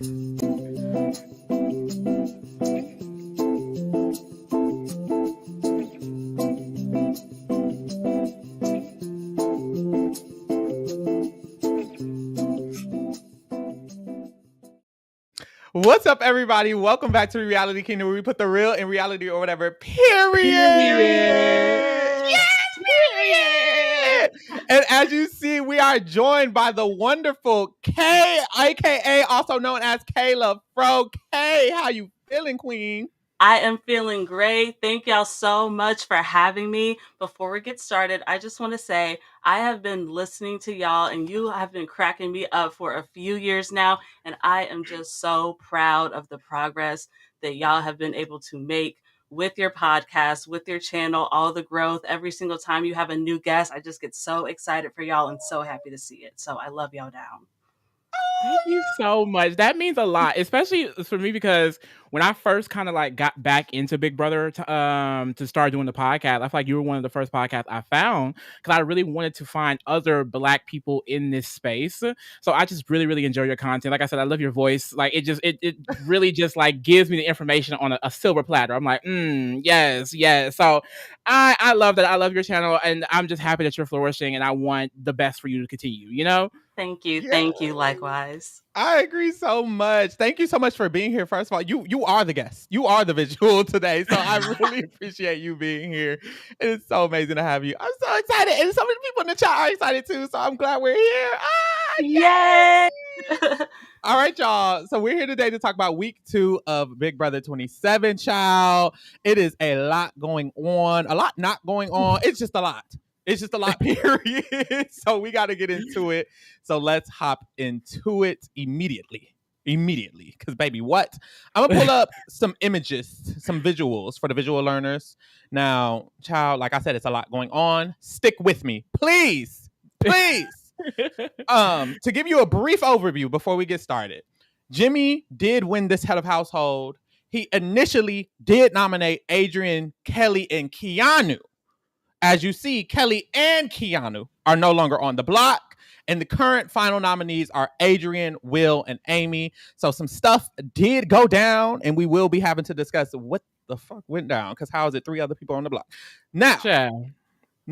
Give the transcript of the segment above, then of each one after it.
What's up, everybody? Welcome back to the Reality Kingdom, where we put the real in reality or whatever. Period. Yes, period. And as you see, we are joined by the wonderful Kay, aka also known as Kay La Fro. Kay, how you feeling, Queen? I am feeling great. Thank y'all so much for having me. Before we get started, I just want to say I have been listening to y'all and you have been cracking me up for a few years now. And I am just so proud of the progress that y'all have been able to make with your podcast, with your channel, all the growth. Every single time you have a new guest, I just get so excited for y'all and so happy to see it. So I love y'all down. Thank you so much. That means a lot, especially for me, because when I first kind of like got back into Big Brother to start doing the podcast, I feel like you were one of the first podcasts I found because I really wanted to find other Black people in this space. So I just really, really enjoy your content. Like I said, I love your voice. Like it really just like gives me the information on a silver platter. I'm like, yes. So I love that. I love your channel, and I'm just happy that you're flourishing, and I want the best for you to continue, you know? Thank you. Yeah. Thank you. Likewise. I agree so much. Thank you so much for being here. First of all, you are the guest. You are the visual today. So I really appreciate you being here. It's so amazing to have you. I'm so excited. And so many people in the chat are excited too. So I'm glad we're here. Yay! All right, y'all. So we're here today to talk about week 2 of Big Brother 27, child. It is a lot going on. A lot not going on. It's just a lot. It's just a lot, period. So we got to get into it. So let's hop into it immediately. Because, baby, what? I'm going to pull up some images, some visuals for the visual learners. Now, child, like I said, it's a lot going on. Stick with me, please. To give you a brief overview before we get started. Jimmy did win this head of household. He initially did nominate Adrian, Kelley, and Keanu. As you see, Kelley and Keanu are no longer on the block, and the current final nominees are Adrian, Will, and Amy. So some stuff did go down, and we will be having to discuss what the fuck went down, because how is it 3 other people on the block? Now,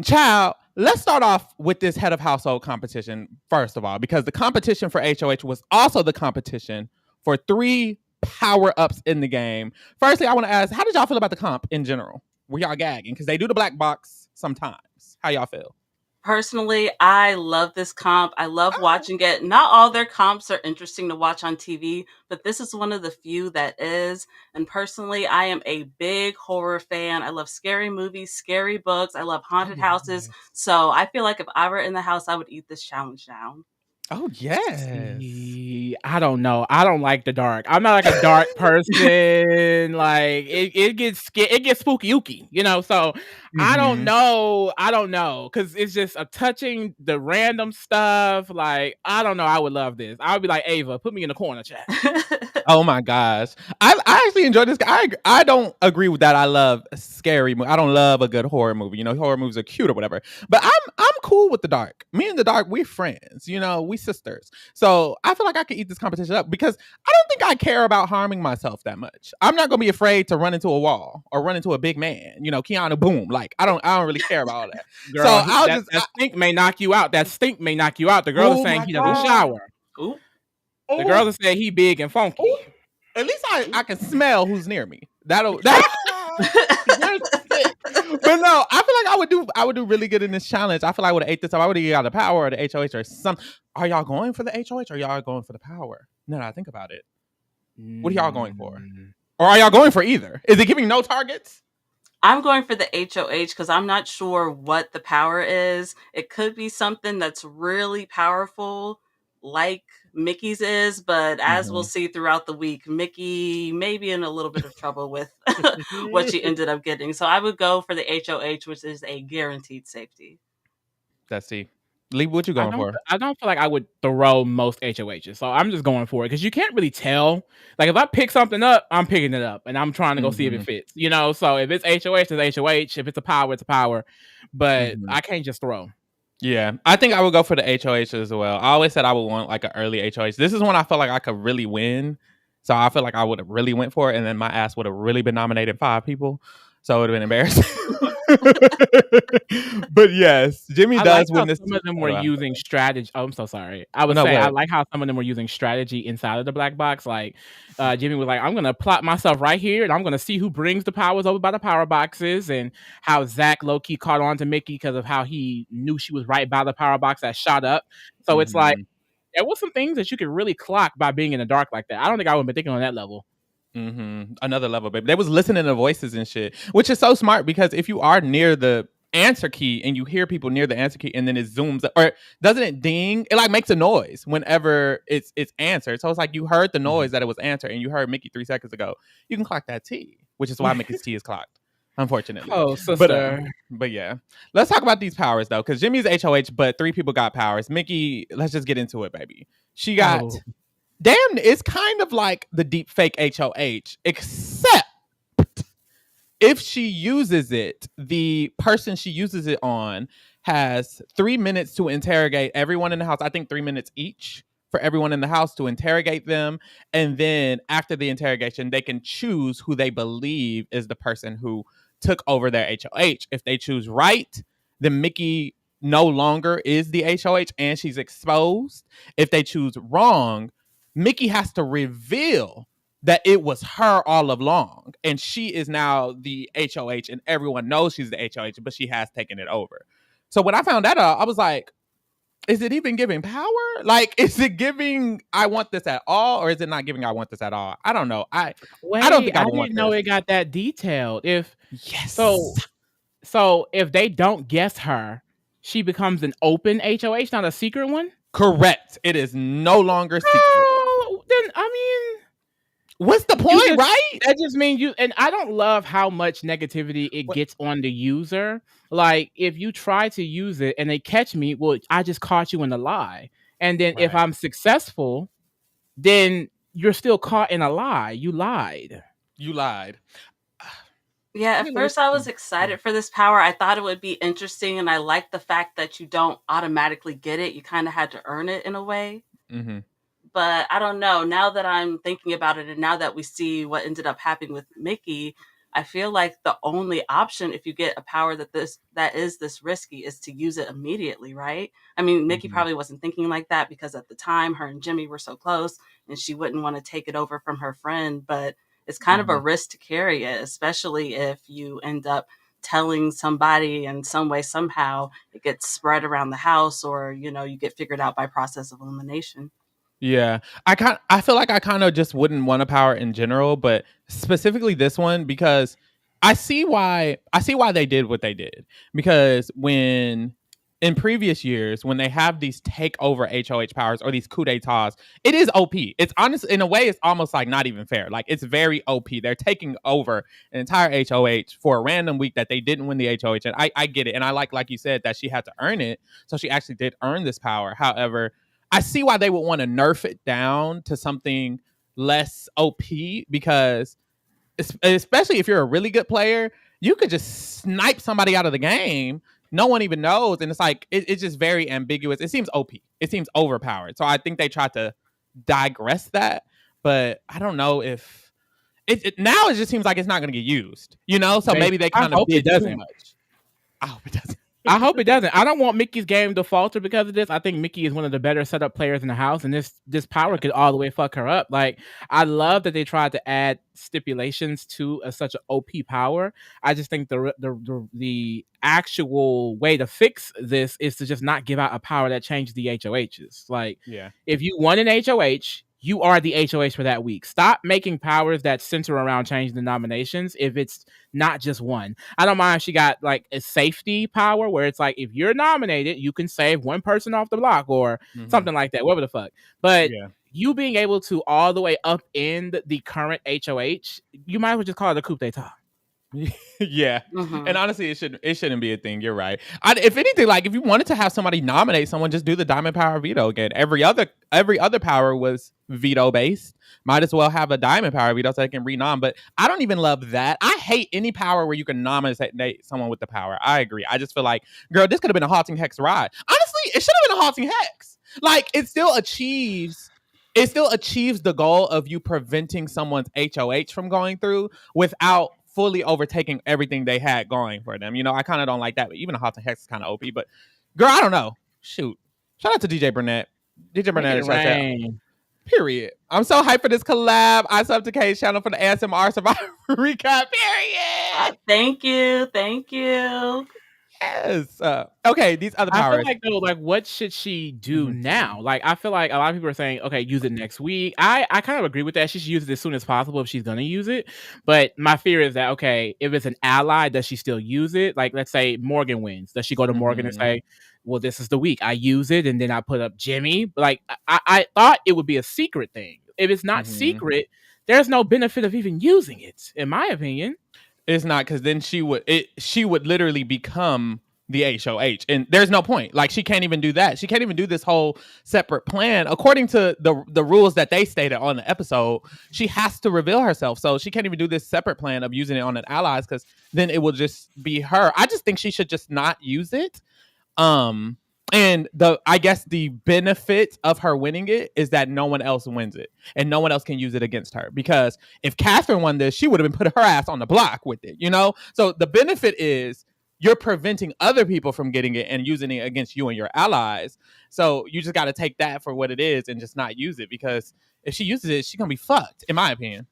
child, let's start off with this head of household competition, first of all, because the competition for HOH was also the competition for 3 power-ups in the game. Firstly, I want to ask, how did y'all feel about the comp in general? Were y'all gagging? Because they do the black box sometimes. How y'all feel? Personally, I love this comp. I love watching it. Not all their comps are interesting to watch on TV, but this is one of the few that is. And personally, I am a big horror fan. I love scary movies, scary books. I love haunted houses. So I feel like if I were in the house, I would eat this challenge down. Oh, yes. I don't know. I don't like the dark. I'm not like a dark person. Like it gets spooky, you know? So I don't know. Cause it's just touching the random stuff. Like, I don't know. I would love this. I would be like, Ava, put me in the corner, chat. Oh my gosh. I actually enjoy this. I don't agree with that. I love scary movies. I don't love a good horror movie. You know, horror movies are cute or whatever. But I'm cool with the dark. Me and the dark, we're friends. You know, we sisters. So I feel like I could eat this competition up because I don't think I care about harming myself that much. I'm not gonna be afraid to run into a wall or run into a big man. You know, Keanu, boom. Like I don't really care about all that. Girl, so that stink may knock you out. That stink may knock you out. The girl is saying he doesn't shower. Ooh. The girls are saying he big and funky. Ooh. At least I can smell who's near me. But no, I feel like I would do really good in this challenge. I feel like I would have ate this up. I would have got the power or the HOH or something. Are y'all going for the HOH or y'all going for the power? No, I think about it. What are y'all going for? Or are y'all going for either? Is it giving no targets? I'm going for the HOH because I'm not sure what the power is. It could be something that's really powerful, like Mickey's is, but as we'll see throughout the week, Mickey may be in a little bit of trouble with what she ended up getting. So I would go for the HOH, which is a guaranteed safety. That's see. Lee, what you going for? I don't feel like I would throw most HOHs, so I'm just going for it because you can't really tell. Like if I pick something up, I'm picking it up, and I'm trying to go see if it fits. You know, so if it's HOH, it's HOH. If it's a power, it's a power. But I can't just throw. Yeah, I think I would go for the HOH as well. I always said I would want like an early HOH. This is one I felt like I could really win. So I feel like I would have really went for it, and then my ass would have really been nominated 5 people. So it would have been embarrassing. But yes, Jimmy I like does how win this. some of them were using strategy. Oh, I'm so sorry. I would No, say I what? like how some of them were using strategy inside of the black box. Like Jimmy was like, I'm gonna plot myself right here, and I'm gonna see who brings the powers over by the power boxes, and how Zach low key caught on to Mickey because of how he knew she was right by the power box that shot up. So it's like there was some things that you could really clock by being in the dark like that. I don't think I would have been thinking on that level. Another level, baby. They was listening to voices and shit, which is so smart because if you are near the answer key and you hear people near the answer key and then it zooms up, or doesn't it ding? It like makes a noise whenever it's answered. So it's like you heard the noise that it was answered and you heard Mickey 3 seconds ago. You can clock that T, which is why Mickey's T is clocked. Unfortunately. Oh, sister. But yeah. Let's talk about these powers though, because Jimmy's HOH, but 3 people got powers. Mickey, let's just get into it, baby. She got damn, it's kind of like the deep fake HOH, except if she uses it, the person she uses it on has 3 minutes to interrogate everyone in the house. I think 3 minutes each for everyone in the house to interrogate them. And then after the interrogation, they can choose who they believe is the person who took over their HOH. If they choose right, then Mickey no longer is the HOH and she's exposed. If they choose wrong, Mickey has to reveal that it was her all along, and she is now the HOH, and everyone knows she's the HOH, but she has taken it over. So when I found that out, I was like, is it even giving power? Like, is it giving I want this at all, or is it not giving I want this at all? I don't know. I don't think I would want didn't know this. it got that detailed. Yes. So if they don't guess her, she becomes an open HOH, not a secret one? Correct. It is no longer secret. Then I mean, what's the point, right? That just means you, and I don't love how much negativity it gets on the user. Like, if you try to use it and they catch me, well, I just caught you in a lie. And then if I'm successful, then you're still caught in a lie. You lied. Yeah, at first I was excited for this power. I thought it would be interesting, and I liked the fact that you don't automatically get it. You kind of had to earn it in a way. But I don't know. Now that I'm thinking about it, and now that we see what ended up happening with Mickey, I feel like the only option if you get a power that is this risky is to use it immediately, right? I mean, Mickey probably wasn't thinking like that because at the time her and Jimmy were so close and she wouldn't want to take it over from her friend, but it's kind of a risk to carry it, especially if you end up telling somebody in some way, somehow it gets spread around the house, or, you get figured out by process of elimination. Yeah, I feel like I kind of just wouldn't want a power in general, but specifically this one because I see why they did what they did. Because when in previous years, when they have these takeover HOH powers or these coup d'etats, it is OP. It's honestly, in a way, it's almost like not even fair. Like, it's very OP. They're taking over an entire HOH for a random week that they didn't win the HOH. And I get it. And I like you said, that she had to earn it. So she actually did earn this power. However, I see why they would want to nerf it down to something less OP, because especially if you're a really good player, you could just snipe somebody out of the game. No one even knows. And it's like, it's just very ambiguous. It seems OP. It seems overpowered. So I think they tried to digress that, but I don't know if now it just seems like it's not going to get used, So maybe they kind of did too much. I hope it doesn't. I hope it doesn't. I don't want Mickey's game to falter because of this. I think Mickey is one of the better setup players in the house, and this power could all the way fuck her up. Like, I love that they tried to add stipulations to such an OP power. I just think the actual way to fix this is to just not give out a power that changes the HOHs. Like, if you won an HOH, you are the HOH for that week. Stop making powers that center around changing the nominations if it's not just one. I don't mind if she got like a safety power where it's like, if you're nominated, you can save one person off the block or something like that, whatever the fuck. But you being able to all the way up end the current HOH, you might as well just call it a coup d'etat. Yeah, Mm-hmm. and honestly, it shouldn't be a thing. You're right. If anything, like if you wanted to have somebody nominate someone, just do the diamond power veto again. Every other power was veto based. Might as well have a diamond power veto so they can renom. But I don't even love that. I hate any power where you can nominate someone with the power. I agree. I just feel like, girl, this could have been a halting hex ride. Honestly, it should have been a halting hex. Like it still achieves the goal of you preventing someone's HOH from going through without fully overtaking everything they had going for them. You know, I kind of don't like that. But even a Hot Hex is kind of OP. But girl, I don't know. Shoot. Shout out to DJ Burnett. DJ Burnett is right there. Period. I'm so hyped for this collab. I sub to Kay's channel for the ASMR Survivor recap. Period. Thank you. Thank you. Yes. Okay, these other powers. I feel like though, like what should she do now? Like I feel like a lot of people are saying, okay, use it next week. I kind of agree with that. She should use it as soon as possible if she's gonna use it. But my fear is that, okay, if it's an ally, does she still use it? Like let's say Morgan wins. Does she go to Morgan and say, well, this is the week I use it and then I put up Jimmy? Like I thought it would be a secret thing. If it's not secret, there's no benefit of even using it, in my opinion. It's not, because then she would literally become the HOH, and there's no point. Like she can't even do that. She can't even do this whole separate plan according to the rules that they stated on the episode. She has to reveal herself, so she can't even do this separate plan of using it on an allies, because then it will just be her. I just think she should just not use it. And I guess the benefit of her winning it is that no one else wins it and no one else can use it against her, because if Katherine won this, she would have been putting her ass on the block with it, you know? So the benefit is you're preventing other people from getting it and using it against you and your allies. So you just got to take that for what it is and just not use it, because if she uses it, she's going to be fucked, in my opinion.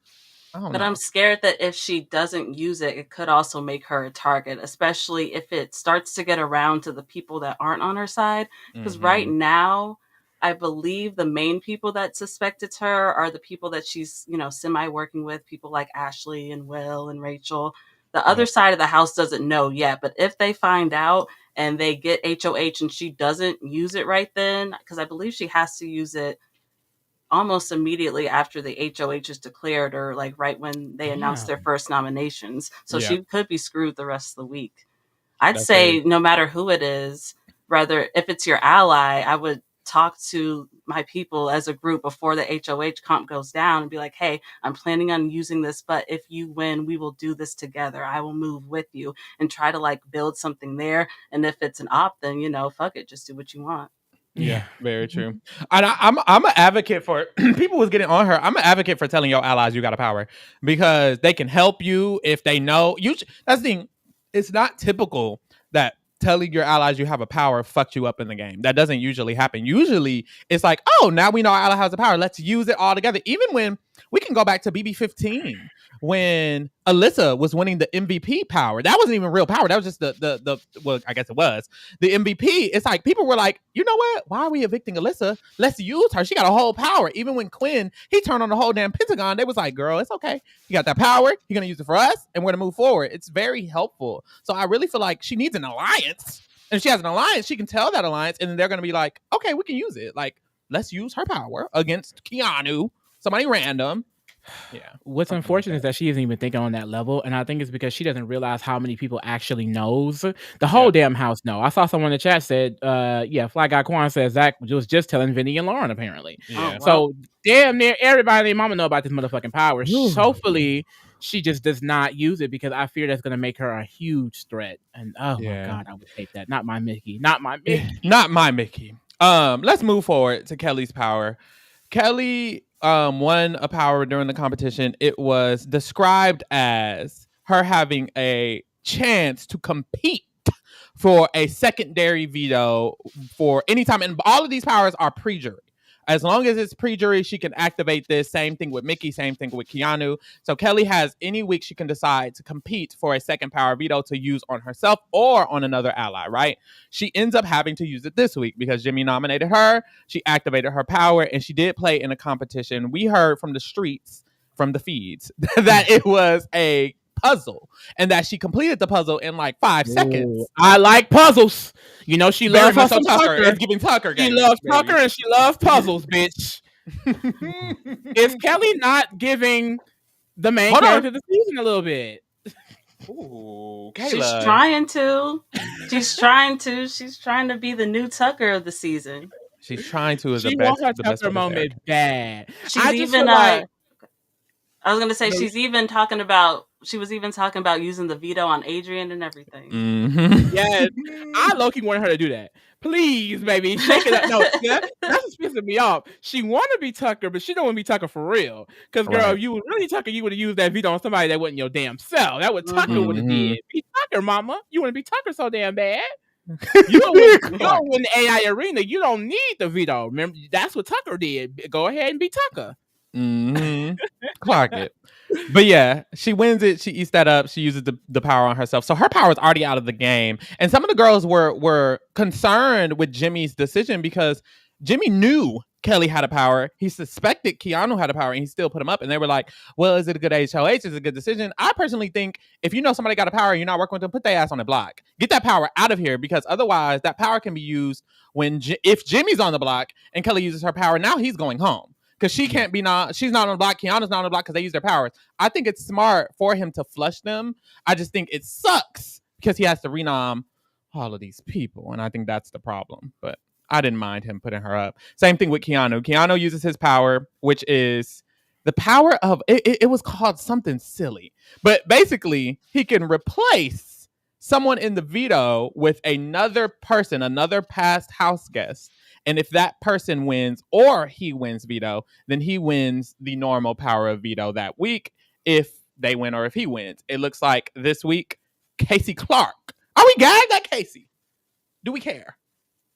But I'm scared that if she doesn't use it, it could also make her a target, especially if it starts to get around to the people that aren't on her side. Because right now, I believe the main people that suspect it's her are the people that she's, semi working with, people like Ashley and Will and Rachel. The other side of the house doesn't know yet, but if they find out and they get HOH and she doesn't use it right then, because I believe she has to use it almost immediately after the HOH is declared, or like right when they announce their first nominations. So she could be screwed the rest of the week. I'd say no matter who it is, rather if it's your ally, I would talk to my people as a group before the HOH comp goes down and be like, hey, I'm planning on using this, but if you win, we will do this together. I will move with you, and try to like build something there. And if it's an op, then, fuck it, just do what you want. Yeah, very true. And I'm an advocate for people was getting on her. I'm an advocate for telling your allies you got a power, because they can help you if they know you. That's the thing. It's not typical that telling your allies you have a power fucked you up in the game. That doesn't usually happen. Usually it's like, oh, now we know our ally has a power. Let's use it all together. Even when we can go back to BB15, when Alyssa was winning the MVP power, that wasn't even real power. That was just the well, I guess it was the MVP. It's like people were like, you know what? Why are we evicting Alyssa? Let's use her. She got a whole power. Even when Quinn, he turned on the whole damn Pentagon, they was like, girl, it's okay. You got that power. You're gonna use it for us, and we're gonna move forward. It's very helpful. So I really feel like she needs an alliance. And if she has an alliance, she can tell that alliance, and then they're gonna be like, okay, we can use it. Like, let's use her power against Keanu, somebody random. Yeah. What's unfortunate is that she isn't even thinking on that level, and I think it's because she doesn't realize how many people actually knows. The whole damn house know. I saw someone in the chat said, Fly Guy Quan says Zach was just telling Vinny and Lauren apparently. Yeah. So damn near everybody and their mama know about this motherfucking power. Hopefully she just does not use it, because I fear that's gonna make her a huge threat. And my god, I would hate that. Not my Mickey. Not my Mickey. Not my Mickey. Let's move forward to Kelley's power. Kelley won a power during the competition. It was described as her having a chance to compete for a secondary veto for any time. And all of these powers are pre-jury. As long as it's pre-jury, she can activate this. Same thing with Mickey, same thing with Keanu. So Kelley has any week she can decide to compete for a second power veto to use on herself or on another ally, right? She ends up having to use it this week because Jimmy nominated her. She activated her power, and she did play in a competition. We heard from the streets, from the feeds, that it was a puzzle and that she completed the puzzle in like 5 seconds. I like puzzles. You know, she loves Hustle Tucker. It's giving Tucker. She loves Tucker and she loves puzzles, bitch. Is Kelley not giving the main character the season a little bit? Ooh, She's Kayla. trying to. She's trying to be the new Tucker of the season. She's trying to is She the wants her best way Tucker to say moment it. bad. She's I just even feel like I was gonna say she was even talking about using the veto on Adrian and everything. Mm-hmm. yes, I low-key wanted her to do that. Please, baby, shake it up. No, that's what's pissing me off. She want to be Tucker, but she don't want to be Tucker for real. Because, girl, Right. if you were really Tucker, you would have used that veto on somebody that wasn't your damn self. That what Tucker would have Mhm. did. Be Tucker, mama. You want to be Tucker so damn bad. You don't win the AI arena. You don't need the veto. Remember, that's what Tucker did. Go ahead and be Tucker. Mm-hmm. Clock it. But yeah, she wins it. She eats that up. She uses the power on herself. So her power is already out of the game. And some of the girls were concerned with Jimmy's decision because Jimmy knew Kelley had a power. He suspected Keanu had a power and he still put him up. And they were like, well, is it a good HOH? Is it a good decision? I personally think if you know somebody got a power and you're not working with them, put their ass on the block. Get that power out of here because otherwise that power can be used if Jimmy's on the block and Kelley uses her power, now he's going home. Because she's not on the block. Keanu's not on the block because they use their powers. I think it's smart for him to flush them. I just think it sucks because he has to renom all of these people. And I think that's the problem. But I didn't mind him putting her up. Same thing with Keanu. Keanu uses his power, which is the power of, it was called something silly. But basically, he can replace someone in the veto with another person, another past house guest. And if that person wins or he wins veto, then he wins the normal power of veto that week if they win or if he wins. It looks like this week, Casey Clark. Are we gagged at Casey? Do we care?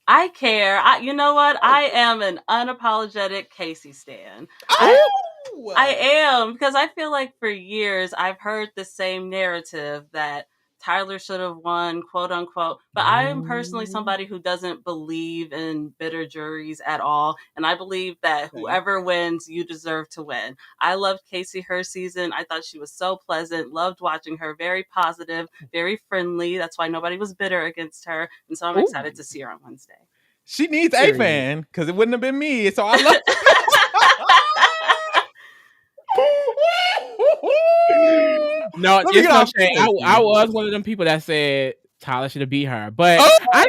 I care. You know what? I am an unapologetic Casey stan. Oh! I am, because I feel like for years I've heard the same narrative that Tyler should have won, quote unquote. But I am personally somebody who doesn't believe in bitter juries at all. And I believe that whoever wins, you deserve to win. I loved Casey her season. I thought she was so pleasant. Loved watching her. Very positive, very friendly. That's why nobody was bitter against her. And so I'm excited to see her on Wednesday. She needs a fan because it wouldn't have been me. So I love No, it's no shame. I was one of them people that said Tyler should have beat her, but I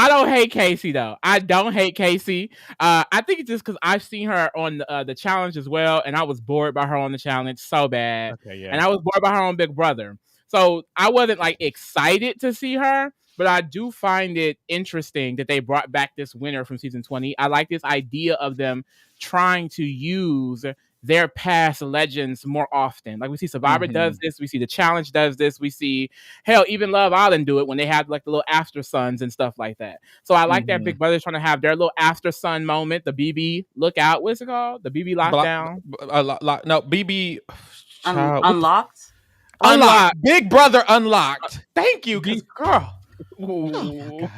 don't hate Casey though. I don't hate Casey. I think it's just because I've seen her on the challenge as well, and I was bored by her on the challenge so bad. Okay, yeah. And I was bored by her on Big Brother, so I wasn't like excited to see her. But I do find it interesting that they brought back this winner from season 20. I like this idea of them trying to use their past legends more often. Like we see Survivor does this, we see the challenge does this, we see even Love Island do it when they have like the little after suns and stuff like that. So I like that Big Brother's trying to have their little after sun moment. The BB lookout, what's it called? The BB lockdown. No, BB Unlocked. Unlocked. Big Brother Unlocked. Thank you, girl. Oh,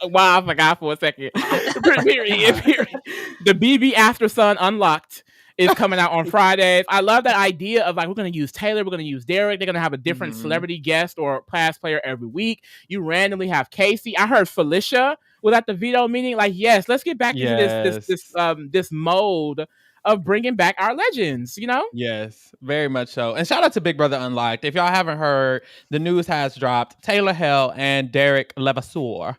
wow, I forgot for a second. The BB After Sun Unlocked is coming out on Fridays. I love that idea of like, we're going to use Taylor, we're going to use Derek. They're going to have a different celebrity guest or past player every week. You randomly have Casey. I heard Felicia was at the veto meeting. Like, yes, let's get back into this mode of bringing back our legends, you know? Yes, very much so. And shout out to Big Brother Unlocked. If y'all haven't heard, the news has dropped. Taylor Hell and Derek Levasseur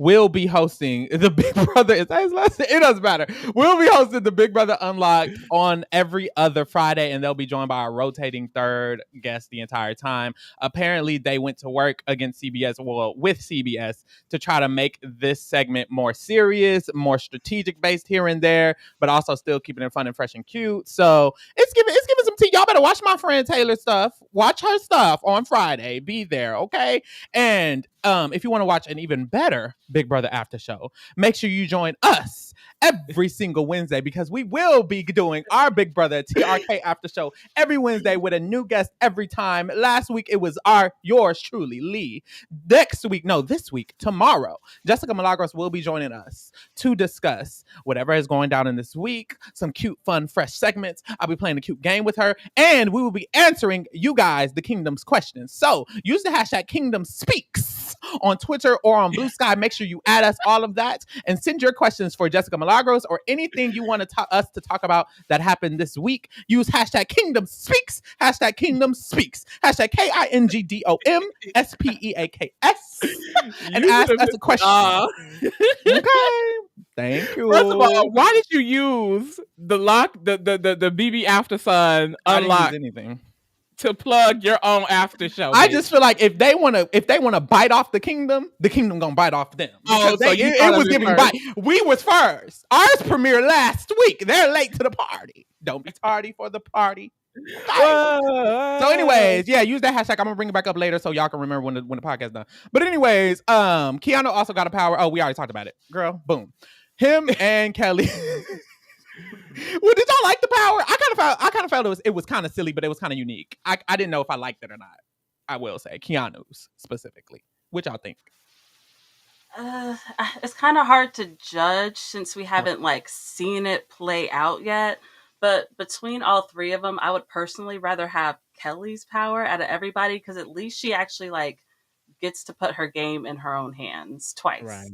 will be hosting the Big Brother. Is that his last name? It doesn't matter. We'll be hosting the Big Brother Unlocked on every other Friday, and they'll be joined by a rotating third guest the entire time. Apparently, they went to work against CBS, with CBS, to try to make this segment more serious, more strategic based here and there, but also still keeping it fun and fresh and cute. So it's giving some tea. Y'all better watch my friend Taylor stuff. Watch her stuff on Friday. Be there, okay? And if you want to watch an even better Big Brother After Show, make sure you join us every single Wednesday because we will be doing our Big Brother TRK After Show every Wednesday with a new guest every time. Last week, it was yours truly, Lee. This week, tomorrow, Jessica Milagros will be joining us to discuss whatever is going down in this week, some cute, fun, fresh segments. I'll be playing a cute game with her, and we will be answering you guys, the Kingdom's questions. So use the hashtag KingdomSpeaks us on Twitter or on Blue Sky. Make sure you add us, all of that, and send your questions for Jessica Milagros or anything you want us to talk about that happened this week. Use hashtag KingdomSpeaks, hashtag KingdomSpeaks, hashtag KingdomSpeaks, and ask us a question. Okay. Thank you. First of all, why did you use the BB After Sun unlock anything to plug your own after show? I just feel like if they wanna bite off the kingdom gonna bite off them. Oh, so it was giving bite. We was first. Ours premiered last week. They're late to the party. Don't be tardy for the party. So anyways, yeah, use that hashtag. I'm gonna bring it back up later so y'all can remember when the podcast's done. But anyways, Keanu also got a power. Oh, we already talked about it. Girl, boom. Him and Kelley. Well, did y'all like the power? I kind of felt it was kind of silly, but it was kind of unique. I didn't know if I liked it or not. I will say Keanu's specifically. What y'all think? It's kind of hard to judge since we haven't seen it play out yet. But between all three of them, I would personally rather have Kelley's power out of everybody because at least she actually gets to put her game in her own hands twice. Right.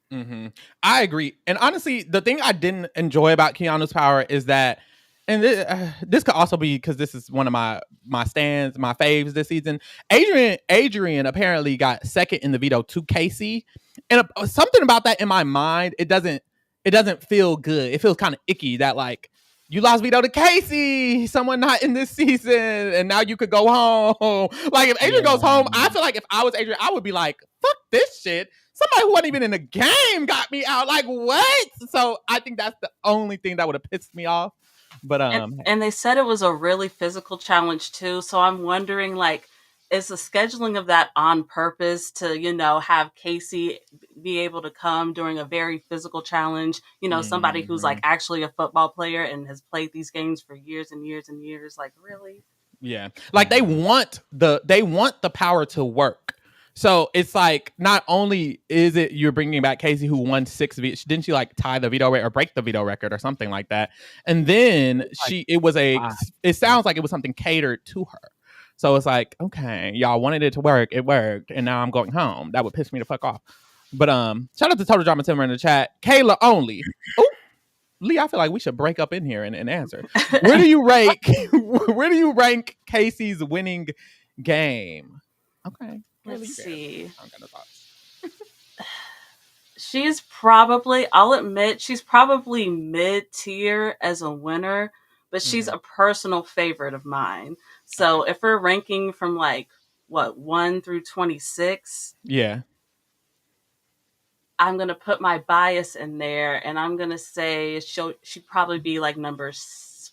Mm-hmm. I agree. And honestly, the thing I didn't enjoy about Keanu's power is that, and this could also be because this is one of my stands, my faves this season. Adrian apparently got second in the veto to Casey, and something about that in my mind, it doesn't feel good. It feels kind of icky that you lost veto to Casey, someone not in this season, and now you could go home. If Adrian goes home, I feel like if I was Adrian, I would be like, fuck this shit. Somebody who wasn't even in the game got me out. What? So I think that's the only thing that would have pissed me off. But and they said it was a really physical challenge too. So I'm wondering, is the scheduling of that on purpose to, have Casey be able to come during a very physical challenge? Somebody who's actually a football player and has played these games for years and years and years. Really? Yeah. They want the power to work. So it's not only is it you're bringing back Casey who won 6 vetoes, didn't she tie the veto record or break the veto record or something like that? And then it sounds like it was something catered to her. So it's okay, y'all wanted it to work, it worked, and now I'm going home. That would piss me the fuck off. But shout out to Total Drama Timber in the chat. Kayla only. Ooh, Lee, I feel like we should break up in here and answer. Where do you rank Casey's winning game? Okay. Let's see. I don't got no thoughts. I'll admit, she's probably mid-tier as a winner, but she's a personal favorite of mine. So if we're ranking from 1 through 26, yeah, I'm going to put my bias in there, and I'm going to say she'd probably be number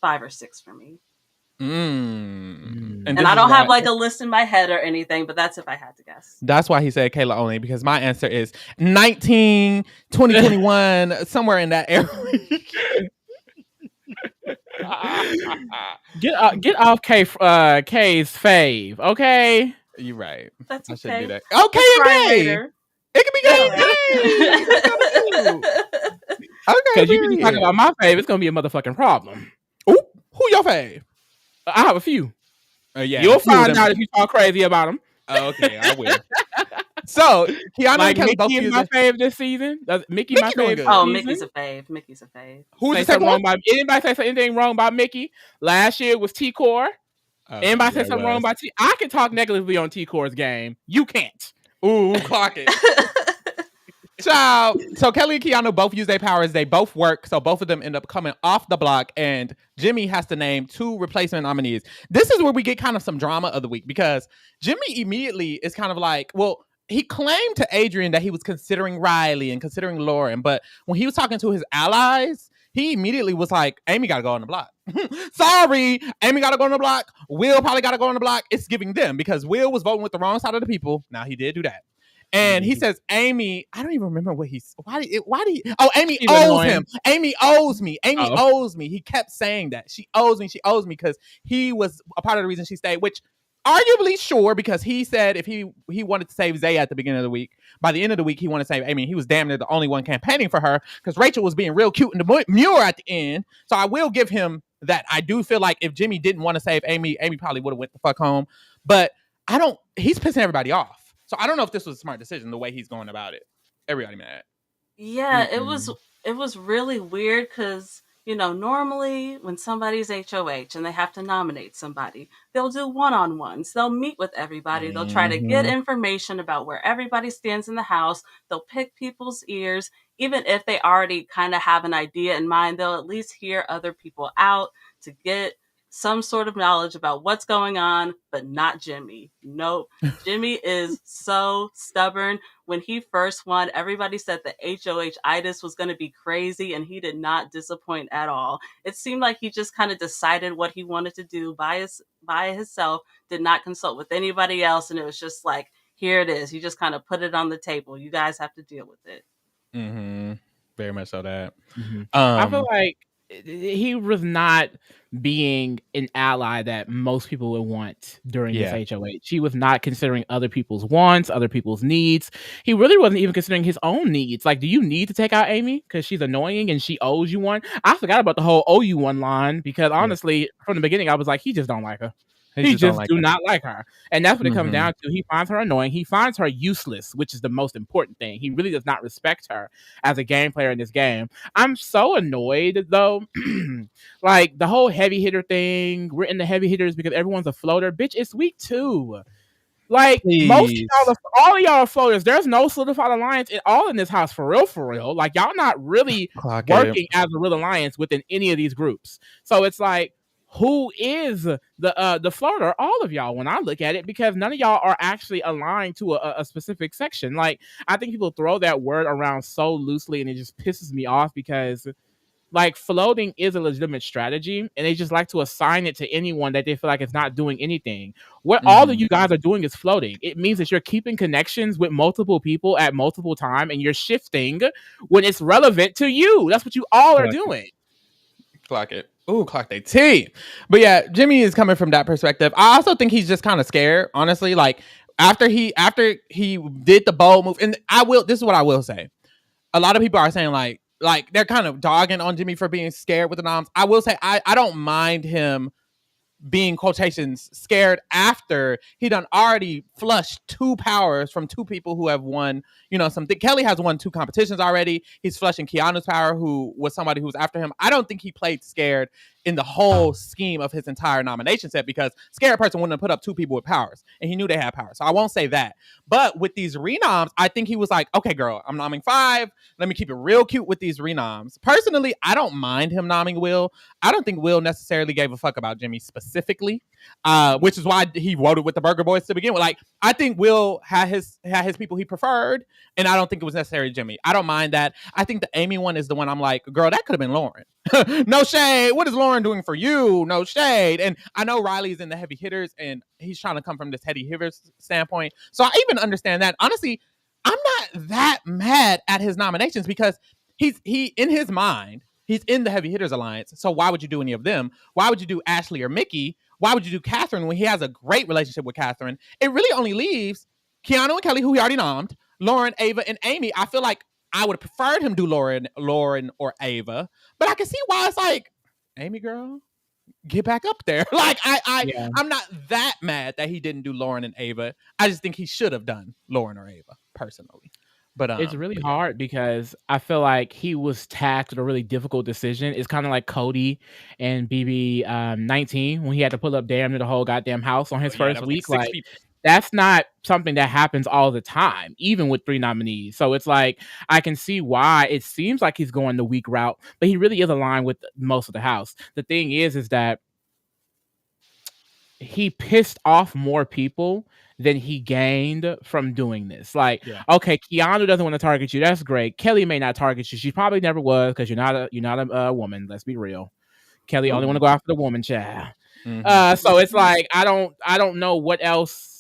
5 or 6 for me. And I don't have a list in my head or anything, but that's if I had to guess. That's why he said Kayla only, because my answer is 19, 2021, somewhere in that area. Get off Kay's fave, okay? You're right. That's okay. I should do that. Okay, Kay. It can be Kay. Okay, because you be talking about my fave, it's gonna be a motherfucking problem. Ooh, who your fave? I have a few. Yeah, you'll find out if you talk crazy about them. Okay, I will. So Keanu and Kelley both Mickey is my fave this season. Mickey my fave. Oh, Mickey's a fave. Mickey's a fave. Who's the second one? Anybody say anything wrong about Mickey? Last year was T-Core. Anybody say something wrong about T? I can talk negatively on T-Core's game. You can't. Ooh, clock it. So Kelley and Keanu both use their powers. They both work. So both of them end up coming off the block. And Jimmy has to name 2 replacement nominees. This is where we get kind of some drama of the week because Jimmy immediately is kind of he claimed to Adrian that he was considering Rylie and considering Lauren. But when he was talking to his allies, he immediately was like, Amy got to go on the block. Sorry, Amy got to go on the block. Will probably got to go on the block. It's giving them because Will was voting with the wrong side of the people. Now he did do that. And he says, Amy, I don't even remember what why did he? Oh, Amy owes him. Amy owes me. Amy owes me. He kept saying that. She owes me because he was a part of the reason she stayed, which arguably sure, because he said if he wanted to save Zay at the beginning of the week, by the end of the week, he wanted to save Amy. He was damn near the only one campaigning for her because Rachel was being real cute in the mirror at the end. So I will give him that. I do feel like if Jimmy didn't want to save Amy, Amy probably would have went the fuck home. But he's pissing everybody off. So I don't know if this was a smart decision, the way he's going about it. Everybody mad. Yeah, it was really weird because, you know, normally when somebody's HOH and they have to nominate somebody, they'll do one-on-ones. They'll meet with everybody. They'll try to get information about where everybody stands in the house. They'll pick people's ears. Even if they already kind of have an idea in mind, they'll at least hear other people out to get some sort of knowledge about what's going on, but not Jimmy. Nope. Jimmy is so stubborn. When he first won, everybody said the HOH-itis was going to be crazy, and he did not disappoint at all. It seemed like he just kind of decided what he wanted to do by himself, did not consult with anybody else, and it was just like, here it is. He just kind of put it on the table. You guys have to deal with it. Very much so that. I feel like he was not being an ally that most people would want during this HOH. He was not considering other people's wants, other people's needs. He really wasn't even considering his own needs. Like, do you need to take out Amy because she's annoying and she owes you one? I forgot about the whole owe you one line because honestly, from the beginning, I was like, he just don't like her. He just do not like her. And that's what it comes down to. He finds her annoying. He finds her useless, which is the most important thing. He really does not respect her as a game player in this game. I'm so annoyed, though. Like, the whole heavy hitter thing. We're in the heavy hitters because everyone's a floater. Bitch, it's week 2. Like, most of y'all, all of y'all are floaters. There's no solidified alliance at all in this house, for real. Like, y'all not really working as a real alliance within any of these groups. So it's like, who is the floater? All of y'all, when I look at it, because none of y'all are actually aligned to a specific section. Like, I think people throw that word around so loosely, and it just pisses me off because, like, floating is a legitimate strategy, and they just like to assign it to anyone that they feel like it's not doing anything. What all of you guys are doing is floating. It means that you're keeping connections with multiple people at multiple times, and you're shifting when it's relevant to you. That's what you all are doing. Clock it. Ooh, clock they T. But yeah, Jimmy is coming from that perspective. I also think he's just kind of scared, honestly. Like, after he did the bold move, and this is what I will say. A lot of people are saying like they're kind of dogging on Jimmy for being scared with the noms. I will say I don't mind him being quotations scared after he done already flushed 2 powers from 2 people who have won, you know, something. Kelley has won 2 competitions already. He's flushing Keanu's power, who was somebody who was after him. I don't think he played scared in the whole scheme of his entire nomination set, because scared person wouldn't have put up 2 people with powers, and he knew they had power. So I won't say that. But with these renoms, I think he was like, okay, girl, I'm nomming 5. Let me keep it real cute with these renoms. Personally, I don't mind him nomming Will. I don't think Will necessarily gave a fuck about Jimmy specifically, which is why he voted with the Burger Boys to begin with. Like, I think Will had his people he preferred, and I don't think it was necessarily Jimmy. I don't mind that. I think the Amy one is the one I'm like, girl, that could have been Lauren. No shade. What is Lauren doing for you? No shade. And I know Riley's in the heavy hitters, and he's trying to come from this heavy hitters standpoint. So I even understand that. Honestly, I'm not that mad at his nominations, because he in his mind, he's in the heavy hitters alliance. So why would you do any of them? Why would you do Ashley or Mickey? Why would you do Katherine when he has a great relationship with Katherine? It really only leaves Keanu and Kelley, who he already nommed, Lauren, Ava, and Amy. I feel like I would have preferred him do Lauren or Ava, but I can see why it's like, Amy, girl, get back up there. Like, I'm not that mad that he didn't do Lauren and Ava. I just think he should have done Lauren or Ava, personally. But it's really hard because I feel like he was tasked with a really difficult decision. It's kind of like Cody and BB 19 when he had to pull up damn near the whole goddamn house on his first week. Like, that's not something that happens all the time, even with 3 nominees. So it's like, I can see why it seems like he's going the weak route, but he really is aligned with most of the house. The thing is that he pissed off more people than he gained from doing this. Like, okay, Keanu doesn't want to target you. That's great. Kelley may not target you. She probably never was, because you're not a woman. Let's be real. Kelley only want to go after the woman child. So it's like, I don't know what else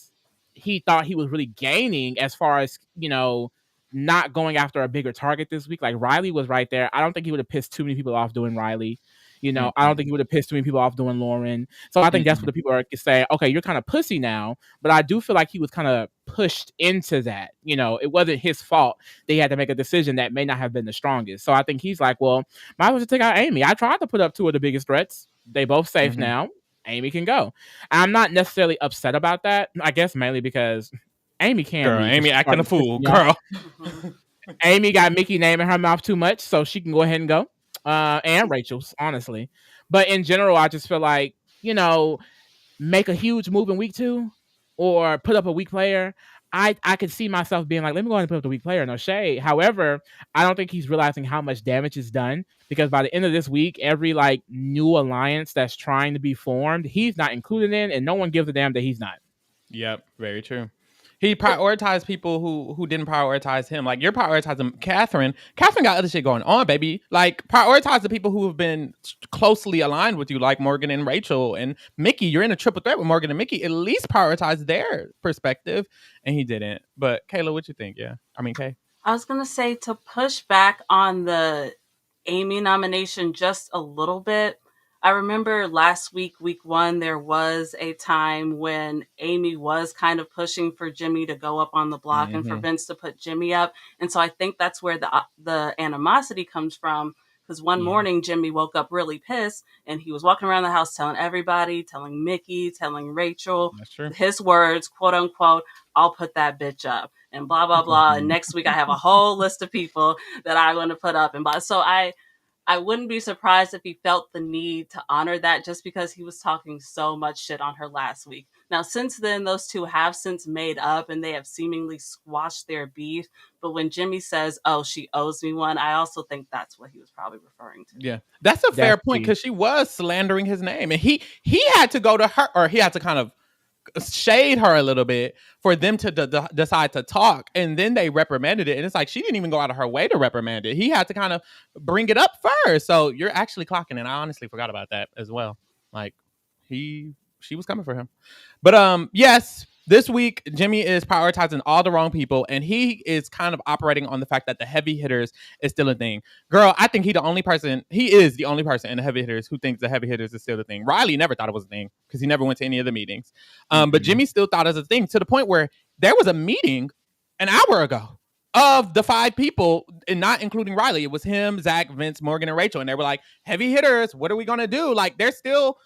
he thought he was really gaining as far as, you know, not going after a bigger target this week. Like, Rylie was right there. I don't think he would have pissed too many people off doing Rylie. You know, I don't think he would have pissed too many people off doing Lauren. So I think that's what the people are saying. Okay, you're kind of pussy now, but I do feel like he was kind of pushed into that. You know, it wasn't his fault. They had to make a decision that may not have been the strongest. So I think he's like, well, might as well just take out Amy. I tried to put up 2 of the biggest threats. They both safe now. Amy can go. I'm not necessarily upset about that. I guess mainly because Amy can Girl, read. Amy acting a fool, girl. Amy got Mickey name in her mouth too much, so she can go ahead and go. And Rachel's, honestly. But in general, I just feel like, make a huge move in week 2 or put up a weak player. I could see myself being like, let me go ahead and put up the weak player, no shade. However, I don't think he's realizing how much damage is done, because by the end of this week, every new alliance that's trying to be formed, he's not included in, and no one gives a damn that he's not. Yep, very true. He prioritized people who didn't prioritize him. Like, you're prioritizing Katherine. Katherine got other shit going on, baby. Like, prioritize the people who have been closely aligned with you, like Morgan and Rachel and Mickey. You're in a triple threat with Morgan and Mickey. At least prioritize their perspective, and he didn't. But Kayla, what you think? Yeah, I mean, Kay. I was gonna say, to push back on the Amy nomination just a little bit. I remember last week, week 1, there was a time when Amy was kind of pushing for Jimmy to go up on the block and for Vince to put Jimmy up. And so I think that's where the animosity comes from. Because one morning, Jimmy woke up really pissed, and he was walking around the house telling everybody, telling Mickey, telling Rachel, his words, quote unquote, I'll put that bitch up, and blah, blah, blah. And next week I have a whole list of people that I want to put up. And blah. So I wouldn't be surprised if he felt the need to honor that, just because he was talking so much shit on her last week. Now, since then, those two have since made up, and they have seemingly squashed their beef. But when Jimmy says, oh, she owes me one, I also think that's what he was probably referring to. Yeah, that's a fair point, because she was slandering his name, and he had to go to her, or he had to kind of shade her a little bit for them to decide to talk, and then they reprimanded it, and it's like she didn't even go out of her way to reprimand it. He had to kind of bring it up first. So you're actually clocking, and I honestly forgot about that as well. Like, she was coming for him. But yes, this week Jimmy is prioritizing all the wrong people, and he is kind of operating on the fact that the heavy hitters is still a thing. Girl, I think he is the only person in the heavy hitters who thinks the heavy hitters is still a thing. Rylie never thought it was a thing, because he never went to any of the meetings. But Jimmy still thought it was a thing, to the point where there was a meeting an hour ago of the 5 people, and not including Rylie. It was him, Zach, Vince, Morgan, and Rachel, and they were like, heavy hitters, what are we gonna do? Like, they're still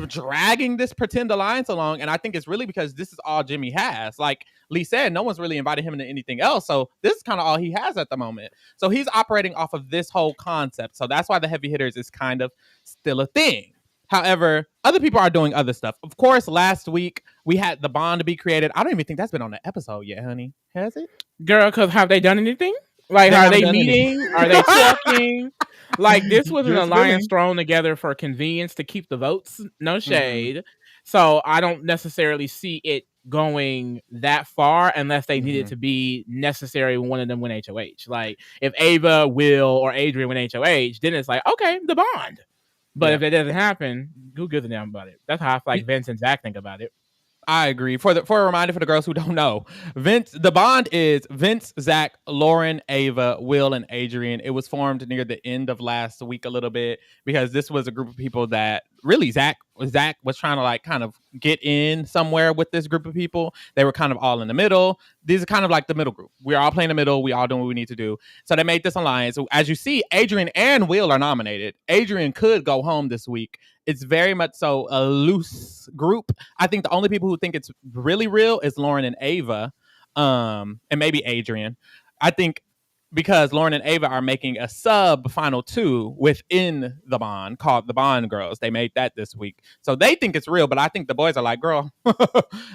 dragging this pretend alliance along, and I think it's really because this is all Jimmy has. Like Lee said, no one's really invited him into anything else, so this is kind of all he has at the moment. So he's operating off of this whole concept, so that's why the heavy hitters is kind of still a thing. However, other people are doing other stuff. Of course, last week we had the bond to be created. I don't even think that's been on the episode yet, honey. Has it? Girl, because have they done anything? Like, are they meeting? Are they talking? Like, this was an alliance thrown together for convenience to keep the votes. No shade. So I don't necessarily see it going that far unless they need it to be necessary when one of them win HOH. Like, if Ava, Will, or Adrian win HOH, then it's like, okay, the bond. But if that doesn't happen, who gives a damn about it? That's how I feel like Vince and Zach think about it. I agree. For a reminder for the girls who don't know, the bond is Vince, Zach, Lauren, Ava, Will, and Adrian. It was formed near the end of last week a little bit, because this was a group of people that really Zach was trying to kind of get in somewhere with this group of people. They were kind of all in the middle. These are kind of like the middle group. We're all playing the middle. We all doing what we need to do. So they made this alliance. As you see, Adrian and Will are nominated. Adrian could go home this week. It's very much so a loose group. I think the only people who think it's really real is Lauren and Ava, and maybe Adrian. I think because Lauren and Ava are making a sub final 2 within the bond called the Bond Girls. They made that this week. So they think it's real, but I think the boys are like, girl,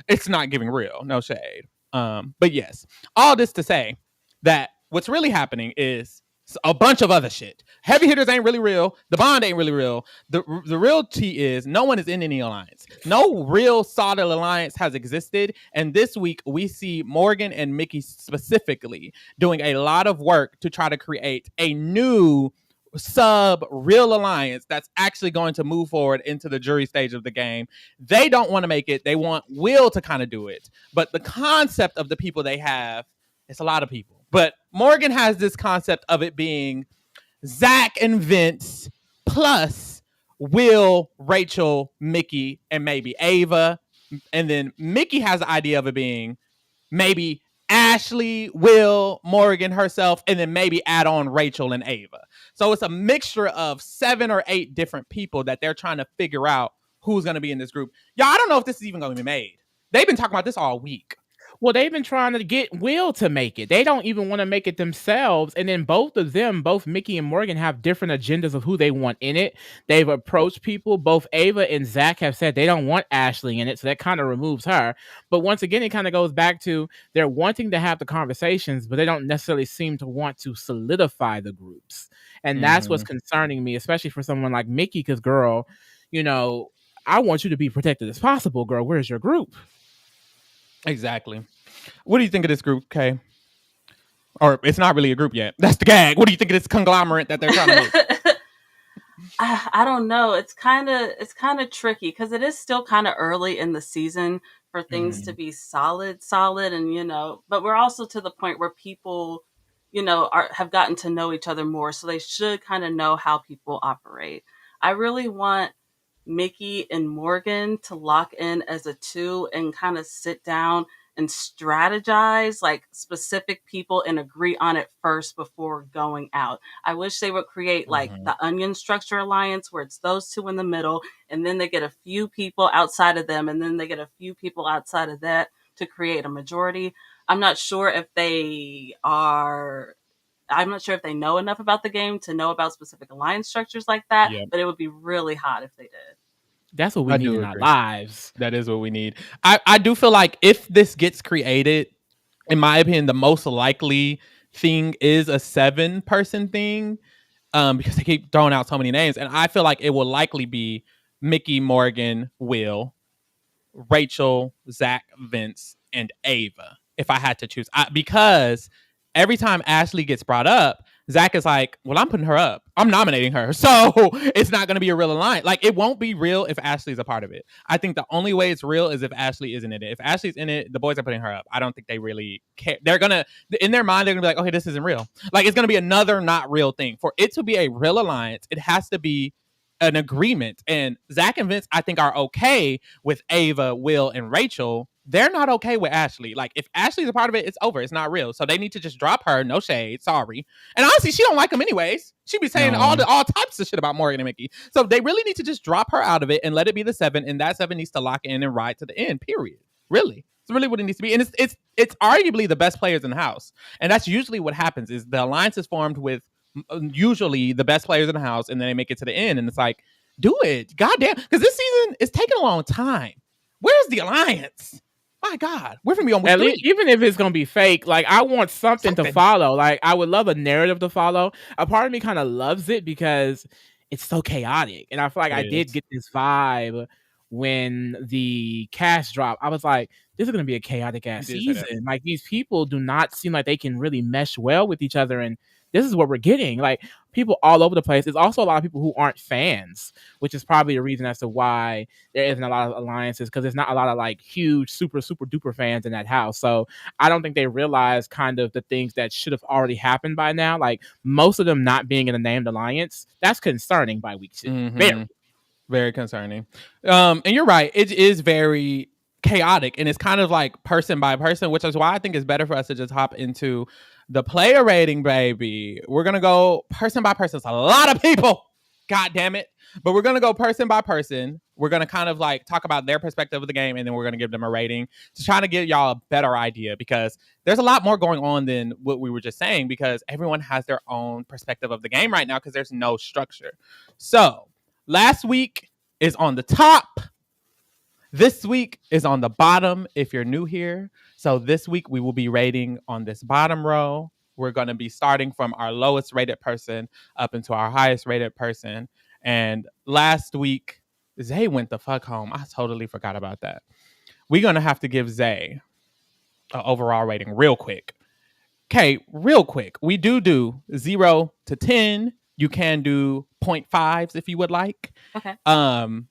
it's not giving real. No shade. But yes, all this to say that what's really happening is a bunch of other shit. Heavy hitters ain't really real. The bond ain't really real. The real tea is no one is in any alliance. No real solid alliance has existed. And this week we see Morgan and Mickey specifically doing a lot of work to try to create a new sub real alliance that's actually going to move forward into the jury stage of the game. They don't want to make it. They want Will to kind of do it. But the concept of the people they have, it's a lot of people. But Morgan has this concept of it being Zach and Vince plus Will, Rachel, Mickey, and maybe Ava. And then Mickey has the idea of it being maybe Ashley, Will, Morgan herself, and then maybe add on Rachel and Ava. So it's a mixture of 7 or 8 different people that they're trying to figure out who's going to be in this group. Y'all, I don't know if this is even going to be made. They've been talking about this all week. Well, they've been trying to get Will to make it. They don't even want to make it themselves. And then both of them, both Mickey and Morgan, have different agendas of who they want in it. They've approached people. Both Ava and Zach have said they don't want Ashley in it. So that kind of removes her. But once again, it kind of goes back to they're wanting to have the conversations, but they don't necessarily seem to want to solidify the groups. And that's what's concerning me, especially for someone like Mickey, because, girl, you know, I want you to be protected as possible, girl. Where's your group? Exactly. What do you think of this group, Kay? Or it's not really a group yet. That's the gag. What do you think of this conglomerate that they're trying to make? I don't know. It's kind of tricky because it is still kind of early in the season for things to be solid, and but we're also to the point where people, have gotten to know each other more, so they should kind of know how people operate. I really want Mickey and Morgan to lock in as a two and kind of sit down and strategize like specific people and agree on it first before going out. I wish they would create like the Onion Structure Alliance where it's those two in the middle, and then they get a few people outside of them, and then they get a few people outside of that to create a majority. I'm not sure if they know enough about the game to know about specific alliance structures like that, but it would be really hot if they did. That's what we need in our lives. That is what we need. I do feel like if this gets created, in my opinion, the most likely thing is a 7-person thing, because they keep throwing out so many names. And I feel like it will likely be Mickey, Morgan, Will, Rachel, Zach, Vince, and Ava, if I had to choose. Because every time Ashley gets brought up, Zach is like, well, I'm putting her up. I'm nominating her. So it's not going to be a real alliance. Like, it won't be real if Ashley's a part of it. I think the only way it's real is if Ashley isn't in it. If Ashley's in it, the boys are putting her up. I don't think they really care. They're going to, in their mind, they're going to be like, okay, this isn't real. Like, it's going to be another not real thing. For it to be a real alliance, it has to be an agreement. And Zach and Vince, I think, are okay with Ava, Will, and Rachel. They're not okay with Ashley. Like, if Ashley's a part of it, it's over. It's not real. So they need to just drop her. No shade. Sorry. And honestly, she don't like them anyways. She be saying all types of shit about Morgan and Mickey. So they really need to just drop her out of it and let it be the 7. And that 7 needs to lock in and ride to the end. Period. Really. It's really what it needs to be. And it's arguably the best players in the house. And that's usually what happens is the alliance is formed with usually the best players in the house, and then they make it to the end. And it's like, do it. Goddamn. Because this season is taking a long time. Where's the alliance? My God, we're gonna be on week 3. Even if it's gonna be fake, like I want something to follow. Like I would love a narrative to follow. A part of me kind of loves it because it's so chaotic, and I feel like I did get this vibe when the cast dropped. I was like, this is gonna be a chaotic ass season. Like these people do not seem like they can really mesh well with each other, and this is what we're getting. Like people all over the place. There's also a lot of people who aren't fans, which is probably a reason as to why there isn't a lot of alliances, because there's not a lot of like huge, super, super duper fans in that house. So I don't think they realize kind of the things that should have already happened by now. Like most of them not being in a named alliance, that's concerning by week 2. Very, very concerning. And you're right. It is very chaotic, and it's kind of like person by person, which is why I think it's better for us to just hop into the player rating, baby. We're going to go person by person. It's a lot of people. God damn it. But we're going to go person by person. We're going to kind of like talk about their perspective of the game, and then we're going to give them a rating to try to give y'all a better idea, because there's a lot more going on than what we were just saying, because everyone has their own perspective of the game right now because there's no structure. So last week is on the top. This week is on the bottom if you're new here. So this week we will be rating on this bottom row. We're going to be starting from our lowest rated person up into our highest rated person. And last week, Zay went the fuck home. I totally forgot about that. We're going to have to give Zay an overall rating real quick. Okay, real quick. We do 0 to 10. You can do 0.5s if you would like. Okay.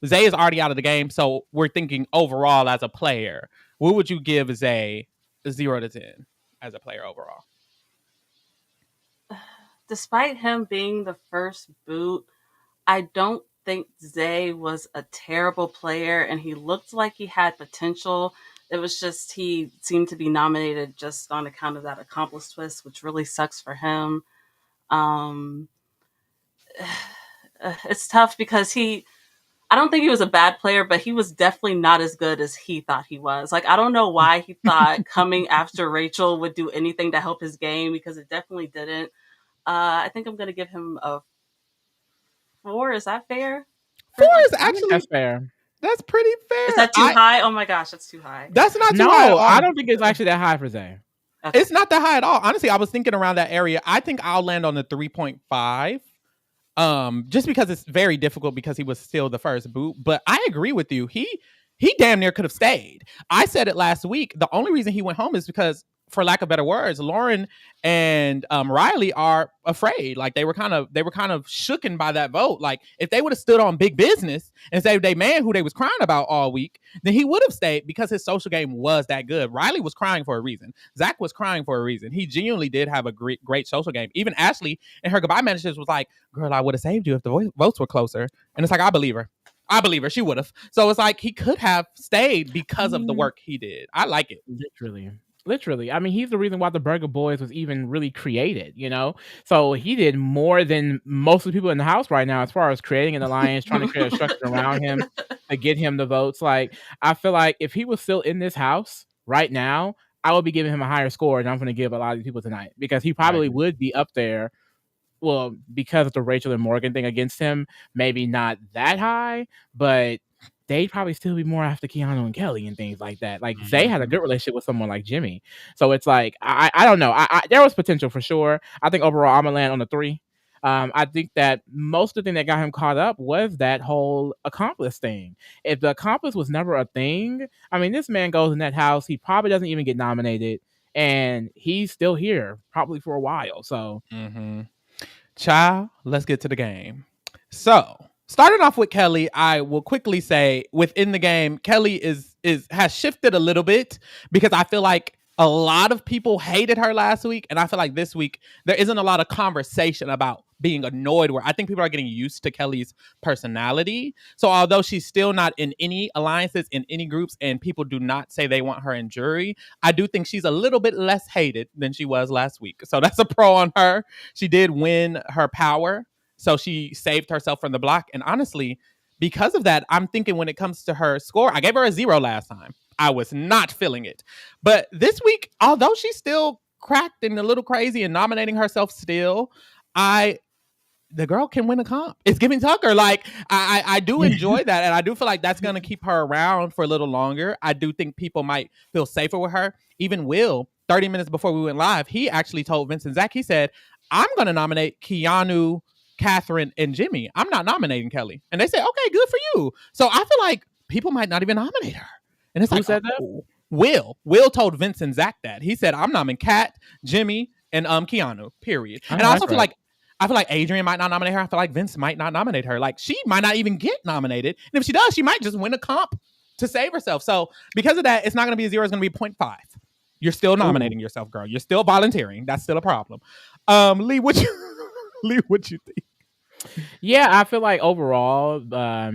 Zay is already out of the game, so we're thinking overall as a player. What would you give Zay 0 to 10 as a player overall? Despite him being the first boot, I don't think Zay was a terrible player, and he looked like he had potential. It was just he seemed to be nominated just on account of that accomplice twist, which really sucks for him. It's tough because I don't think he was a bad player, but he was definitely not as good as he thought he was. Like, I don't know why he thought coming after Rachel would do anything to help his game, because it definitely didn't. I think I'm going to give him a 4. Is that fair? 4 is I think that's actually, fair. that's pretty fair. Is that too high? Oh my gosh, that's too high. That's not too high at No, all. I don't think it's actually that high for Zay. Okay. It's not that high at all. Honestly, I was thinking around that area. I think I'll land on the 3.5. Just because it's very difficult because he was still the first boot. But I agree with you. He damn near could have stayed. I said it last week. The only reason he went home is because, for lack of better words, Lauren and Rylie are afraid. Like they were kind of shooken by that vote. Like if they would have stood on big business and saved a man who they was crying about all week, then he would have stayed because his social game was that good. Rylie was crying for a reason. Zach was crying for a reason. He genuinely did have a great social game. Even Ashley in her goodbye messages was like, "Girl, I would have saved you if the votes were closer." And it's like, I believe her. She would have. So it's like he could have stayed because of the work he did. I like it. Literally. I mean, he's the reason why the Burger Boys was even really created, you know? So he did more than most of the people in the house right now as far as creating an alliance, trying to create a structure around him to get him the votes. Like, I feel like if he was still in this house right now, I would be giving him a higher score than I'm going to give a lot of these people tonight, because he probably would be up there. Well, because of the Rachel and Morgan thing against him, maybe not that high, but they'd probably still be more after Keanu and Kelley and things like that. Like Zay had a good relationship with someone like Jimmy. So it's like, I don't know. There was potential for sure. I think overall I'm gonna land on a 3. I think that most of the thing that got him caught up was that whole accomplice thing. If the accomplice was never a thing, I mean, this man goes in that house, he probably doesn't even get nominated, and he's still here probably for a while. So Child, let's get to the game. So, starting off with Kelley, I will quickly say within the game, Kelley has shifted a little bit because I feel like a lot of people hated her last week, and I feel like this week there isn't a lot of conversation about being annoyed, where I think people are getting used to Kelley's personality. So although she's still not in any alliances, in any groups, and people do not say they want her in jury, I do think she's a little bit less hated than she was last week. So that's a pro on her. She did win her power, so she saved herself from the block. And honestly, because of that, I'm thinking when it comes to her score, I gave her a 0 last time. I was not feeling it. But this week, although she's still cracked and a little crazy and nominating herself still, the girl can win a comp. It's giving Tucker. Like, I do enjoy that. And I do feel like that's going to keep her around for a little longer. I do think people might feel safer with her. Even Will, 30 minutes before we went live, he actually told Vince and Zach, he said, I'm going to nominate Keanu, Katherine, and Jimmy. I'm not nominating Kelley. And they said, okay, good for you. So I feel like people might not even nominate her. And it's who like, said that? Will told Vince and Zach that. He said, I'm nominating Kat, Jimmy, and Keanu, period. And I also feel like Adrian might not nominate her. I feel like Vince might not nominate her. Like, she might not even get nominated. And if she does, she might just win a comp to save herself. So because of that, it's not going to be a 0. It's going to be 0.5. You're still nominating yourself, girl. You're still volunteering. That's still a problem. Lee, what you think? Yeah, I feel like overall,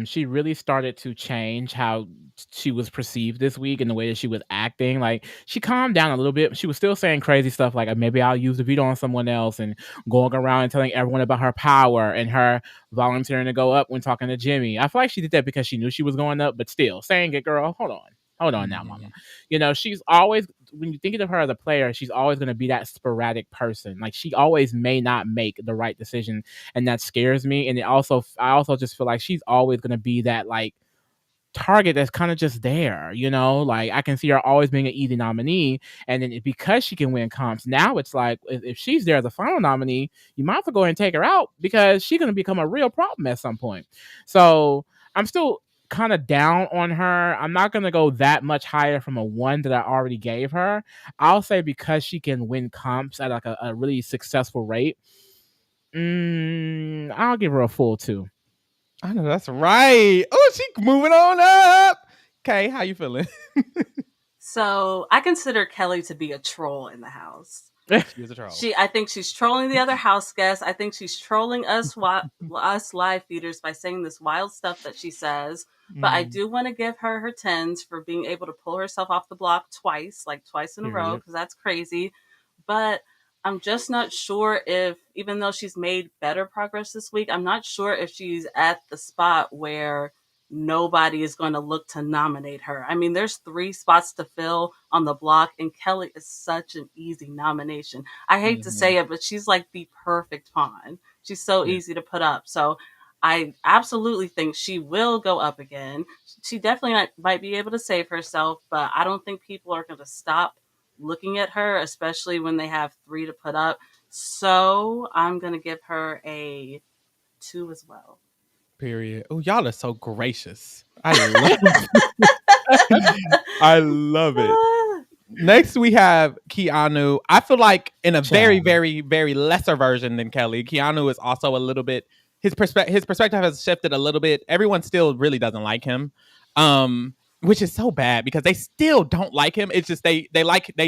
she really started to change how she was perceived this week and the way that she was acting. Like, she calmed down a little bit. She was still saying crazy stuff like, maybe I'll use the veto on someone else, and going around and telling everyone about her power and her volunteering to go up when talking to Jimmy. I feel like she did that because she knew she was going up, but still saying it, girl, hold on now, mama. You know, she's always, when you think of her as a player, she's always going to be that sporadic person. Like, she always may not make the right decision, and that scares me. And I also just feel like she's always going to be that, like, target that's kind of just there, you know? Like, I can see her always being an easy nominee, and then because she can win comps, now it's like, if she's there as a final nominee, you might have to go ahead and take her out, because she's going to become a real problem at some point. So I'm still kind of down on her. I'm not going to go that much higher from a 1 that I already gave her. I'll say because she can win comps at like a really successful rate, I'll give her a full 2. I know that's right. Oh, she moving on up. Kay, how you feeling? So I consider Kelley to be a troll in the house. She is a troll. I think she's trolling the other house guests. I think she's trolling us live feeders by saying this wild stuff that she says. But I do want to give her her 10s for being able to pull herself off the block twice in a row, because that's crazy. But I'm just not sure if, even though she's made better progress this week, I'm not sure if she's at the spot where nobody is going to look to nominate her. I mean, there's 3 spots to fill on the block, and Kelley is such an easy nomination. I hate to say it, but she's like the perfect pawn. She's so easy to put up. So I absolutely think she will go up again. She definitely might be able to save herself, but I don't think people are going to stop looking at her, especially when they have 3 to put up. So I'm going to give her a 2 as well. Period. Oh, y'all are so gracious. I love it. I love it. Next, we have Keanu. I feel like in a very, very, very lesser version than Kelley, Keanu is also a little bit, his perspective has shifted a little bit. Everyone still really doesn't like him, which is so bad because they still don't like him. It's just they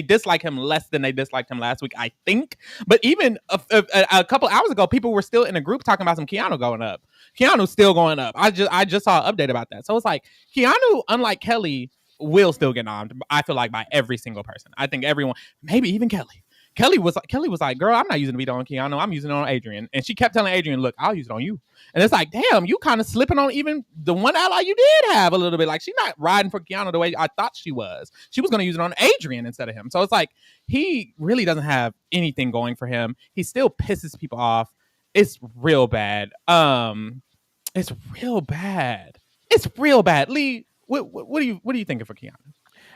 dislike him less than they disliked him last week, I think. But even a couple hours ago, people were still in a group talking about some Keanu going up. Keanu's still going up. I just saw an update about that. So it's like Keanu, unlike Kelley, will still get nommed. I feel like by every single person. I think everyone, maybe even Kelley. Kelley was like, girl, I'm not using the veto on Keanu. I'm using it on Adrian. And she kept telling Adrian, look, I'll use it on you. And it's like, damn, you kind of slipping on even the one ally you did have a little bit. Like, she's not riding for Keanu the way I thought she was. She was going to use it on Adrian instead of him. So it's like, he really doesn't have anything going for him. He still pisses people off. It's real bad. It's real bad. It's real bad. Lee, what are you thinking for Keanu?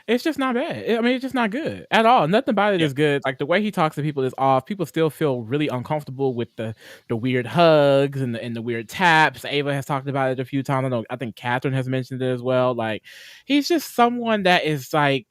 It's just not bad. I mean, it's just not good at all. Nothing about it is good. Like the way he talks to people is off. People still feel really uncomfortable with the weird hugs and the weird taps. Ava has talked about it a few times. I think Katherine has mentioned it as well. Like, he's just someone that is like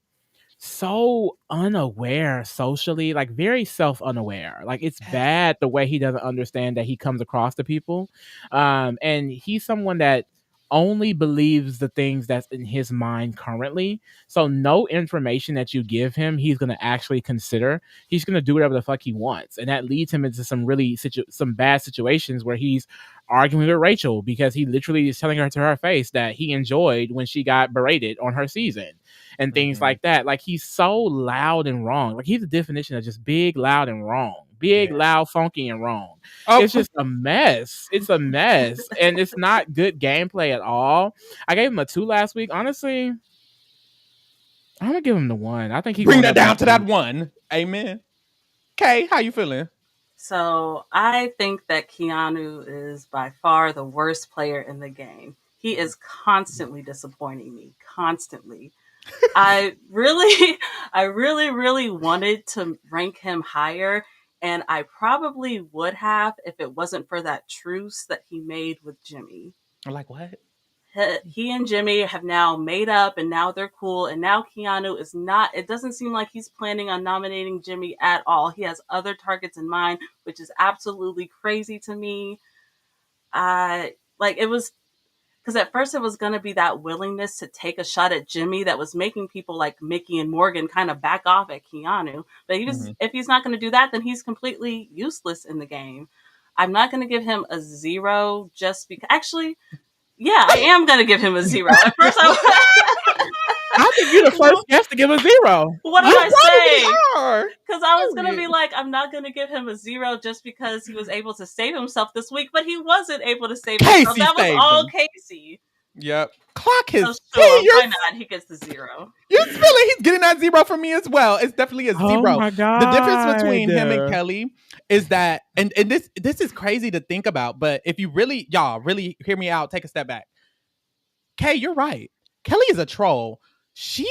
so unaware socially, like very self-unaware. Like, it's bad the way he doesn't understand that he comes across to people. And he's someone that only believes the things that's in his mind currently. So no information that you give him, he's going to actually consider. He's going to do whatever the fuck he wants. And that leads him into some really some bad situations where he's arguing with Rachel because he literally is telling her to her face that he enjoyed when she got berated on her season and things like that. Like, he's so loud and wrong. Like, he's the definition of just big, loud, and wrong. Big, loud, funky, and wrong. It's just a mess. It's a mess. And it's not good gameplay at all. I gave him a 2 last week. Honestly, I'm gonna give him the 1. I think he bring that down to that 1. Amen. Kay, how you feeling? So I think that Keanu is by far the worst player in the game. He is constantly disappointing me. Constantly. I really wanted to rank him higher. And I probably would have if it wasn't for that truce that he made with Jimmy. Like what? He and Jimmy have now made up and now they're cool. And now Keanu is not, it doesn't seem like he's planning on nominating Jimmy at all. He has other targets in mind, which is absolutely crazy to me. Because at first it was going to be that willingness to take a shot at Jimmy that was making people like Mickey and Morgan kind of back off at Keanu. But if he's not going to do that, then he's completely useless in the game. I'm not going to give him a 0 just because... Actually, yeah, I am going to give him a 0. At first I think you're the first guest to give a 0. What did I say? Because I was going to be like, I'm not going to give him a 0 just because he was able to save himself this week, but he wasn't able to save himself. That was all Casey. Yep. Clock his. So sure, why not? He gets the 0. You're spilling. He's getting that 0 from me as well. It's definitely a 0. Oh my God. The difference between him and Kelley is that, and this is crazy to think about, but if you y'all really hear me out, take a step back. Kay, you're right. Kelley is a troll. She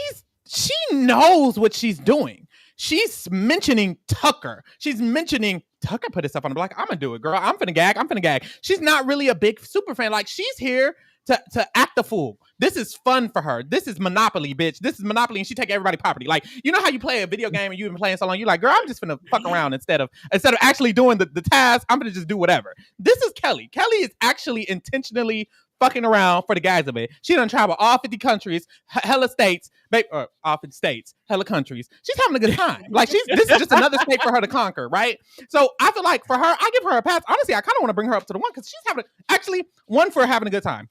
knows what she's doing. She's mentioning Tucker. She's mentioning Tucker put himself on the block. I'm gonna do it, girl. I'm finna gag. She's not really a big super fan. Like, she's here to act the fool. This is fun for her. This is Monopoly, bitch. This is Monopoly, and she take everybody property. Like, you know how you play a video game and you've been playing so long, you're like, girl, I'm just finna fuck around instead of actually doing the task. I'm gonna just do whatever. This is Kelley. Kelley is actually intentionally fucking around for the guys of it. She done travel all 50 countries, hella states, all 50 states, hella countries. She's having a good time. Like, this is just another state for her to conquer, right? So I feel like for her, I give her a pass. Honestly, I kind of want to bring her up to the 1 because she's having 1 for having a good time.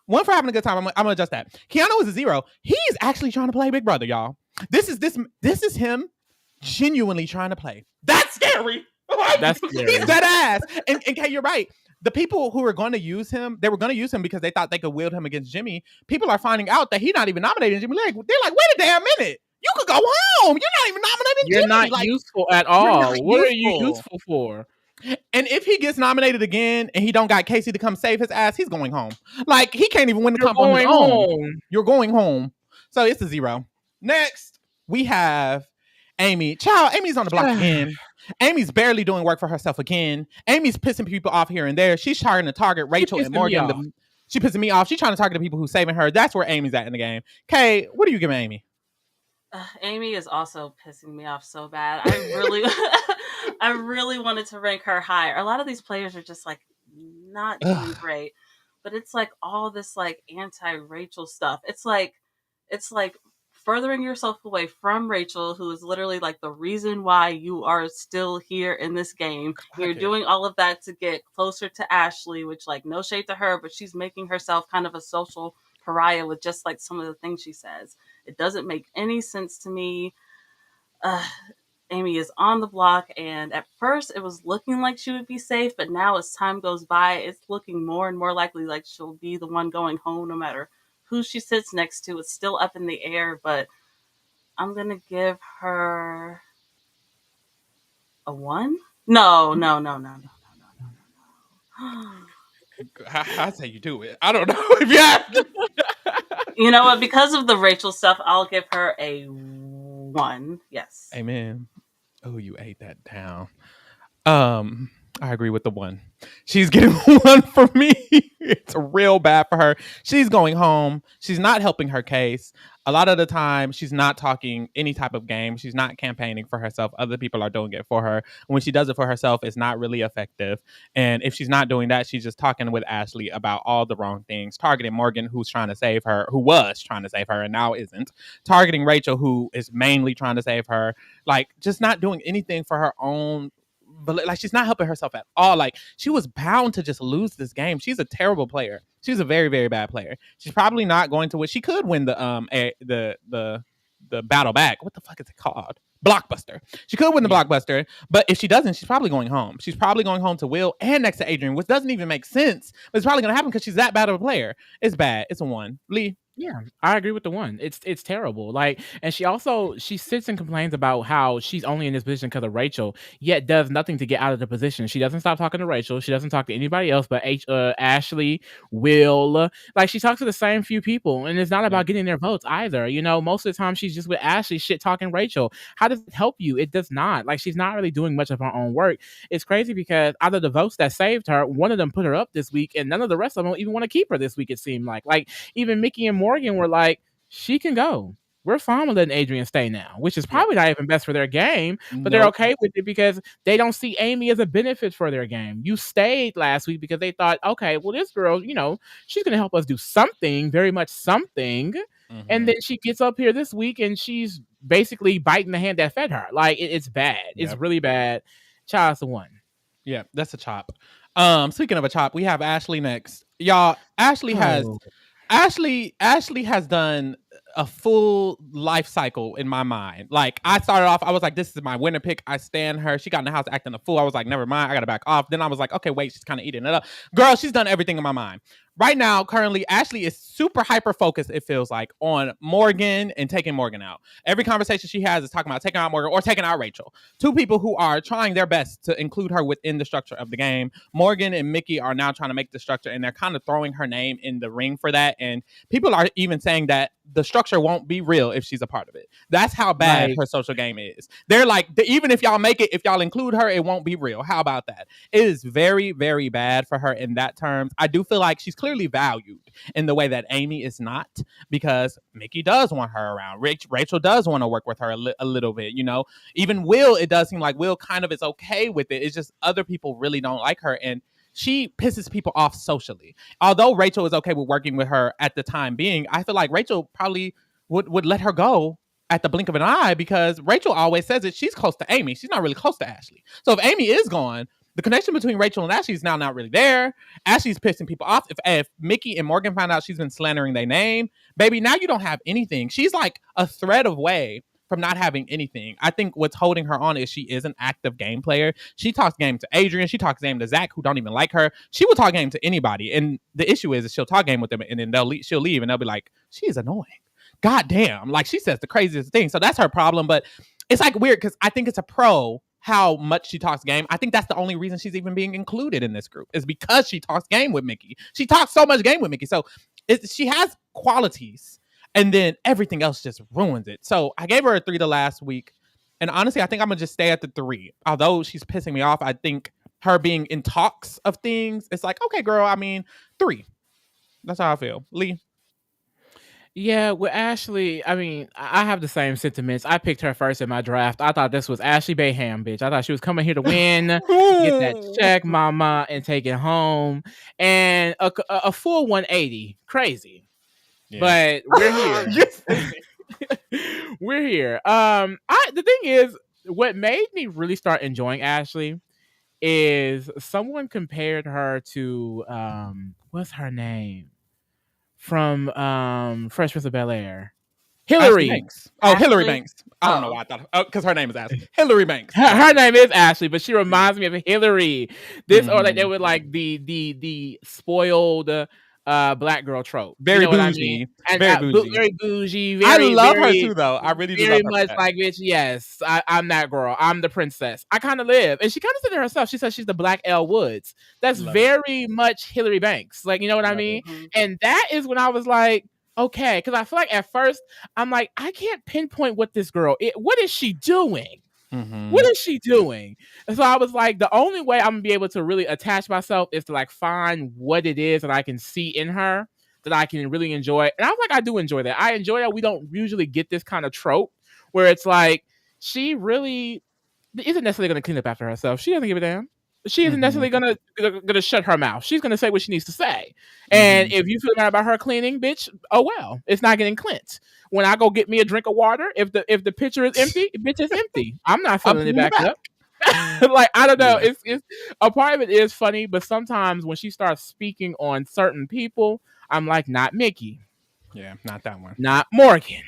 1 for having a good time. I'm gonna adjust that. Keanu is a 0. He is actually trying to play Big Brother, y'all. This is him genuinely trying to play. That's scary. That's scary. He's dead ass. And Kay, you're right. the people who were going to use him, they were going to use him because they thought they could wield him against Jimmy. People are finding out that he's not even nominating Jimmy. They're like, wait a damn minute. You could go home. You're not even nominating You're Jimmy. not Like, useful at all. What are you useful for? And if he gets nominated again and he don't got Casey to come save his ass, he's going home. Like, he can't even win the comp on his own. You're going home. So it's a 0. Next, we have Amy. Child, Amy's on the block again. Amy's barely doing work for herself again. Amy's pissing people off here and there. She's trying to target Rachel and Morgan. She's pissing me off. She's trying to target the people who's saving her. That's where Amy's at in the game. Kay, what are you giving Amy? Amy is also pissing me off so bad. I really wanted to rank her higher. A lot of these players are just like not doing great, but it's like all this like anti-Rachel stuff. It's like furthering yourself away from Rachel, who is literally like the reason why you are still here in this game. You're doing all of that to get closer to Ashley, which, like, no shade to her, but she's making herself kind of a social pariah with just like some of the things she says. It doesn't make any sense to me. Amy is on the block, and at first it was looking like she would be safe, but now as time goes by, it's looking more and more likely like she'll be the one going home no matter who she sits next to. It's still up in the air, but I'm going to give her a 1. No. That's how you do it. I don't know if you have to. You know what? Because of the Rachel stuff, I'll give her a 1. Yes. Amen. Oh, you ate that down. I agree with the 1. She's getting 1 for me. It's real bad for her. She's going home. She's not helping her case. A lot of the time, she's not talking any type of game. She's not campaigning for herself. Other people are doing it for her. When she does it for herself, it's not really effective. And if she's not doing that, she's just talking with Ashley about all the wrong things. Targeting Morgan, who was trying to save her, and now isn't. Targeting Rachel, who is mainly trying to save her. Like, just not doing anything for her own. But like, she's not helping herself at all. Like, she was bound to just lose this game. She's a terrible player. She's a very, very bad player. She's probably not going to win. She could win the battle back. What the fuck is it called? Blockbuster. She could win the blockbuster, but if she doesn't, she's probably going home. She's probably going home to Will and next to Adrian, which doesn't even make sense. But it's probably going to happen because she's that bad of a player. It's bad. It's a 1. Lee. Yeah, I agree with the 1. It's terrible. Like, and she sits and complains about how she's only in this position because of Rachel, yet does nothing to get out of the position. She doesn't stop talking to Rachel. She doesn't talk to anybody else but Ashley, Will. Like, she talks to the same few people, and it's not about getting their votes either. You know, most of the time she's just with Ashley, shit talking Rachel. How does it help you? It does not. Like, she's not really doing much of her own work. It's crazy because out of the votes that saved her, one of them put her up this week, and none of the rest of them even want to keep her this week. It seemed like even Mickey and Morgan were like, she can go. We're fine with letting Adrian stay now, which is probably not even best for their game, but they're okay with it because they don't see Amy as a benefit for their game. You stayed last week because they thought, okay, well, this girl, you know, she's going to help us do something, very much something. Mm-hmm. And then she gets up here this week and she's basically biting the hand that fed her. Like, it's bad. Yep. It's really bad. Child's the 1. Yeah, that's a chop. Speaking of a chop, we have Ashley next. Y'all, Ashley has done a full life cycle in my mind. Like, I started off, I was like, this is my winner pick. I stand her. She got in the house acting a fool. I was like, never mind. I got to back off. Then I was like, okay, wait, she's kind of eating it up. Girl, she's done everything in my mind. Right now, currently, Ashley is super hyper focused, it feels like, on Morgan and taking Morgan out. Every conversation she has is talking about taking out Morgan or taking out Rachel. 2 people who are trying their best to include her within the structure of the game. Morgan and Mickey are now trying to make the structure, and they're kind of throwing her name in the ring for that. And people are even saying that the structure won't be real if she's a part of it. That's how bad her social game is. They're like, even if y'all make it, if y'all include her, it won't be real. How about that? It is very, very bad for her in that terms. I do feel like she's clearly valued in the way that Amy is not, because Mickey does want her around. Rachel does want to work with her a little bit, you know. Even Will, it does seem like Will kind of is okay with it. It's just other people really don't like her, and she pisses people off socially. Although Rachel is okay with working with her at the time being, I feel like Rachel probably would let her go at the blink of an eye, because Rachel always says that she's close to Amy. She's not really close to Ashley. So if Amy is gone, the connection between Rachel and Ashley is now not really there. Ashley's pissing people off. If Mickey and Morgan find out she's been slandering their name, baby, now you don't have anything. She's like a thread away from not having anything. I think what's holding her on is she is an active game player. She talks game to Adrian. She talks game to Zach, who don't even like her. She will talk game to anybody. And the issue is she'll talk game with them and then she'll leave and they'll be like, she's annoying. God damn. Like, she says the craziest thing. So that's her problem. But it's like weird because I think it's a pro how much she talks game. I think that's the only reason she's even being included in this group is because she talks game with Mickey. She talks so much game with Mickey. So she has qualities and then everything else just ruins it. So I gave her a 3 the last week. And honestly, I think I'm going to just stay at the 3. Although she's pissing me off, I think her being in talks of things, it's like, okay, girl, I mean, 3. That's how I feel. Lee? Yeah, with Ashley, I mean, I have the same sentiments. I picked her first in my draft. I thought this was Ashley Bayham, bitch. I thought she was coming here to win, get that check, mama, and take it home. And a full 180. Crazy. Yeah. But we're here. We're here. The thing is, what made me really start enjoying Ashley is someone compared her to what's her name? From Fresh Prince of Bel-Air. Hillary Banks. Oh, Ashley? Hillary Banks. I don't know why I thought. Oh, because her name is Ashley. Hillary Banks. Her name is Ashley, but she reminds me of Hillary. This or like they were like the spoiled black girl trope. Very bougie. I mean? And, very bougie. Very bougie. I love her too, though. I really do. Very much like, bitch. Yes, I'm that girl. I'm the princess. I kind of live, and she kind of said it herself. She says she's the Black Elle Woods. That's very much Hillary Banks. Like, you know what I mean? Mm-hmm. And that is when I was like, okay, because I feel like at first I'm like, I can't pinpoint what this girl is. What is she doing? Mm-hmm. What is she doing? And so I was like, the only way I'm gonna be able to really attach myself is to like find what it is that I can see in her that I can really enjoy. And I was like, I do enjoy that. I enjoy that we don't usually get this kind of trope where it's like she really isn't necessarily gonna clean up after herself. She doesn't give a damn. She isn't necessarily gonna shut her mouth. She's gonna say what she needs to say. And if you feel bad about her cleaning, bitch, oh well, it's not getting cleansed. When I go get me a drink of water, if the pitcher is empty, bitch is empty. I'm not filling it back up. Like, I don't know. Yeah. It's a part of it is funny, but sometimes when she starts speaking on certain people, I'm like, not Mickey. Yeah, not that one. Not Morgan.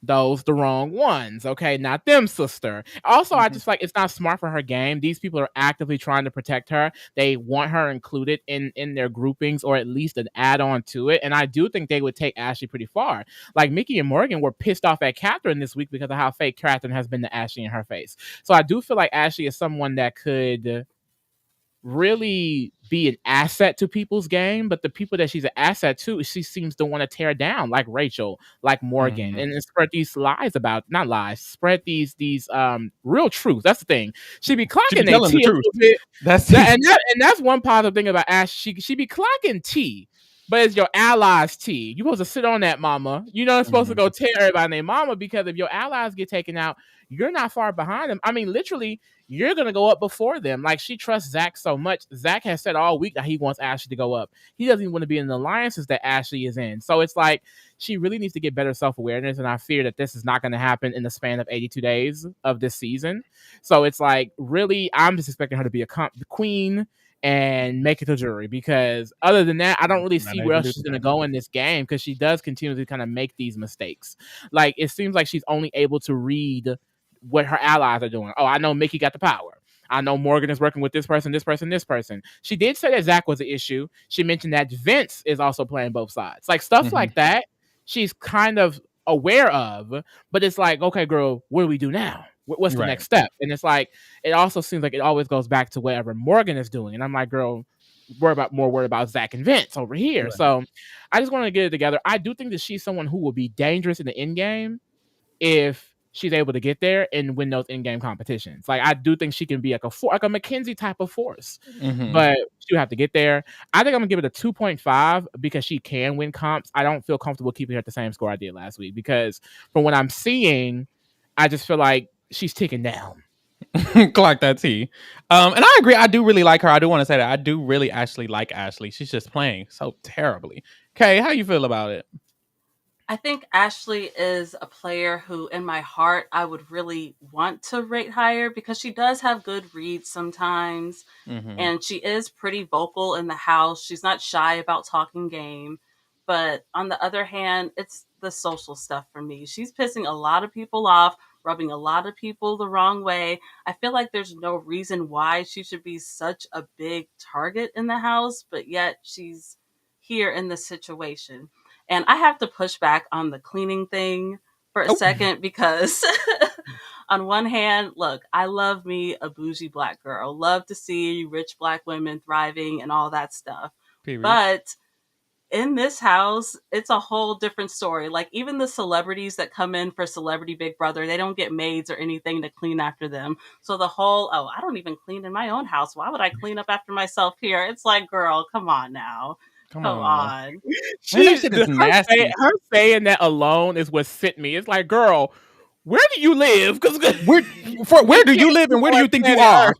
Those the wrong ones, okay? Not them, sister. Also, I just like it's not smart for her game. These people are actively trying to protect her. They want her included in their groupings or at least an add-on to it. And I do think they would take Ashley pretty far. Like Mickey and Morgan were pissed off at Katherine this week because of how fake Katherine has been to Ashley in her face. So I do feel like Ashley is someone that could really be an asset to people's game, but the people that she's an asset to, she seems to want to tear down, like Rachel, like Morgan, and spread these lies about, not lies, spread these real truth. That's the thing. She be clocking that tea a little bit. And that's one positive thing about Ash. She be clocking tea, but it's your allies' tea. You're supposed to sit on that, mama. You're not supposed to go tell everybody their mama, because if your allies get taken out, you're not far behind them. I mean, literally, you're going to go up before them. Like, she trusts Zach so much. Zach has said all week that he wants Ashley to go up. He doesn't even want to be in the alliances that Ashley is in. So it's like, she really needs to get better self-awareness. And I fear that this is not going to happen in the span of 82 days of this season. So it's like, really, I'm just expecting her to be a queen and make it to jury, because other than that, I don't really see where else she's going to go in this game, because she does continue to kind of make these mistakes. Like, it seems like she's only able to read what her allies are doing. Oh, I know Mickey got the power. I know Morgan is working with this person, this person, this person. She did say that Zach was an issue. She mentioned that Vince is also playing both sides. Like, stuff like that, she's kind of aware of, but it's like, okay, girl, what do we do now? What's the next step? And it's like, it also seems like it always goes back to whatever Morgan is doing. And I'm like, girl, worried about Zach and Vince over here. Right. So I just want to get it together. I do think that she's someone who will be dangerous in the end game if she's able to get there and win those in-game competitions. Like, I do think she can be like a Mackenzie type of force, but you have to get there. I think I'm gonna give it a 2.5 because she can win comps. I don't feel comfortable keeping her at the same score I did last week, because from what I'm seeing, I just feel like she's ticking down. Clock that T. And I agree. I do really like her. I do want to say that I do really actually like Ashley. She's just playing so terribly. Kay, how you feel about it? I think Ashley is a player who, in my heart, I would really want to rate higher, because she does have good reads sometimes. And she is pretty vocal in the house. She's not shy about talking game. But on the other hand, the social stuff for me. She's pissing a lot of people off, rubbing a lot of people the wrong way. I feel like there's no reason why she should be such a big target in the house, but yet she's here in this situation. And I have to push back on the cleaning thing for a second because on one hand, look, I love me a bougie black girl. Love to see rich black women thriving and all that stuff. Period. But in this house, it's a whole different story. Like, even the celebrities that come in for Celebrity Big Brother, they don't get maids or anything to clean after them. So the whole, oh, I don't even clean in my own house. Why would I clean up after myself here? It's like, girl, come on now. Come on. That shit is nasty. Her saying that alone is what sent me. It's like, girl, where do you live? Because where do you live and where do you think you are?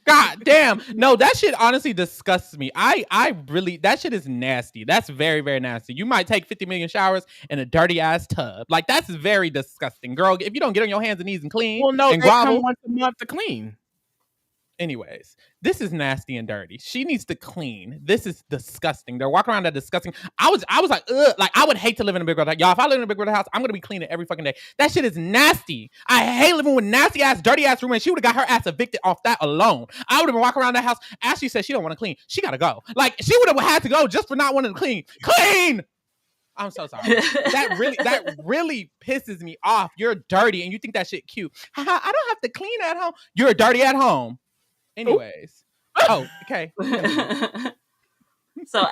God damn. No, that shit honestly disgusts me. I really, that shit is nasty. That's very, very nasty. You might take 50 million showers in a dirty ass tub. Like, that's very disgusting. Girl, if you don't get on your hands and knees and clean, well, no, and they come grovel, once a month to clean. anyways, this is nasty and dirty. She needs to clean. This is disgusting. They're walking around that disgusting. I was like, ugh, like, I would hate to live in a big brother. Y'all, if I live in a big brother house, I'm gonna be cleaning every fucking day. That shit is nasty. I hate living with nasty ass, dirty ass roommates. She would have got her ass evicted off that alone. I would have been walking around that house. Ashley said she don't want to clean. She gotta go. Like, she would have had to go just for not wanting to clean. Clean. I'm so sorry. that really pisses me off. You're dirty and you think that shit cute. I don't have to clean at home. You're dirty at home. Anyways. Oh, okay. So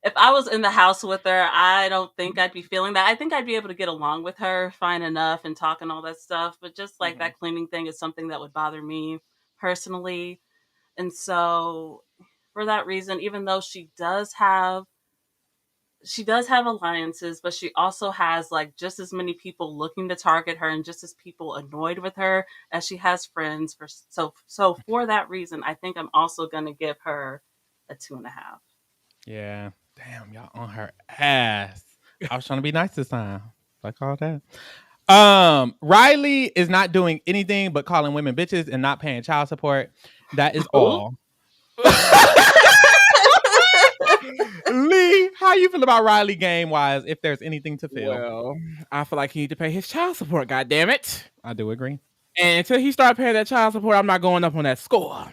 if I was in the house with her, I don't think I'd be feeling that. I think I'd be able to get along with her fine enough and talk and all that stuff. But just like that cleaning thing is something that would bother me personally. And so for that reason, even though she does have alliances, but she also has like just as many people looking to target her and just as people annoyed with her as she has friends. So for that reason, I think I'm also going to give her a 2.5. Yeah. Damn, y'all on her ass. I was trying to be nice this time. Like all that. Rylie is not doing anything but calling women bitches and not paying child support. That is all. Lee, how you feel about Rylie game wise, if there's anything to feel? Well, I feel like he need to pay his child support, God damn it. I do agree. And until he start paying that child support, I'm not going up on that score.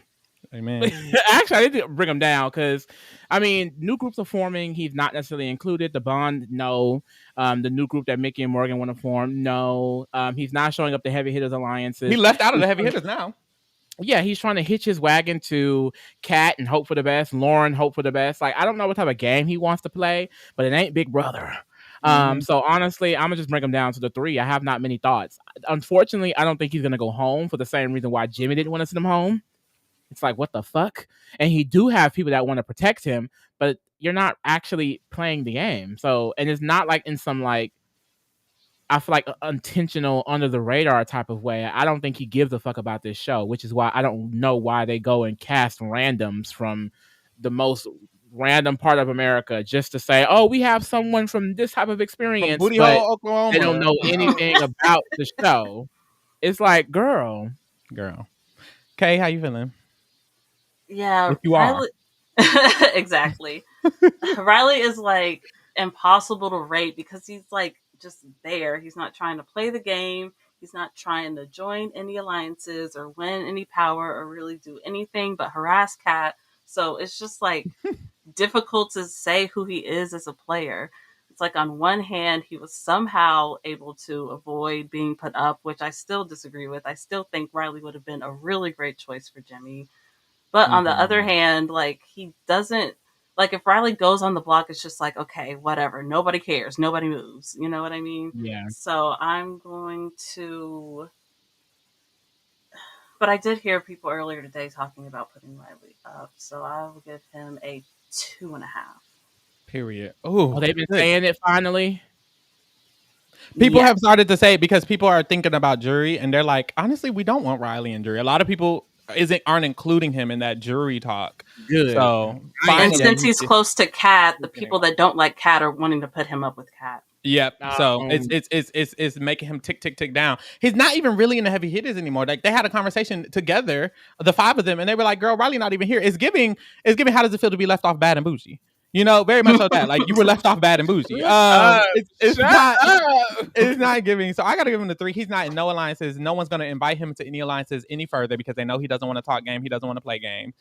Amen. Actually, I need to bring him down because, I mean, new groups are forming. He's not necessarily included. The Bond, no. The new group that Mickey and Morgan want to form, no. He's not showing up the Heavy Hitters alliances. He left out of the Heavy Hitters now. Yeah, he's trying to hitch his wagon to Kat and hope for the best. Lauren, hope for the best. Like, I don't know what type of game he wants to play, but it ain't Big Brother. So honestly, I'm gonna just bring him down to the 3. I have not many thoughts. Unfortunately, I don't think he's gonna go home for the same reason why Jimmy didn't want to send him home. It's like, what the fuck? And he do have people that want to protect him, but you're not actually playing the game. So, and it's not like in some like, I feel like intentional under the radar type of way. I don't think he gives a fuck about this show, which is why I don't know why they go and cast randoms from the most random part of America just to say, oh, we have someone from this type of experience, Booty but Hole, Oklahoma. they don't know anything about the show. It's like, girl. Kay, how you feeling? Yeah, if you are. Exactly. Rylie is like impossible to rate because he's like just there. He's not trying to play the game. He's not trying to join any alliances or win any power or really do anything but harass Kat. So it's just like difficult to say who he is as a player. It's like on one hand, he was somehow able to avoid being put up, which I still disagree with. I still think Rylie would have been a really great choice for Jimmy. But on the other hand, like, he doesn't, like, if Rylie goes on the block, it's just like, okay, whatever. Nobody cares. Nobody moves. You know what I mean? Yeah. So I'm going to, but I did hear people earlier today talking about putting Rylie up. So I will give him a 2.5. Period. Oh, they've been saying it finally. People have started to say it because people are thinking about jury and they're like, honestly, we don't want Rylie in jury. A lot of people aren't including him in that jury talk. Good. So and since he's close to Kat, the people that don't like Kat are wanting to put him up with Kat. Yep. So it's making him tick down. He's not even really in the Heavy Hitters anymore. Like, they had a conversation together, the 5 of them, and they were like, "Girl, Rylie not even here." It's giving. How does it feel to be left off bad and bougie? You know, very much so that. Like, you were left off bad and bougie. It's Shut not up. it's not giving. So I gotta give him the 3. He's not in no alliances. No one's gonna invite him to any alliances any further because they know he doesn't want to talk game. He doesn't want to play game.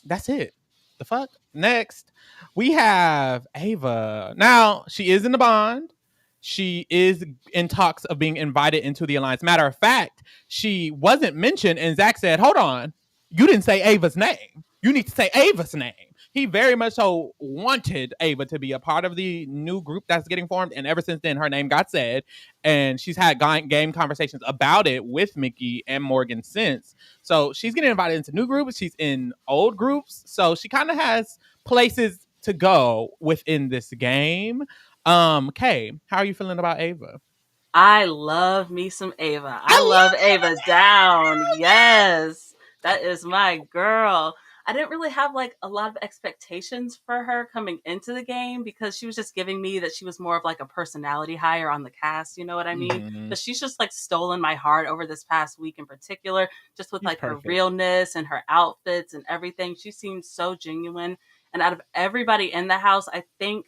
That's it. The fuck? Next, we have Ava. Now, she is in the bond. She is in talks of being invited into the alliance. Matter of fact, she wasn't mentioned, and Zach said, hold on, you didn't say Ava's name. You need to say Ava's name. He very much so wanted Ava to be a part of the new group that's getting formed. And ever since then, her name got said. And she's had game conversations about it with Mickey and Morgan since. So she's getting invited into new groups. She's in old groups. So she kind of has places to go within this game. Kay, how are you feeling about Ava? I love me some Ava. I love Ava down. Yes. That is my girl. I didn't really have like a lot of expectations for her coming into the game because she was just giving me that she was more of like a personality hire on the cast, you know what I mean? Mhm. But she's just like stolen my heart over this past week in particular, just with She's like perfect. her realness and her outfits and everything. She seems so genuine. And out of everybody in the house, I think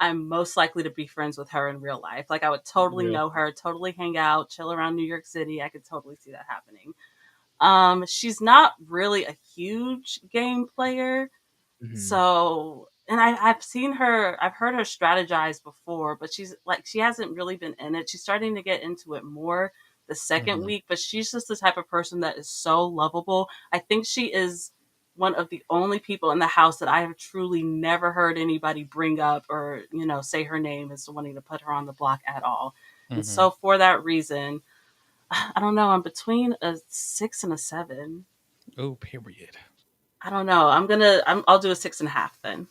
I'm most likely to be friends with her in real life. Like I would totally Real. know her, totally hang out, chill around New York City. I could totally see that happening. She's not really a huge game player. Mhm. So, and I've seen her, I've heard her strategize before, but she's like, she hasn't really been in it. She's starting to get into it more the second Mhm. week, but she's just the type of person that is so lovable. I think she is one of the only people in the house that I have truly never heard anybody bring up or, you know, say her name as wanting to put her on the block at all. And Mhm. so for that reason, I don't know, I'm between a 6 and a 7. Oh, period. I don't know. I'll do a 6.5 then.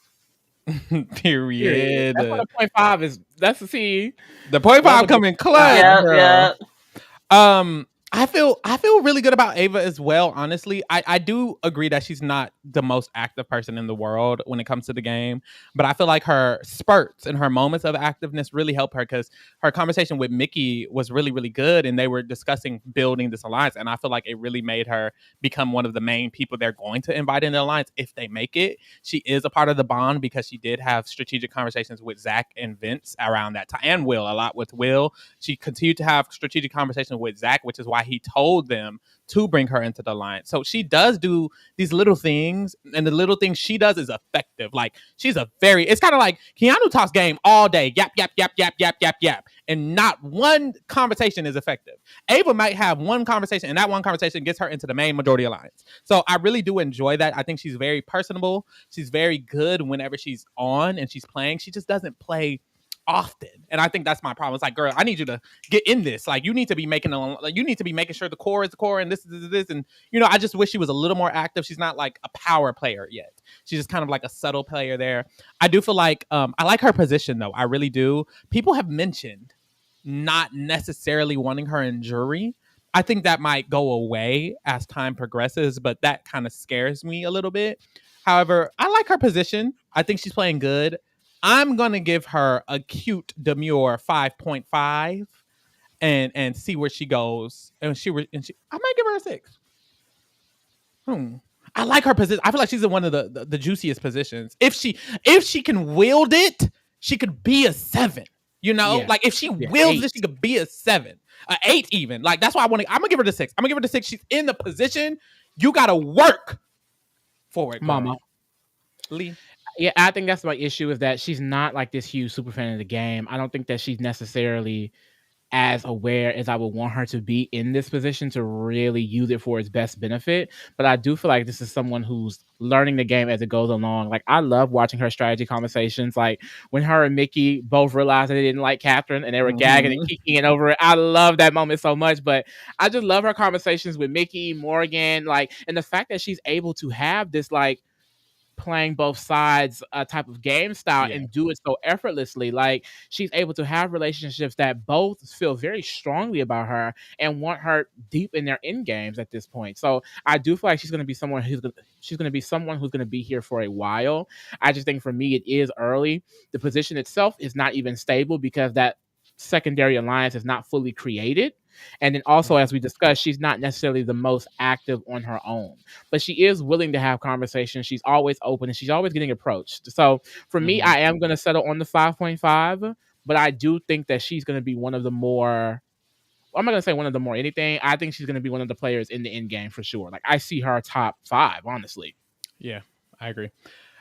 Period. That's what a 0.5 is. That's the C. The 0.5 coming clutch. Yeah. I feel really good about Ava as well, honestly. I do agree that she's not the most active person in the world when it comes to the game, but I feel like her spurts and her moments of activeness really help her because her conversation with Mickey was really, really good, and they were discussing building this alliance, and I feel like it really made her become one of the main people they're going to invite in the alliance if they make it. She is a part of the bond because she did have strategic conversations with Zach and Vince around that time, and Will, a lot with Will. She continued to have strategic conversations with Zach, which is why he told them to bring her into the alliance. So she does do these little things, and the little things she does is effective. Like, she's it's kind of like Keanu talks game all day, yap, yap, yap, yap, yap, yap, yap, and not one conversation is effective. Ava might have one conversation, and that one conversation gets her into the main majority alliance. So I really do enjoy that. I think she's very personable. She's very good whenever she's on and she's playing. She just doesn't play often, and I think that's my problem. It's like, girl, I need you to get in this. Like, you need to be making sure the core is the core, and this is this, and I just wish she was a little more active. She's not like a power player yet. She's just kind of like a subtle player there. I do feel like I like her position though. I really do. People have mentioned not necessarily wanting her in jury. I think that might go away as time progresses, but that kind of scares me a little bit. However, I like her position. I think she's playing good. I'm gonna give her a cute demure 5.5 and see where she goes. And I might give her a 6. I like her position. I feel like she's in one of the juiciest positions. If she can wield it, she could be a 7. Yeah. Like if she wields it, she could be a 7, an 8 even. Like that's why I'm gonna give her the 6. I'm gonna give her the 6. She's in the position. You gotta work for it, girl. Mama. Lee. Yeah, I think that's my issue is that she's not like this huge super fan of the game. I don't think that she's necessarily as aware as I would want her to be in this position to really use it for its best benefit. But I do feel like this is someone who's learning the game as it goes along. Like, I love watching her strategy conversations. Like when her and Mickey both realized that they didn't like Katherine and they were gagging and kicking over it. I love that moment so much. But I just love her conversations with Mickey, Morgan, like, and the fact that she's able to have this like playing both sides type of game style and do it so effortlessly. Like, she's able to have relationships that both feel very strongly about her and want her deep in their end games at this point. So I do feel like she's going to be someone who's going to be here for a while. I just think for me it is early. The position itself is not even stable because that secondary alliance is not fully created. And then also, as we discussed, she's not necessarily the most active on her own, but she is willing to have conversations. She's always open and she's always getting approached. So for me, I am going to settle on the 5.5, but I do think that she's going to be one of the more, I'm not going to say one of the more anything. I think she's going to be one of the players in the end game for sure. Like, I see her top 5, honestly. Yeah, I agree.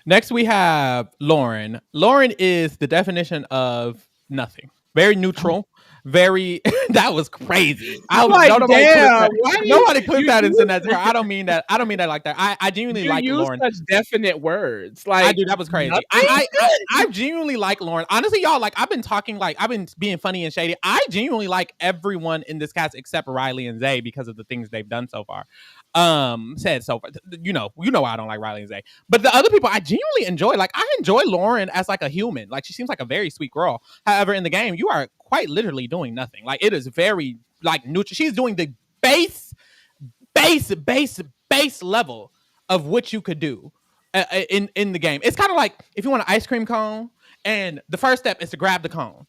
Next, we have Lauren. Lauren is the definition of nothing. Very neutral. Very. That was crazy. Like, nobody clip that and send that to her. I don't mean that. I don't mean that like that. I genuinely like Lauren. Such definite words. Like, I do. That was crazy. I genuinely like Lauren. Honestly, y'all, like, I've been talking, like, I've been being funny and shady. I genuinely like everyone in this cast except Rylie and Zay because of the things they've done so far. Said so far. You know I don't like Rylie and Zay, but the other people I genuinely enjoy. Like, I enjoy Lauren as like a human. Like, she seems like a very sweet girl. However, in the game, you are quite literally doing nothing. Like, it is very like neutral. She's doing the base level of what you could do in the game. It's kind of like if you want an ice cream cone, and the first step is to grab the cone,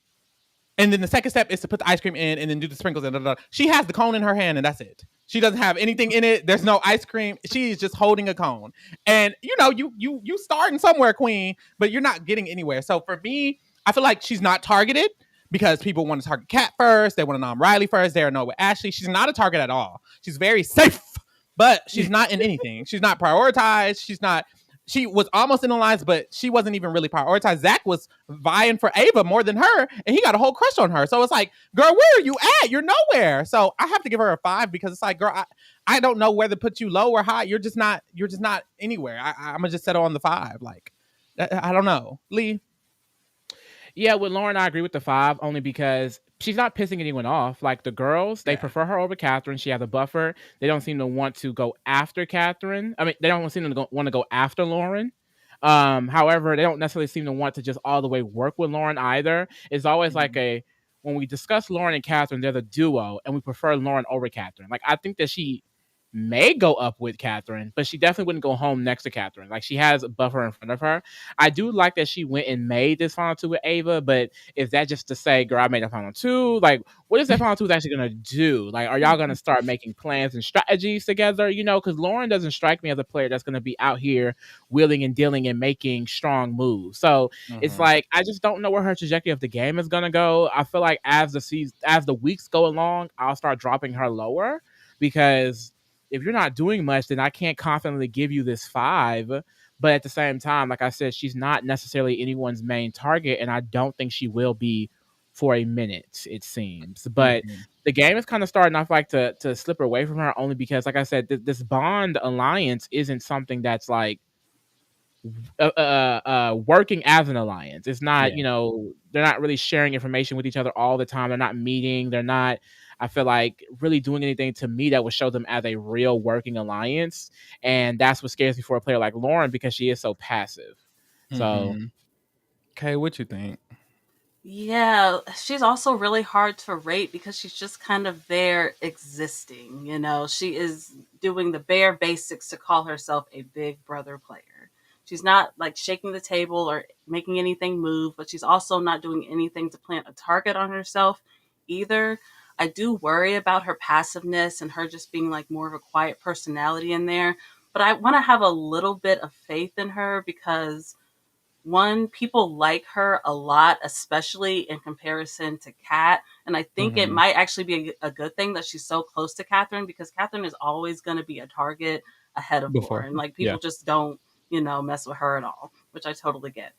and then the second step is to put the ice cream in and then do the sprinkles and da. She has the cone in her hand and that's it. She doesn't have anything in it. There's no ice cream. She's just holding a cone. And you starting somewhere, queen, but you're not getting anywhere. So for me, I feel like she's not targeted because people want to target Kat first. They want to nom Rylie first. They know with Ashley. She's not a target at all. She's very safe, but she's not in anything. She's not prioritized. She was almost in the lines, but she wasn't even really prioritized. Zach was vying for Ava more than her, and he got a whole crush on her. So it's like, girl, where are you at? You're nowhere. So I have to give her a 5 because it's like, girl, I don't know whether to put you low or high. You're just not anywhere. I'm gonna just settle on the 5. Like, I don't know, Lee. Yeah, with Lauren, I agree with the 5 only because she's not pissing anyone off. Like, the girls, they prefer her over Katherine. She has a buffer. They don't seem to want to go after Katherine. I mean, they don't seem to want to go after Lauren. However, they don't necessarily seem to want to just all the way work with Lauren either. It's always like when we discuss Lauren and Katherine, they're the duo, and we prefer Lauren over Katherine. Like, I think that she may go up with Katherine, but she definitely wouldn't go home next to Katherine. Like, she has a buffer in front of her. I do like that she went and made this final 2 with Ava, but is that just to say, girl, I made a final 2? Like, what is that final 2 actually going to do? Like, are y'all going to start making plans and strategies together? Because Lauren doesn't strike me as a player that's going to be out here wheeling and dealing and making strong moves. So it's like, I just don't know where her trajectory of the game is going to go. I feel like as the weeks go along, I'll start dropping her lower because if you're not doing much, then I can't confidently give you this 5. But at the same time, like I said, she's not necessarily anyone's main target, and I don't think she will be for a minute, it seems. But the game is kind of starting off like to slip away from her only because, like I said, this Bond alliance isn't something that's like working as an alliance. It's not, they're not really sharing information with each other all the time. They're not meeting. They're not, I feel like, really doing anything to me that would show them as a real working alliance. And that's what scares me for a player like Lauren because she is so passive. So, Kay, what you think? Yeah, she's also really hard to rate because she's just kind of there existing. She is doing the bare basics to call herself a big brother player. She's not like shaking the table or making anything move, but she's also not doing anything to plant a target on herself either. I do worry about her passiveness and her just being like more of a quiet personality in there. But I want to have a little bit of faith in her because, one, people like her a lot, especially in comparison to Kat. And I think it might actually be a good thing that she's so close to Katherine because Katherine is always going to be a target ahead of Lauren. Like, people just don't, mess with her at all, which I totally get.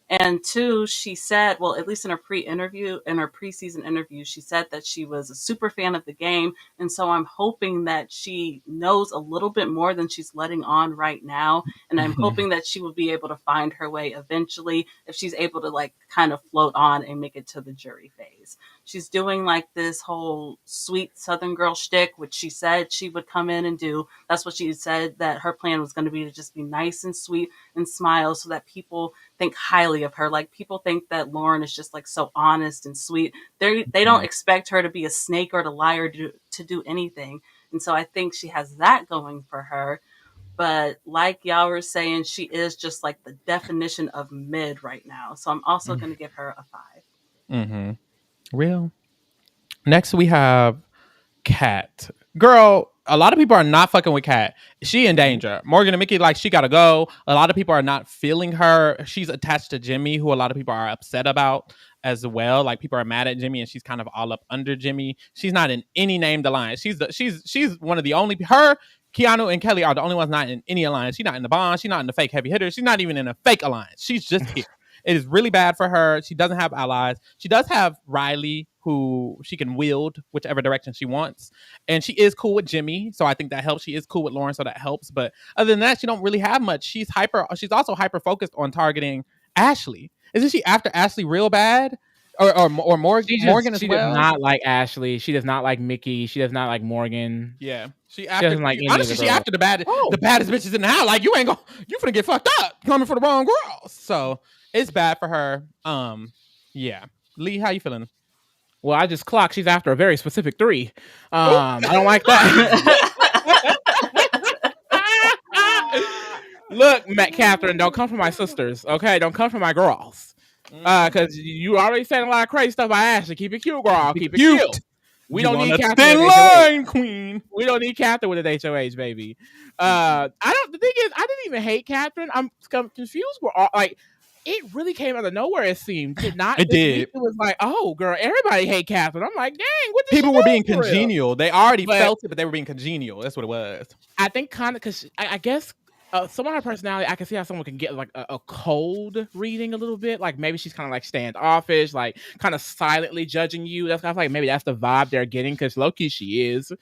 And 2, she said, well, at least in her preseason interview, she said that she was a super fan of the game. And so I'm hoping that she knows a little bit more than she's letting on right now. And I'm hoping that she will be able to find her way eventually if she's able to like kind of float on and make it to the jury phase. She's doing like this whole sweet Southern girl shtick, which she said she would come in and do. That's what she said, that her plan was going to be to just be nice and sweet and smile so that people think highly of her. Like, people think that Lauren is just like so honest and sweet. They don't expect her to be a snake or to lie or to do anything. And so I think she has that going for her. But like y'all were saying, she is just like the definition of mid right now. So I'm also going to give her a 5. Real. Next we have Kat. Girl, a lot of people are not fucking with Kat. She in danger. Morgan and Mickey, like, she gotta go. A lot of people are not feeling her. She's attached to Jimmy, who a lot of people are upset about as well. Like, people are mad at Jimmy, and she's kind of all up under Jimmy. She's not in any named alliance. She's one of the only, her, Keanu, and Kelley are the only ones not in any alliance. She's not in the Bond. She's not in the fake heavy hitters. She's not even in a fake alliance. She's just here. It is really bad for her. She doesn't have allies. She does have Rylie, who she can wield whichever direction she wants. And she is cool with Jimmy, so I think that helps. She is cool with Lauren, so that helps. But other than that, she don't really have much. She's also hyper focused on targeting Ashley. Isn't she after Ashley real bad? Or Morgan as well? She does not like Ashley. She does not like Mickey. She does not like Morgan. Yeah. She doesn't like any honestly, of the she after the baddest bitches in the house. Like, you finna get fucked up coming for the wrong girls. So it's bad for her. Yeah. Lee, how you feeling? Well, I just clocked. She's after a very specific 3. I don't like that. Look, Katherine, don't come for my sisters, okay? Don't come for my girls. Because you already said a lot of crazy stuff about Ashley. Keep it cute, girl. Keep it cute. We don't need Katherine. Thin line, queen. We don't need Katherine with an HOH, baby. The thing is, I didn't even hate Katherine. I'm confused. Like, it really came out of nowhere. It seemed, did not. It did. It was like, oh, girl, everybody hate Katherine. I'm like, dang, what? People were being congenial. They already felt it, but they were being congenial. That's what it was. I think kind of because I guess. Some of her personality, I can see how someone can get like a cold reading a little bit. Like, maybe she's kind of like standoffish, like kind of silently judging you. That's kind of like maybe that's the vibe they're getting, because low-key she is.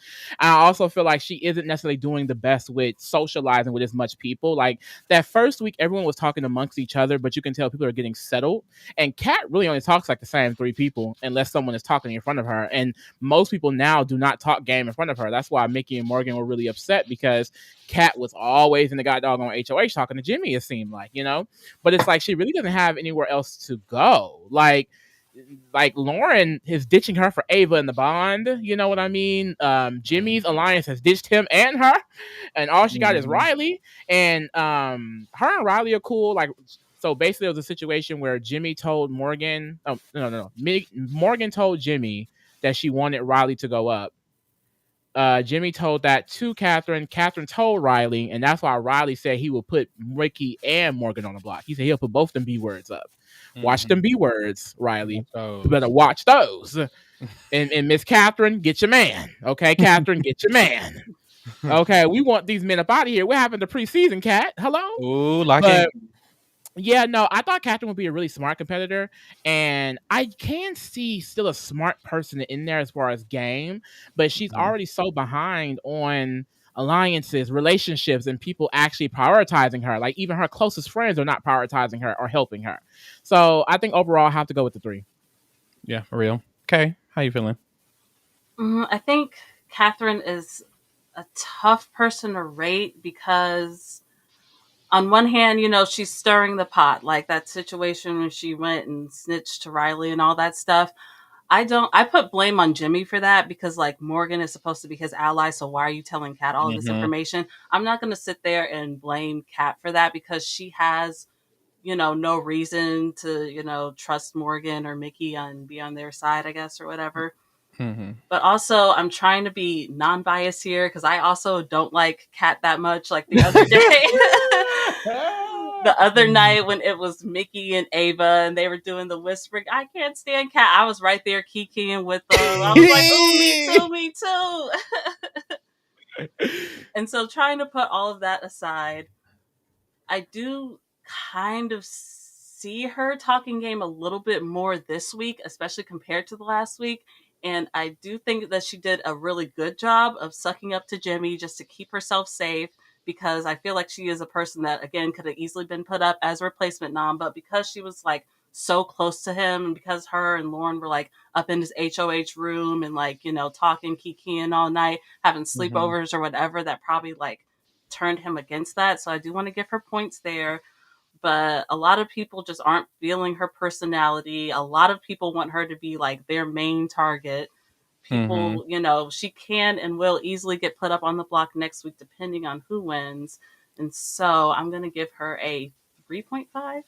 I also feel like she isn't necessarily doing the best with socializing with as much people. Like, that first week, everyone was talking amongst each other, but you can tell people are getting settled. And Kat really only talks like the same 3 people unless someone is talking in front of her. And most people now do not talk game in front of her. That's why Mickey and Morgan were really upset, because Kat was always in the goddamn HOH talking to Jimmy, it seemed like, but it's like she really doesn't have anywhere else to go. Like Lauren is ditching her for Ava in the Bond, you know what I mean? Jimmy's alliance has ditched him and her, and all she got is Rylie, and her and Rylie are cool. Like, so basically it was a situation where Jimmy told Morgan, Morgan told Jimmy that she wanted Rylie to go up. Jimmy told that to Katherine. Katherine told Rylie, and that's why Rylie said he will put Ricky and Morgan on the block. He said he'll put both them B words up. Watch them B words, Rylie. You better watch those. And Miss Katherine, get your man. Okay, Katherine, get your man. Okay, we want these men up out of here. What happened to preseason, Kat? Hello? Ooh, like it. Yeah, no, I thought Katherine would be a really smart competitor, and I can see still a smart person in there as far as game, but she's already so behind on alliances, relationships, and people actually prioritizing her. Like, even her closest friends are not prioritizing her or helping her. So I think overall I have to go with the 3. Yeah, for real. Okay, how you feeling? I think Katherine is a tough person to rate because on one hand, she's stirring the pot, like that situation when she went and snitched to Rylie and all that stuff. I put blame on Jimmy for that because, like, Morgan is supposed to be his ally. So why are you telling Kat all of this information? I'm not going to sit there and blame Kat for that because she has, no reason to, trust Morgan or Mickey and be on their side, I guess, or whatever. But also, I'm trying to be non-biased here because I also don't like Kat that much. Like the other day, the other night when it was Mickey and Ava and they were doing the whispering, I can't stand Kat. I was right there kikiing with them. I was like, oh, me too. And so trying to put all of that aside, I do kind of see her talking game a little bit more this week, especially compared to the last week. And I do think that she did a really good job of sucking up to Jimmy just to keep herself safe, because I feel like she is a person that, again, could have easily been put up as a replacement nom, but because she was like so close to him and because her and Lauren were like up in his HOH room and like, talking, kikiing all night, having sleepovers or whatever, that probably like turned him against that. So I do want to give her points there. But a lot of people just aren't feeling her personality. A lot of people want her to be like their main target. People, she can and will easily get put up on the block next week, depending on who wins. And so I'm going to give her a 3.5.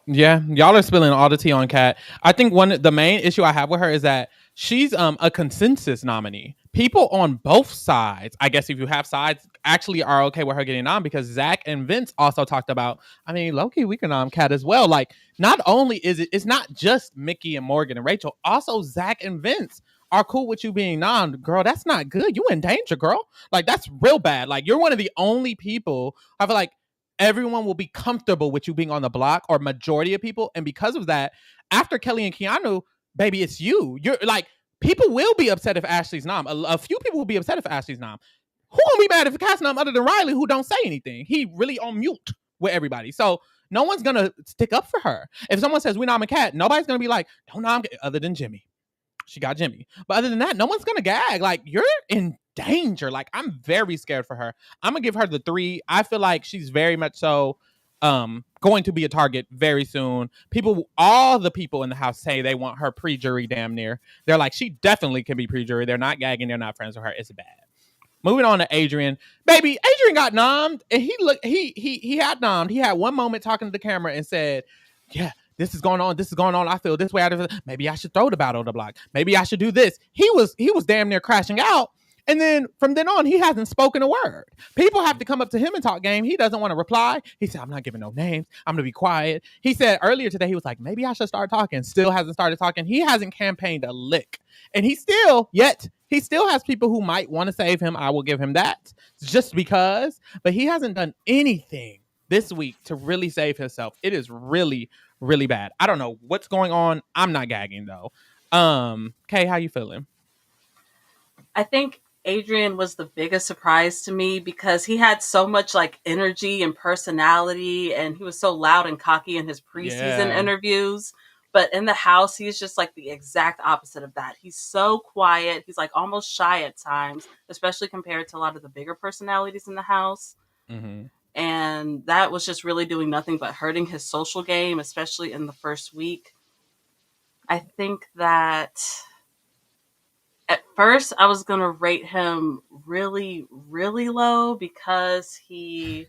Yeah, y'all are spilling all the tea on Kat. I think the main issue I have with her is that she's a consensus nominee. People on both sides, I guess if you have sides, actually are okay with her getting on, because Zach and Vince also talked about, I mean, low-key, we can nom Kat as well. Like, not only is it's not just Mickey and Morgan and Rachel, also Zach and Vince are cool with you being nommed. Girl, that's not good. You in danger, girl. Like, that's real bad. Like, you're one of the only people, I feel like, everyone will be comfortable with you being on the block, or majority of people. And because of that, after Kelley and Keanu, baby, it's you. You're like, people will be upset if Ashley's nom. A few people will be upset if Ashley's nom. Who won't be mad if Kat's nom other than Rylie, who don't say anything? He really on mute with everybody. So no one's going to stick up for her. If someone says we nom a Kat, nobody's going to be like, don't nom, other than Jimmy. She got Jimmy. But other than that, no one's going to gag. Like, you're in danger. Like, I'm very scared for her. I'm going to give her the 3. I feel like she's very much so going to be a target very soon. All the people in the house say they want her pre-jury damn near. They're like, she definitely can be pre-jury. They're not gagging. They're not friends with her. It's bad. Moving on to Adrian. Baby, Adrian got nommed, and he had nommed. He had one moment talking to the camera and said, yeah, this is going on. This is going on. I feel this way. Maybe I should throw the battle on the block. Maybe I should do this. He was damn near crashing out. And then from then on, he hasn't spoken a word. People have to come up to him and talk game. He doesn't want to reply. He said, I'm not giving no names. I'm going to be quiet. He said earlier today, he was like, maybe I should start talking. Still hasn't started talking. He hasn't campaigned a lick. And he still has people who might want to save him. I will give him that, just because. But he hasn't done anything this week to really save himself. It is really, really bad. I don't know what's going on. I'm not gagging though. Kay, how you feeling? I think Adrian was the biggest surprise to me because he had so much like energy and personality, and he was so loud and cocky in his preseason interviews. But in the house, he's just like the exact opposite of that. He's so quiet. He's like almost shy at times, especially compared to a lot of the bigger personalities in the house. Mm-hmm. And that was just really doing nothing but hurting his social game, especially in the first week. I think that at first I was going to rate him really, really low because he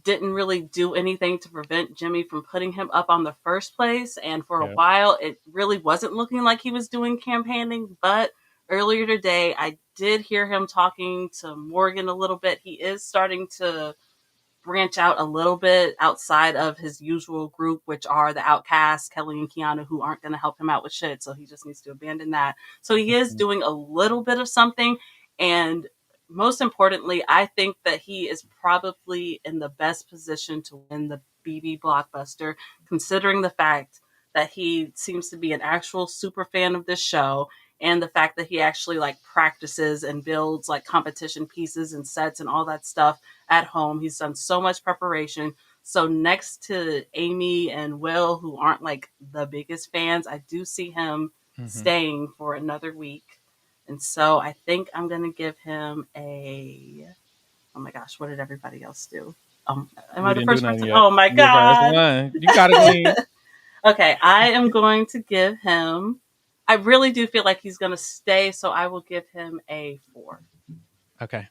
didn't really do anything to prevent Jimmy from putting him up on the first place. And for a while, it really wasn't looking like he was doing campaigning. But earlier today, I did hear him talking to Morgan a little bit. He is starting to branch out a little bit outside of his usual group, which are the outcasts, Kelley and Keanu, who aren't going to help him out with shit. So he just needs to abandon that. So he is doing a little bit of something. And most importantly, I think that he is probably in the best position to win the BB Blockbuster, considering the fact that he seems to be an actual super fan of this show, and the fact that he actually like practices and builds like competition pieces and sets and all that stuff at home. He's done so much preparation. So next to Amy and Will, who aren't like the biggest fans, I do see him staying for another week. And so I think I'm going to give him a, oh my gosh, what did everybody else do? Am I the first person? Oh my God. You got it. Okay, I am going to give him, I really do feel like he's going to stay, so I will give him a 4. Okay.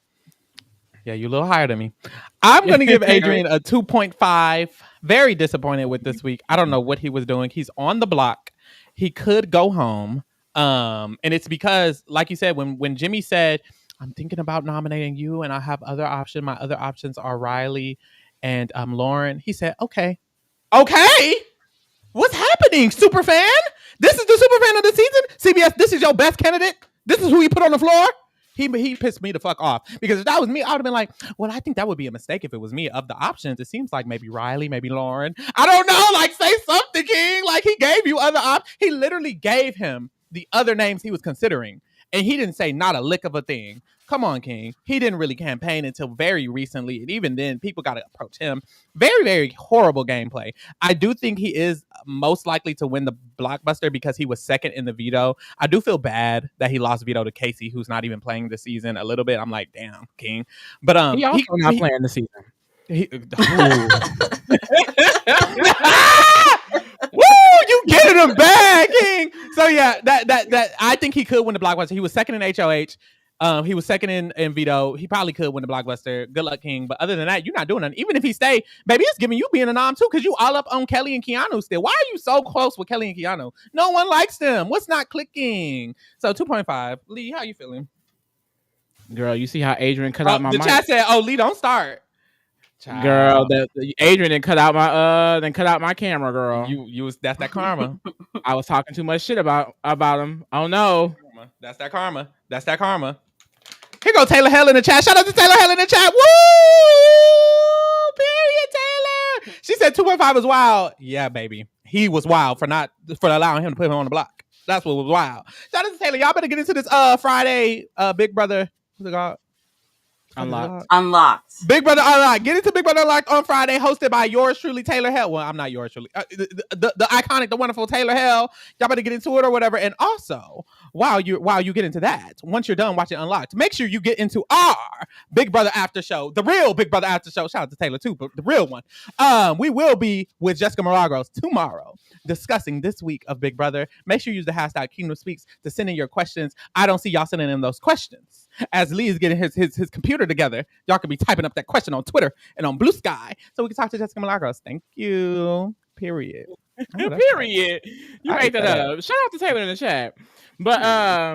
Yeah, you're a little higher than me. I'm going to give Adrian a 2.5. Very disappointed with this week. I don't know what he was doing. He's on the block. He could go home. And it's because, like you said, when Jimmy said, I'm thinking about nominating you and I have other options. My other options are Rylie and Lauren. He said, okay. What's happening, superfan? This is the superfan of the season? CBS, this is your best candidate? This is who you put on the floor? He pissed me the fuck off, because if that was me, I would have been like, well, I think that would be a mistake if it was me. Of the options, it seems like maybe Rylie, maybe Lauren. I don't know. Like, say something, King. Like, he gave you other options. He literally gave him the other names he was considering, and he didn't say not a lick of a thing. Come on, King. He didn't really campaign until very recently, and even then, people got to approach him. Very, very horrible gameplay. I do think he is most likely to win the Blockbuster because he was second in the veto. I do feel bad that he lost veto to Casey, who's not even playing this season a little bit. I'm like, damn, King. But he also not playing this season. Woo! You getting him back, King. So yeah, that I think he could win the Blockbuster. He was second in HOH. He was second in veto. He probably could win the blockbuster. Good luck, King. But other than that, you're not doing nothing. Even if he stay, baby, it's giving you being a nom too, because you all up on Kelley and Keanu still. Why are you so close with Kelley and Keanu? No one likes them. What's not clicking? So 2.5. Lee, how you feeling? Girl, you see how Adrian cut out my the mic? chat said, "Oh, Lee, don't start." Child. Girl, the Adrian didn't cut out my camera, girl. That's that karma. I was talking too much shit about him. Oh no. That's that karma. That's that karma. Here go Taylor Hell in the chat. Shout out to Taylor Hell in the chat. Woo! Period, Taylor. She said 2.5 is wild. Yeah, baby. He was wild for allowing him to put him on the block. That's what was wild. Shout out to Taylor. Y'all better get into this Friday Big Brother. What's it called? Unlocked. Big Brother Unlocked. Get into Big Brother Unlocked on Friday, hosted by yours truly, Taylor Hell. Well, I'm not yours truly. The iconic, the wonderful Taylor Hell. Y'all better get into it or whatever. And also, while you get into that, once you're done watching Unlocked, make sure you get into our Big Brother After Show, the real Big Brother After Show. Shout out to Taylor too, but the real one. We will be with Jessica Milagros tomorrow discussing this week of Big Brother. Make sure you use the hashtag KingdomSpeaks to send in your questions. I don't see y'all sending in those questions. As Lee is getting his computer together, y'all could be typing up that question on Twitter and on Blue Sky so we can talk to Jessica Milagros. Thank you. Period. Period. You made that up. Shout out to Taylor in the chat. But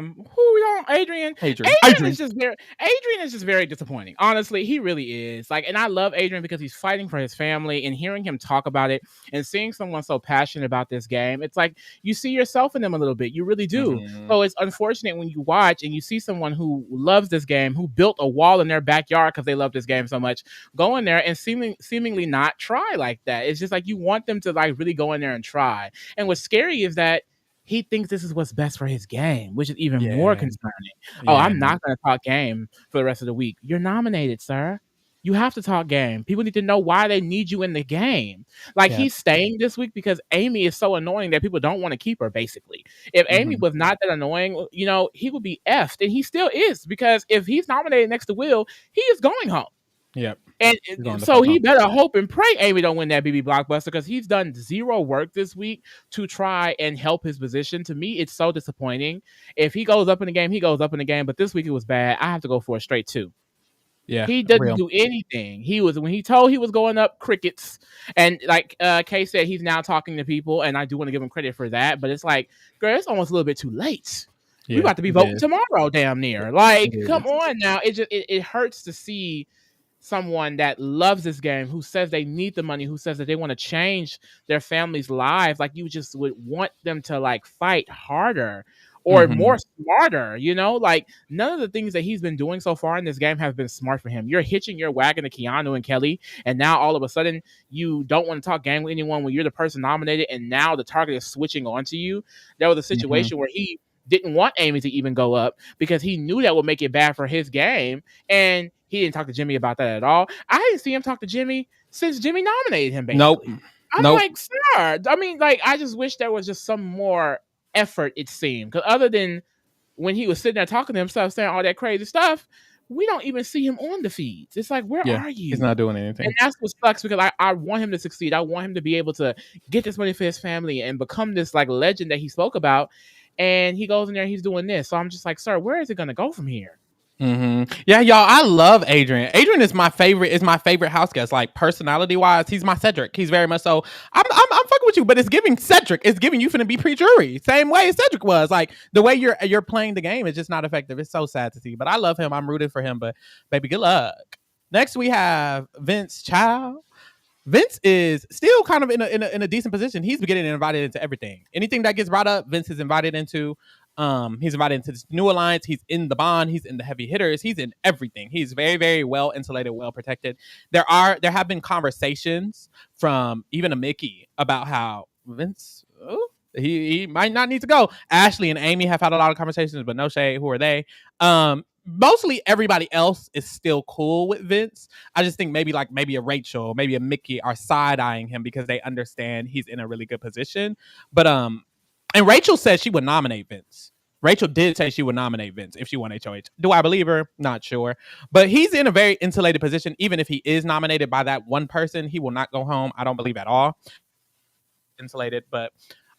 who we on? Adrian is just very disappointing. Honestly, he really is. Like, and I love Adrian because he's fighting for his family, and hearing him talk about it and seeing someone so passionate about this game, it's like you see yourself in them a little bit. You really do. Mm-hmm. So it's unfortunate when you watch and you see someone who loves this game, who built a wall in their backyard because they love this game so much, go in there and seemingly not try like that. It's just like you want them to like really go in there and try. And what's scary is that he thinks this is what's best for his game, which is even more concerning. Yeah. Oh, I'm not going to talk game for the rest of the week. You're nominated, sir. You have to talk game. People need to know why they need you in the game. Like, he's staying this week because Amy is so annoying that people don't want to keep her, basically. If Amy was not that annoying, you know, he would be effed. And he still is, because if he's nominated next to Will, he is going home. Yep. And so he better hope and pray Amy don't win that BB blockbuster, because he's done zero work this week to try and help his position. To me, it's so disappointing. If he goes up in the game, he goes up in the game. But this week it was bad. I have to go for a straight 2. Yeah, he doesn't do anything. When he told he was going up, crickets. And like Kay said, he's now talking to people, and I do want to give him credit for that. But it's like, girl, it's almost a little bit too late. We about to be voting tomorrow, damn near. Like, come on now. It hurts to see someone that loves this game, who says they need the money, who says that they want to change their family's lives. Like, you just would want them to like fight harder or more smarter, you know? Like, none of the things that he's been doing so far in this game have been smart for him. You're hitching your wagon to Keanu and Kelley, and now all of a sudden you don't want to talk game with anyone when you're the person nominated, and now the target is switching onto you. There was a situation where he didn't want Amy to even go up because he knew that would make it bad for his game, and he didn't talk to Jimmy about that at all. I didn't see him talk to Jimmy since Jimmy nominated him, basically. Nope. I'm like, sir. I mean, like, I just wish there was just some more effort, it seemed. Because other than when he was sitting there talking to himself, saying all that crazy stuff, we don't even see him on the feeds. It's like, where are you? He's not doing anything. And that's what sucks, because I want him to succeed. I want him to be able to get this money for his family and become this like legend that he spoke about. And he goes in there, he's doing this. So I'm just like, sir, where is it going to go from here? Yeah, y'all, I love Adrian. Adrian is my favorite house guest. Like, personality wise, he's my Cedric. He's very much so. I'm fucking with you, but it's giving Cedric. It's giving you finna be pre-jury, same way as Cedric was. Like, the way you're playing the game is just not effective. It's so sad to see, but I love him. I'm rooting for him. But baby, good luck. Next we have Vince Chow. Vince is still kind of in a decent position. He's getting invited into everything. Anything that gets brought up, Vince is invited into. He's invited into this new alliance. He's in the bond. He's in the heavy hitters. He's in everything. He's very, very well insulated, well protected. There have been conversations from even a Mickey about how Vince, he might not need to go. Ashley and Amy have had a lot of conversations, but no shade. Who are they? Mostly everybody else is still cool with Vince. I just think maybe a Rachel, maybe a Mickey are side-eyeing him because they understand he's in a really good position. But and Rachel said she would nominate Vince. Rachel did say she would nominate Vince if she won HOH. Do I believe her? Not sure. But he's in a very insulated position. Even if he is nominated by that one person, he will not go home. I don't believe at all. Insulated. But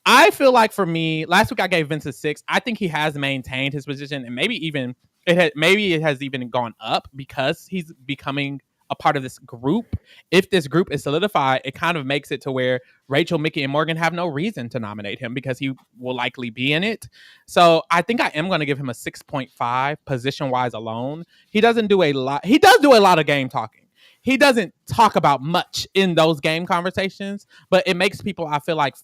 I feel like for me, last week I gave Vince a 6. I think he has maintained his position and maybe even maybe it has even gone up because he's becoming a part of this group. If this group is solidified, it kind of makes it to where Rachel, Mickey, and Morgan have no reason to nominate him because he will likely be in it. So I think I am going to give him a 6.5 position wise alone. He doesn't do a lot. He does do a lot of game talking. He doesn't talk about much in those game conversations, but it makes people, I feel like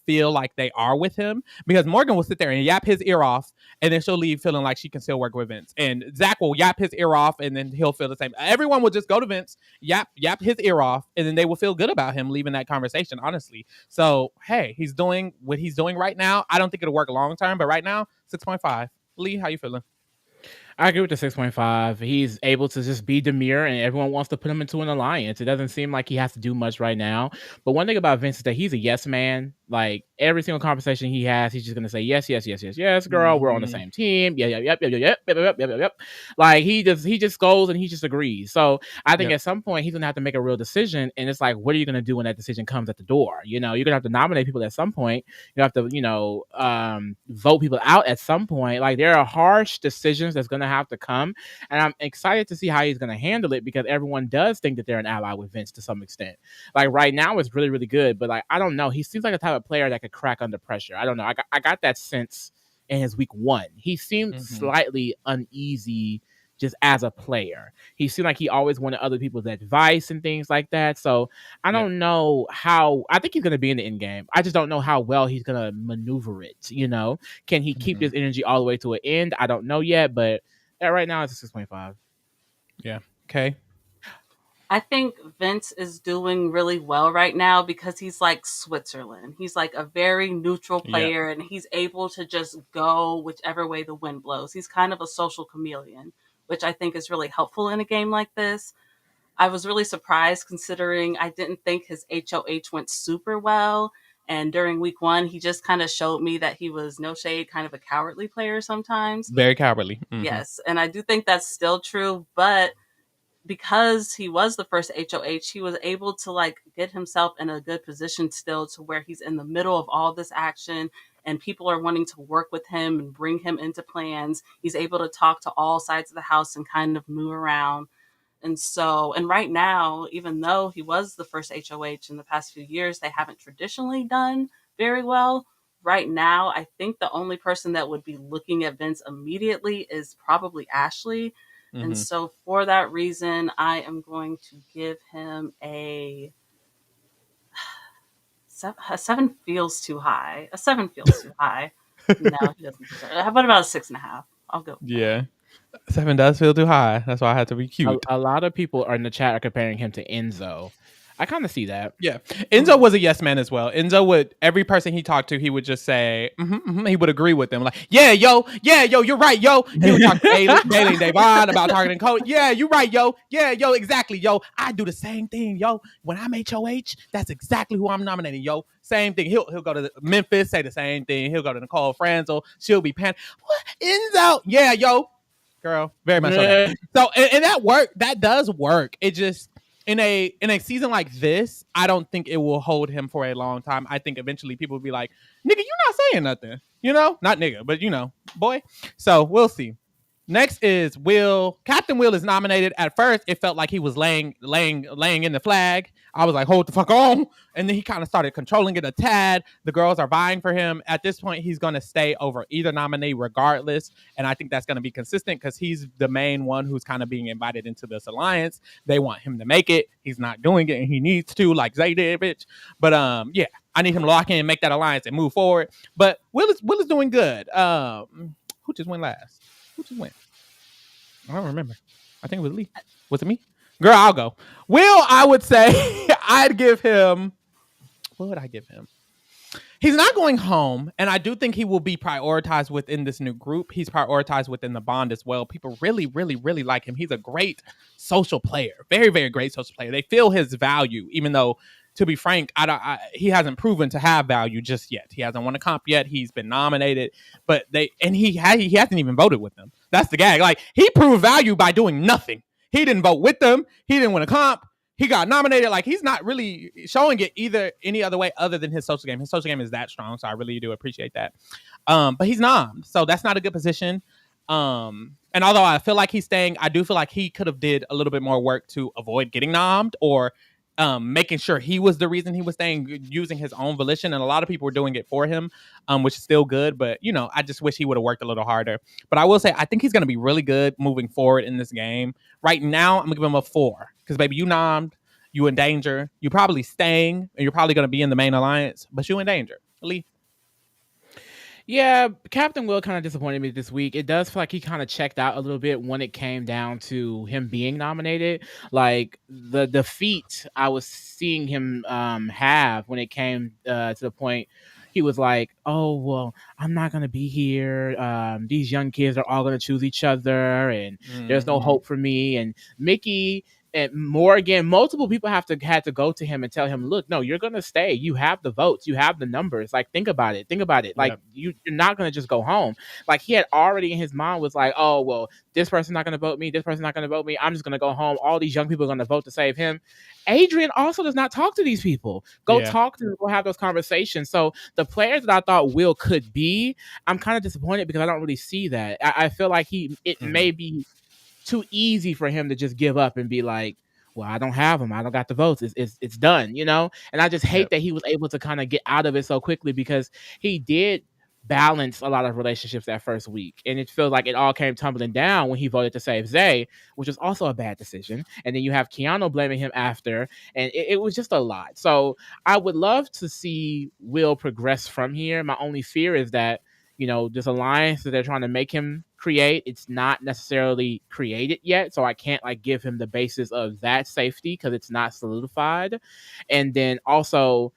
they are with him, because Morgan will sit there and yap his ear off, and then she'll leave feeling like she can still work with Vince. And Zach will yap his ear off, and then he'll feel the same. Everyone will just go to Vince, yap his ear off, and then they will feel good about him leaving that conversation, honestly. So, hey, he's doing what he's doing right now. I don't think it'll work long term, but right now, 6.5. Lee, how you feeling? I agree with the 6.5. He's able to just be demure, and everyone wants to put him into an alliance. It doesn't seem like he has to do much right now. But one thing about Vince is that he's a yes man. Like, every single conversation he has, he's just gonna say yes, yes, yes, yes, yes, girl. We're on the same team. Yeah, yep. Like, he just goes and he just agrees. So I think at some point he's gonna have to make a real decision, and it's like, what are you gonna do when that decision comes at the door? You know, you're gonna have to nominate people at some point. You have to, vote people out at some point. Like, there are harsh decisions that's gonna have to come, and I'm excited to see how he's gonna handle it, because everyone does think that they're an ally with Vince to some extent. Like, right now it's really, really good, but like, I don't know, he seems like a type of player that could crack under pressure. I don't know. I got that sense in his week 1. He seemed slightly uneasy just as a player. He seemed like he always wanted other people's advice and things like that. So I don't know how. I think he's going to be in the end game. I just don't know how well he's going to maneuver it. You know, can he keep his energy all the way to an end? I don't know yet, but right now it's a 6.5. Yeah. Okay. I think Vince is doing really well right now because he's like Switzerland. He's like a very neutral player, and he's able to just go whichever way the wind blows. He's kind of a social chameleon, which I think is really helpful in a game like this. I was really surprised, considering I didn't think his HOH went super well. And during week 1, he just kind of showed me that he was, no shade, kind of a cowardly player sometimes. Very cowardly. Yes. And I do think that's still true, but because he was the first HOH, he was able to like get himself in a good position still, to where he's in the middle of all this action and people are wanting to work with him and bring him into plans. He's able to talk to all sides of the house and kind of move around. And right now, even though he was the first HOH in the past few years, they haven't traditionally done very well. Right now, I think the only person that would be looking at Vince immediately is probably Ashley. And so for that reason, I am going to give him a 7 feels too high. A 7 feels too high. No, he doesn't deserve it. How about a 6.5? I'll go. Yeah. 7 does feel too high. That's why I had to be cute. A lot of people in the chat are comparing him to Enzo. I kind of see that. Yeah. Enzo was a yes man as well. Enzo would, every person he talked to, he would just say, he would agree with them. Like, yeah, yo, you're right, yo. He would talk to Bailey and Davon about targeting code. Yeah, you're right, yo. Yeah, yo, exactly, yo. I do the same thing, yo. When I'm HOH, that's exactly who I'm nominating, yo. Same thing. He'll go to Memphis, say the same thing. He'll go to Nicole Franzel. She'll be what? Enzo? Yeah, yo. Girl, very much so. So, and that work, that does work. It just, in a season like this, I don't think it will hold him for a long time. I think eventually people will be like, nigga, you're not saying nothing. You know? Not nigga, but boy. So we'll see. Next is Will. Captain Will is nominated. At first, it felt like he was laying in the flag. I was like, hold the fuck on. And then he kind of started controlling it a tad. The girls are vying for him. At this point, he's going to stay over either nominee regardless. And I think that's going to be consistent because he's the main one who's kind of being invited into this alliance. They want him to make it. He's not doing it, and he needs to, like Zay did, bitch. But yeah, I need him to lock in and make that alliance and move forward. But Will is doing good. Who just went last? Who just went? I don't remember. I think it was Lee. Was it me? Girl, I'll go. Will, I would say I'd give him. What would I give him? He's not going home, and I do think he will be prioritized within this new group. He's prioritized within the bond as well. People really, really, really like him. He's a great social player. Very, very great social player. They feel his value, even though, to be frank, he hasn't proven to have value just yet. He hasn't won a comp yet. He's been nominated, but he hasn't even voted with them. That's the gag. Like, he proved value by doing nothing. He didn't vote with them. He didn't win a comp. He got nominated. Like, he's not really showing it either any other way other than his social game. His social game is that strong, so I really do appreciate that. But he's nom, so that's not a good position. And although I feel like he's staying, I do feel like he could have did a little bit more work to avoid getting nommed, or making sure he was the reason he was staying, using his own volition. And a lot of people were doing it for him, which is still good. But, you know, I just wish he would have worked a little harder. But I will say, I think he's going to be really good moving forward in this game. Right now, I'm going to give him a 4. Because, baby, you nommed, you in danger. You're probably staying, and you're probably going to be in the main alliance, but you in danger. Lee? Yeah, Captain Will kind of disappointed me this week. It does feel like he kind of checked out a little bit when it came down to him being nominated. Like the defeat I was seeing him have when it came to the point he was like, "Oh well, I'm not gonna be here. These young kids are all gonna choose each other, and there's no hope for me." And Mickey and Morgan, multiple people had to go to him and tell him, "Look, no, you're gonna stay. You have the votes, you have the numbers. Like, think about it. Like, you're not gonna just go home." Like, he had already in his mind was like, "Oh well, this person's not gonna vote me. This person's not gonna vote me. I'm just gonna go home. All these young people are gonna vote to save him." Adrian also does not talk to these people. Talk to them. Go have those conversations. So the players that I thought Will could be, I'm kind of disappointed because I don't really see that. I feel like it may be too easy for him to just give up and be like, "Well, I don't have him. I don't got the votes. It's done," you know? And I just hate that he was able to kind of get out of it so quickly, because he did balance a lot of relationships that first week. And it feels like it all came tumbling down when he voted to save Zay, which was also a bad decision. And then you have Keanu blaming him after, and it was just a lot. So I would love to see Will progress from here. My only fear is that, you know, this alliance that they're trying to make him create, it's not necessarily created yet. So I can't like give him the basis of that safety because it's not solidified. And then also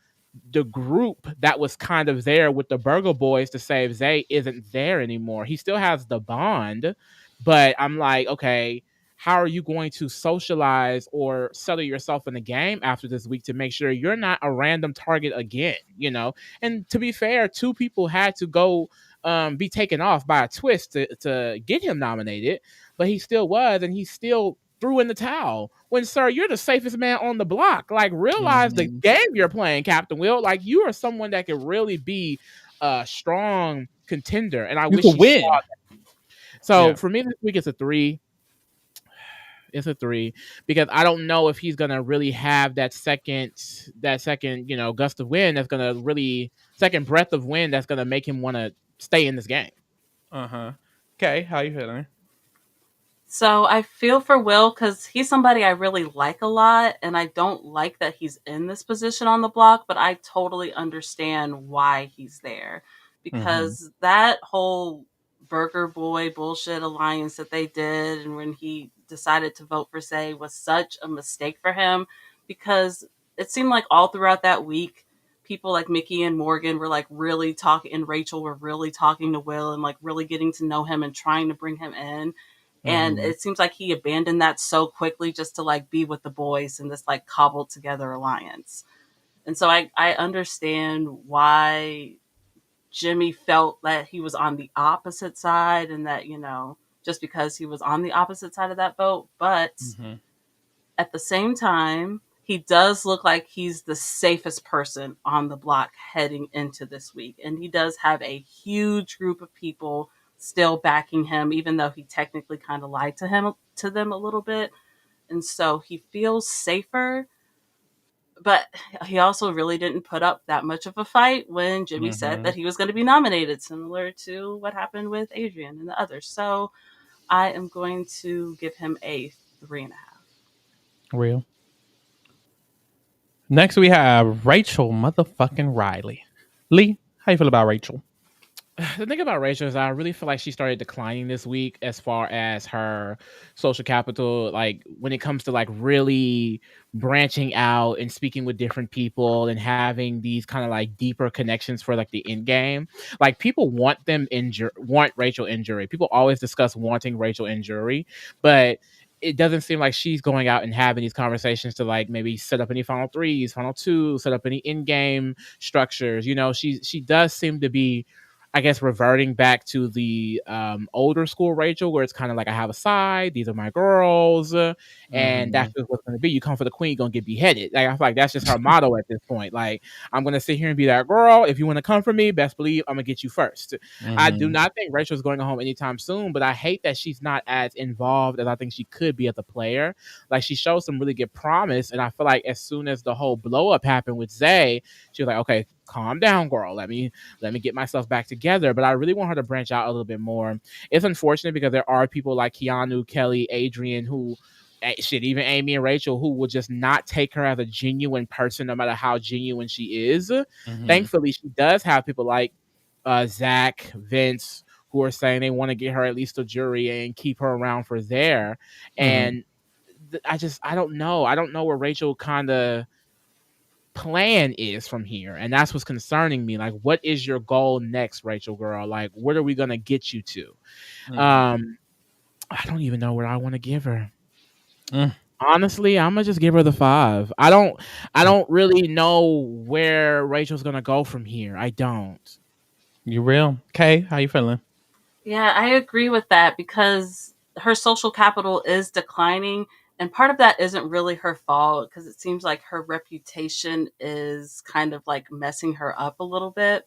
the group that was kind of there with the Burger Boys to save Zay isn't there anymore. He still has the bond, but I'm like, okay, how are you going to socialize or settle yourself in the game after this week to make sure you're not a random target again, you know? And to be fair, 2 people had to go be taken off by a twist to get him nominated, but he still was, and he still threw in the towel. When, sir, you're the safest man on the block. Like, realize the game you're playing, Captain Will. Like, you are someone that could really be a strong contender, and I wish he win. saw that. So for me this week, it's a 3. It's a 3 because I don't know if he's gonna really have that second, you know, gust of wind that's gonna really second breath of wind that's gonna make him want to stay in this game. Okay, how you feeling? So I feel for Will because he's somebody I really like a lot, and I don't like that he's in this position on the block, but I totally understand why he's there, because that whole Burger Boy bullshit alliance that they did, and when he decided to vote for Say, was such a mistake for him, because it seemed like all throughout that week, people like Mickey and Morgan were like really talking, and Rachel were really talking to Will and like really getting to know him and trying to bring him in. And it seems like he abandoned that so quickly just to like be with the boys in this like cobbled together alliance. And so I understand why Jimmy felt that he was on the opposite side, and that, you know, just because he was on the opposite side of that vote. But at the same time, he does look like he's the safest person on the block heading into this week. And he does have a huge group of people still backing him, even though he technically kind of lied to them a little bit. And so he feels safer. But he also really didn't put up that much of a fight when Jimmy said that he was going to be nominated, similar to what happened with Adrian and the others. So I am going to give him a 3.5. Real. Next, we have Rachel motherfucking Rylie. Lee, how you feel about Rachel? The thing about Rachel is I really feel like she started declining this week as far as her social capital, like when it comes to like really branching out and speaking with different people and having these kind of like deeper connections for like the end game. Like, people want Rachel in jury. People always discuss wanting Rachel in jury, but it doesn't seem like she's going out and having these conversations to like maybe set up any final 3s, final 2, set up any in-game structures. You know, she does seem to be I guess reverting back to the older school Rachel, where it's kind of like I have a side, these are my girls, and that's just what's going to be. You come for the queen, you're going to get beheaded. Like I feel like that's just her motto at this point. Like I'm going to sit here and be that girl. If you want to come for me, best believe I'm going to get you first. I do not think Rachel's going home anytime soon, but I hate that she's not as involved as I think she could be as a player. Like she showed some really good promise, and I feel like as soon as the whole blow up happened with Zay, she was like, okay, calm down, girl. Let me get myself back together. But I really want her to branch out a little bit more. It's unfortunate because there are people like Keanu, Kelley, Adrian, who even Amy and Rachel, who will just not take her as a genuine person, no matter how genuine she is. Thankfully, she does have people like Zach, Vince, who are saying they want to get her at least a jury and keep her around for there. And I don't know. I don't know where Rachel kind of plan is from here, and that's what's concerning me. Like, what is your goal next, Rachel girl? Like, what are we gonna get you to? I don't even know where I want to give her. Honestly, I'm gonna just give her the 5. I don't really know where Rachel's gonna go from here. I don't. You real? Kay, how you feeling? Yeah, I agree with that because her social capital is declining. And part of that isn't really her fault because it seems like her reputation is kind of like messing her up a little bit.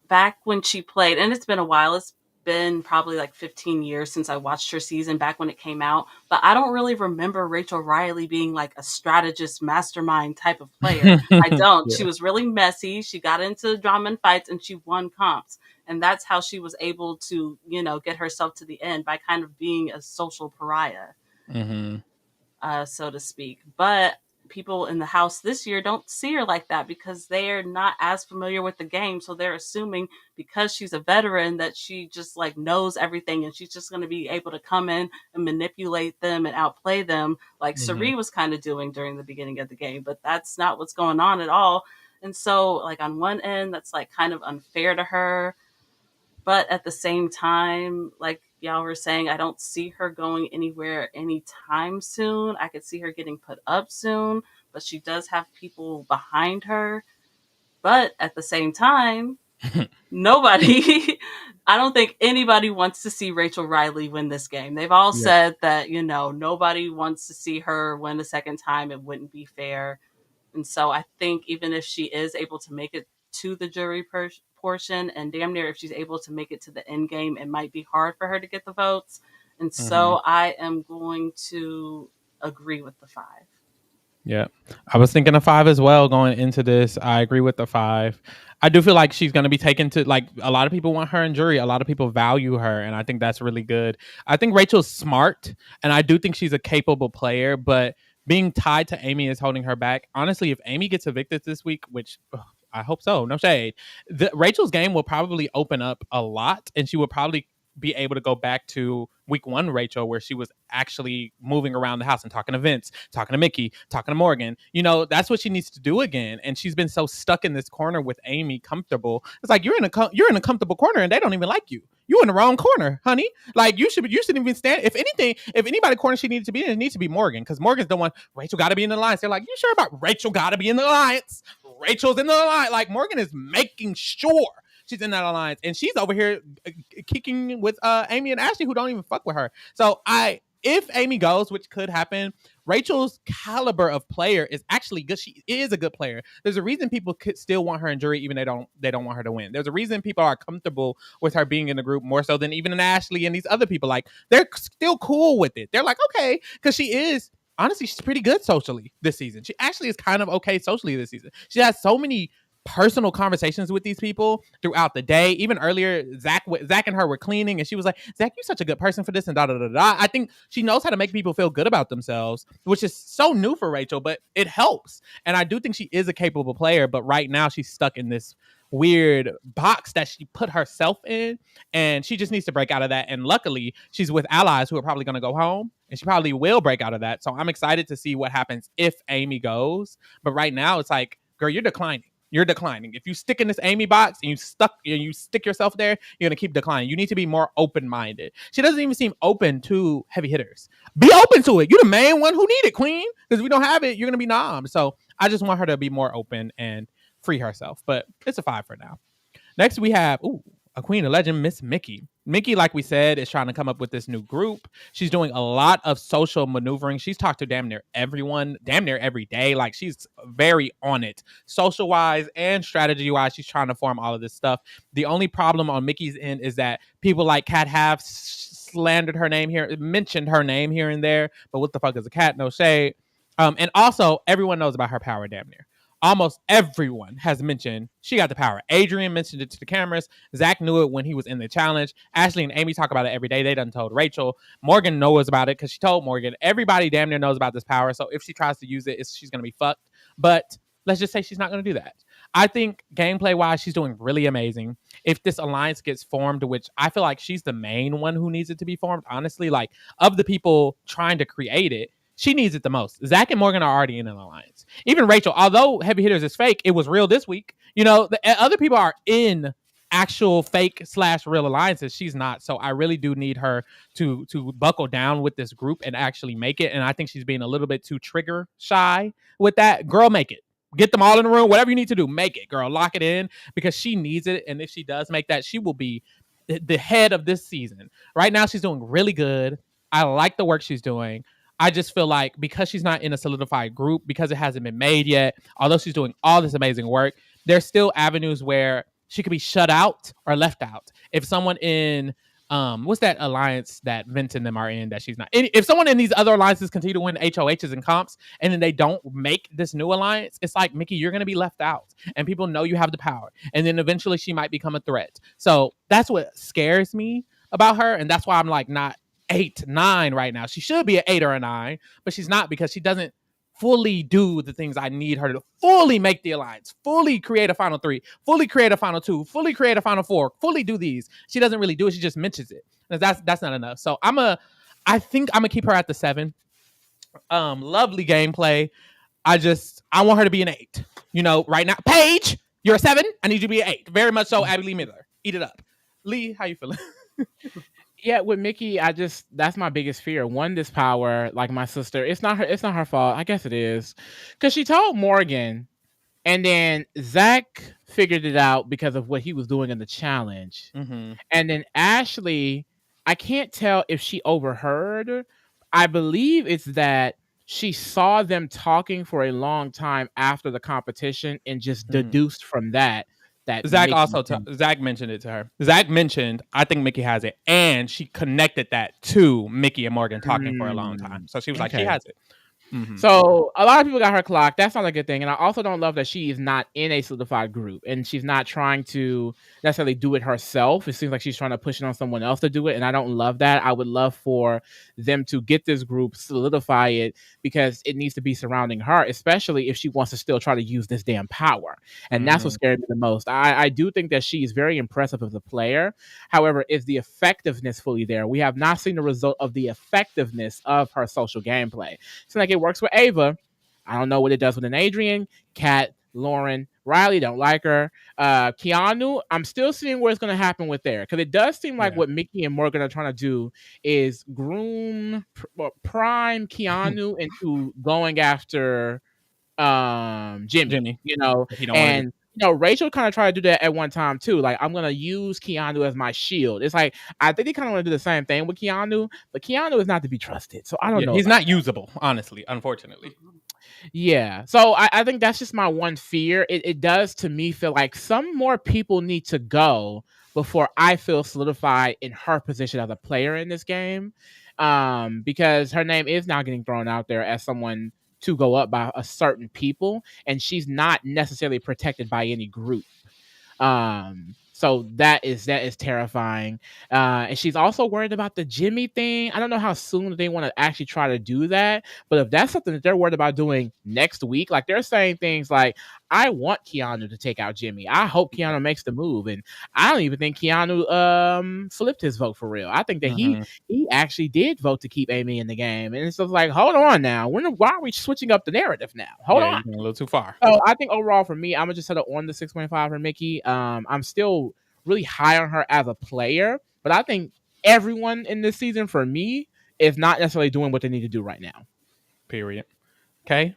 Back when she played, and it's been a while, it's been probably like 15 years since I watched her season back when it came out, but I don't really remember Rachel Rylie being like a strategist mastermind type of player. I don't. Yeah. She was really messy. She got into drama and fights and she won comps. And that's how she was able to, get herself to the end, by kind of being a social pariah, so to speak. But people in the house this year don't see her like that because they're not as familiar with the game. So they're assuming because she's a veteran that she just like knows everything and she's just going to be able to come in and manipulate them and outplay them like Sari was kind of doing during the beginning of the game. But that's not what's going on at all. And so like on one end, that's like kind of unfair to her. But at the same time, like y'all were saying, I don't see her going anywhere anytime soon. I could see her getting put up soon, but she does have people behind her. But at the same time, I don't think anybody wants to see Rachel Rylie win this game. They've all said that, nobody wants to see her win a second time. It wouldn't be fair. And so I think even if she is able to make it to the jury portion, and damn near if she's able to make it to the end game, it might be hard for her to get the votes. And so I am going to agree with the 5. Yeah, I was thinking of 5 as well going into this. I agree with the 5. I do feel like she's going to be taken to, like, a lot of people want her in jury. A lot of people value her, and I think that's really good. I think Rachel's smart, and I do think she's a capable player, but being tied to Amy is holding her back. Honestly, if Amy gets evicted this week, which I hope so, no shade, Rachel's game will probably open up a lot, and she will probably be able to go back to week 1 Rachel, where she was actually moving around the house and talking to Vince, talking to Mickey, talking to Morgan. That's what she needs to do again. And she's been so stuck in this corner with Amy, comfortable. It's like you're in a comfortable corner and they don't even like you. You're in the wrong corner, honey. Like you shouldn't even stand. If anything, if anybody corner she needs to be in, it needs to be Morgan, because Morgan's the one. Rachel got to be in the alliance. They're like, you sure about Rachel got to be in the alliance? Rachel's in the alliance. Like Morgan is making sure she's in that alliance, and she's over here kicking with Amy and Ashley, who don't even fuck with her. So if Amy goes, which could happen, Rachel's caliber of player is actually good. She is a good player. There's a reason people could still want her in jury, even they don't want her to win. There's a reason people are comfortable with her being in the group more so than even Ashley and these other people. Like they're still cool with it. They're like, okay, because she is. Honestly, she's pretty good socially this season. She actually is kind of okay socially this season. She has so many personal conversations with these people throughout the day. Even earlier, Zach and her were cleaning, and she was like, Zach, you're such a good person for this, and da-da-da-da. I think she knows how to make people feel good about themselves, which is so new for Rachel, but it helps. And I do think she is a capable player, but right now she's stuck in this weird box that she put herself in, and she just needs to break out of that. And luckily, she's with allies who are probably going to go home, and she probably will break out of that. So I'm excited to see what happens if Amy goes. But right now, it's like, girl, you're declining. You're declining. If you stick in this Amy box and you stick yourself there, you're going to keep declining. You need to be more open-minded. She doesn't even seem open to heavy hitters. Be open to it. You're the main one who need it, queen. Because if we don't have it, you're going to be nommed. So I just want her to be more open and free herself. But it's a 5 for now. Next, we have a queen, a legend, Miss Mickey. Mickey, like we said, is trying to come up with this new group. She's doing a lot of social maneuvering. She's talked to damn near everyone, damn near every day. Like, she's very on it, social wise and strategy wise. She's trying to form all of this stuff. The only problem on Mickey's end is that people like Kat have slandered her name here, mentioned her name here and there. But what the fuck is a cat? No shade. And also, everyone knows about her power, damn near. Almost everyone has mentioned she got the power. Adrian mentioned it to the cameras. Zach knew it when he was in the challenge. Ashley and Amy talk about it every day. They done told Rachel. Morgan knows about it because she told Morgan. Everybody damn near knows about this power. So if she tries to use it, she's going to be fucked. But let's just say she's not going to do that. I think gameplay-wise, she's doing really amazing. If this alliance gets formed, which I feel like she's the main one who needs it to be formed, honestly, like of the people trying to create it, she needs it the most. Zach and Morgan are already in an alliance. Even Rachel, although Heavy Hitters is fake, it was real this week. You know, the other people are in actual fake / real alliances. She's not. So I really do need her to buckle down with this group and actually make it. And I think she's being a little bit too trigger shy with that. Girl, make it. Get them all in the room. Whatever you need to do, make it, girl. Lock it in because she needs it. And if she does make that, she will be the head of this season. Right now, she's doing really good. I like the work she's doing. I just feel like because she's not in a solidified group, because it hasn't been made yet, although she's doing all this amazing work, there's still avenues where she could be shut out or left out. If someone in, what's that alliance that Vince and them are in that she's not? If someone in these other alliances continue to win HOHs and comps and then they don't make this new alliance, it's like, Mickey, you're going to be left out. And people know you have the power. And then eventually she might become a threat. So that's what scares me about her. And that's why I'm like not 8, 9 right now. She should be an 8 or a 9, but she's not because she doesn't fully do the things I need her to fully make the alliance, fully create a final 3, fully create a final 2, fully create a final 4, fully do these. She doesn't really do it. She just mentions it. And that's not enough. So I think I'm gonna keep her at the 7. Lovely gameplay. I want her to be an 8. You know, right now, Paige, you're a 7. I need you to be an 8. Very much so, Abby Lee Miller. Eat it up. Lee, how you feeling? Yeah, with Mickey, that's my biggest fear. One, this power, like my sister, it's not her fault. I guess it is. Because she told Morgan, and then Zach figured it out because of what he was doing in the challenge. Mm-hmm. And then Ashley, I can't tell if she overheard. I believe it's that she saw them talking for a long time after the competition and just deduced from that Zach Mickey also Zach mentioned it to her. Zach mentioned, I think Mickey has it, and she connected that to Mickey and Morgan talking for a long time. So she was like, she has it. Mm-hmm. So a lot of people got her clocked. That's not a good thing. And I also don't love that she is not in a solidified group and she's not trying to necessarily do it herself. It seems like she's trying to push it on someone else to do it. And I don't love that. I would love for them to get this group, solidify it, because it needs to be surrounding her, especially if she wants to still try to use this damn power. And that's what scared me the most. I do think that she is very impressive as a player. However, is the effectiveness fully there? We have not seen the result of the effectiveness of her social gameplay. It's like it works with Ava. I don't know what it does with an Adrian, Kat, Lauren, Rylie, don't like her. Keanu, I'm still seeing where it's going to happen with there. Because it does seem like what Mickey and Morgan are trying to do is groom, prime Keanu into going after Jimmy. You know, and you know, Rachel kind of tried to do that at one time too. Like, I'm gonna use Keanu as my shield. It's like I think they kind of want to do the same thing with Keanu, but Keanu is not to be trusted. So I don't know. He's not usable, honestly, unfortunately. Yeah. So I think that's just my one fear. It does to me feel like some more people need to go before I feel solidified in her position as a player in this game. Because her name is now getting thrown out there as someone to go up by a certain people, and she's not necessarily protected by any group. So that is terrifying. And she's also worried about the Jimmy thing. I don't know how soon they want to actually try to do that, but if that's something that they're worried about doing next week, like they're saying things like, I want Keanu to take out Jimmy. I hope Keanu makes the move. And I don't even think Keanu flipped his vote for real. I think that he actually did vote to keep Amy in the game. And it's just like, hold on now. Why are we switching up the narrative now? Hold on. You're a little too far. So I think overall for me, I'm gonna just settle on the 6.5 for Mickey. I'm still really high on her as a player, but I think everyone in this season for me is not necessarily doing what they need to do right now. Period. Okay.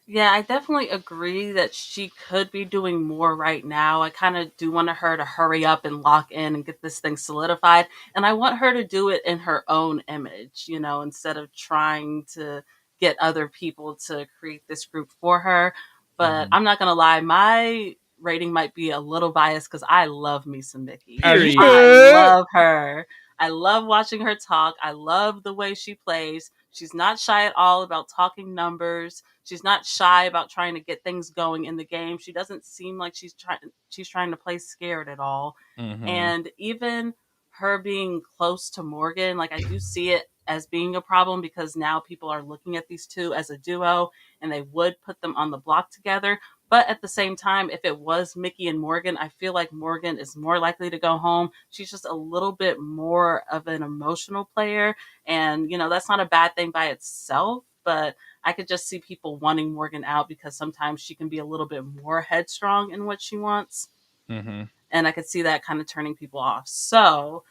Yeah, I definitely agree that she could be doing more right now. I kind of do want her to hurry up and lock in and get this thing solidified. And I want her to do it in her own image, instead of trying to get other people to create this group for her. But I'm not going to lie, my rating might be a little biased because I love me some Mickey. As you Period. I should. love her. I love watching her talk. I love the way she plays. She's not shy at all about talking numbers. She's not shy about trying to get things going in the game. She doesn't seem like she's trying to play scared at all. Mm-hmm. And even her being close to Morgan, like I do see it as being a problem because now people are looking at these two as a duo and they would put them on the block together. But at the same time, if it was Mickey and Morgan, I feel like Morgan is more likely to go home. She's just a little bit more of an emotional player. And, that's not a bad thing by itself, but I could just see people wanting Morgan out because sometimes she can be a little bit more headstrong in what she wants. Mm-hmm. And I could see that kind of turning people off. So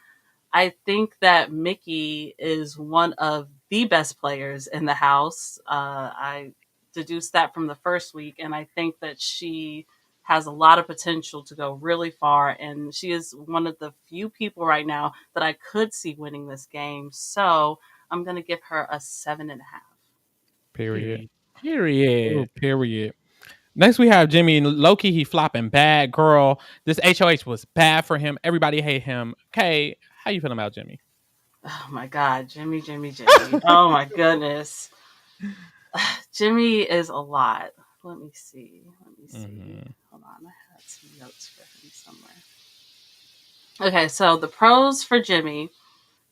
I think that Mickey is one of the best players in the house. I deduced that from the first week, and I think that she has a lot of potential to go really far. And she is one of the few people right now that I could see winning this game. So I'm going to give her a 7.5. Period. Period. Ooh, period. Next, we have Jimmy. Loki, he flopping bad. Girl, this HOH was bad for him. Everybody hate him. Kay, how you feeling about Jimmy? Oh my God, Jimmy, Jimmy, Jimmy. Oh my goodness. Jimmy is a lot. Let me see. Mm-hmm. Hold on. I had some notes for him somewhere. Okay, so the pros for Jimmy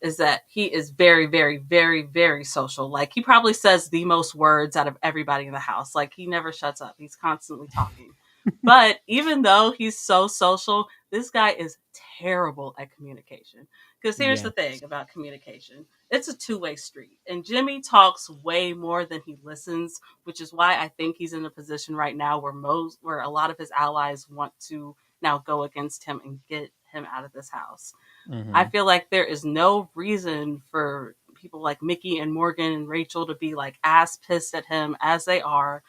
is that he is very, very, very, very social. Like he probably says the most words out of everybody in the house. Like he never shuts up. He's constantly talking. But even though he's so social, this guy is terrible at communication. Because here's Yeah. the thing about communication. It's a two-way street. And Jimmy talks way more than he listens, which is why I think he's in a position right now where a lot of his allies want to now go against him and get him out of this house. I Mm-hmm. feel like there is no reason for people like Mickey and Morgan and Rachel to be like as pissed at him as they are.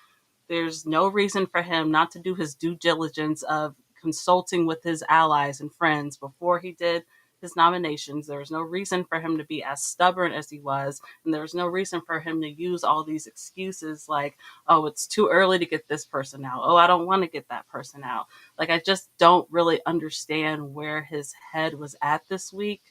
There's no reason for him not to do his due diligence of consulting with his allies and friends before he did his nominations. There was no reason for him to be as stubborn as he was. And there was no reason for him to use all these excuses like, oh, it's too early to get this person out. Oh, I don't want to get that person out. Like, I just don't really understand where his head was at this week.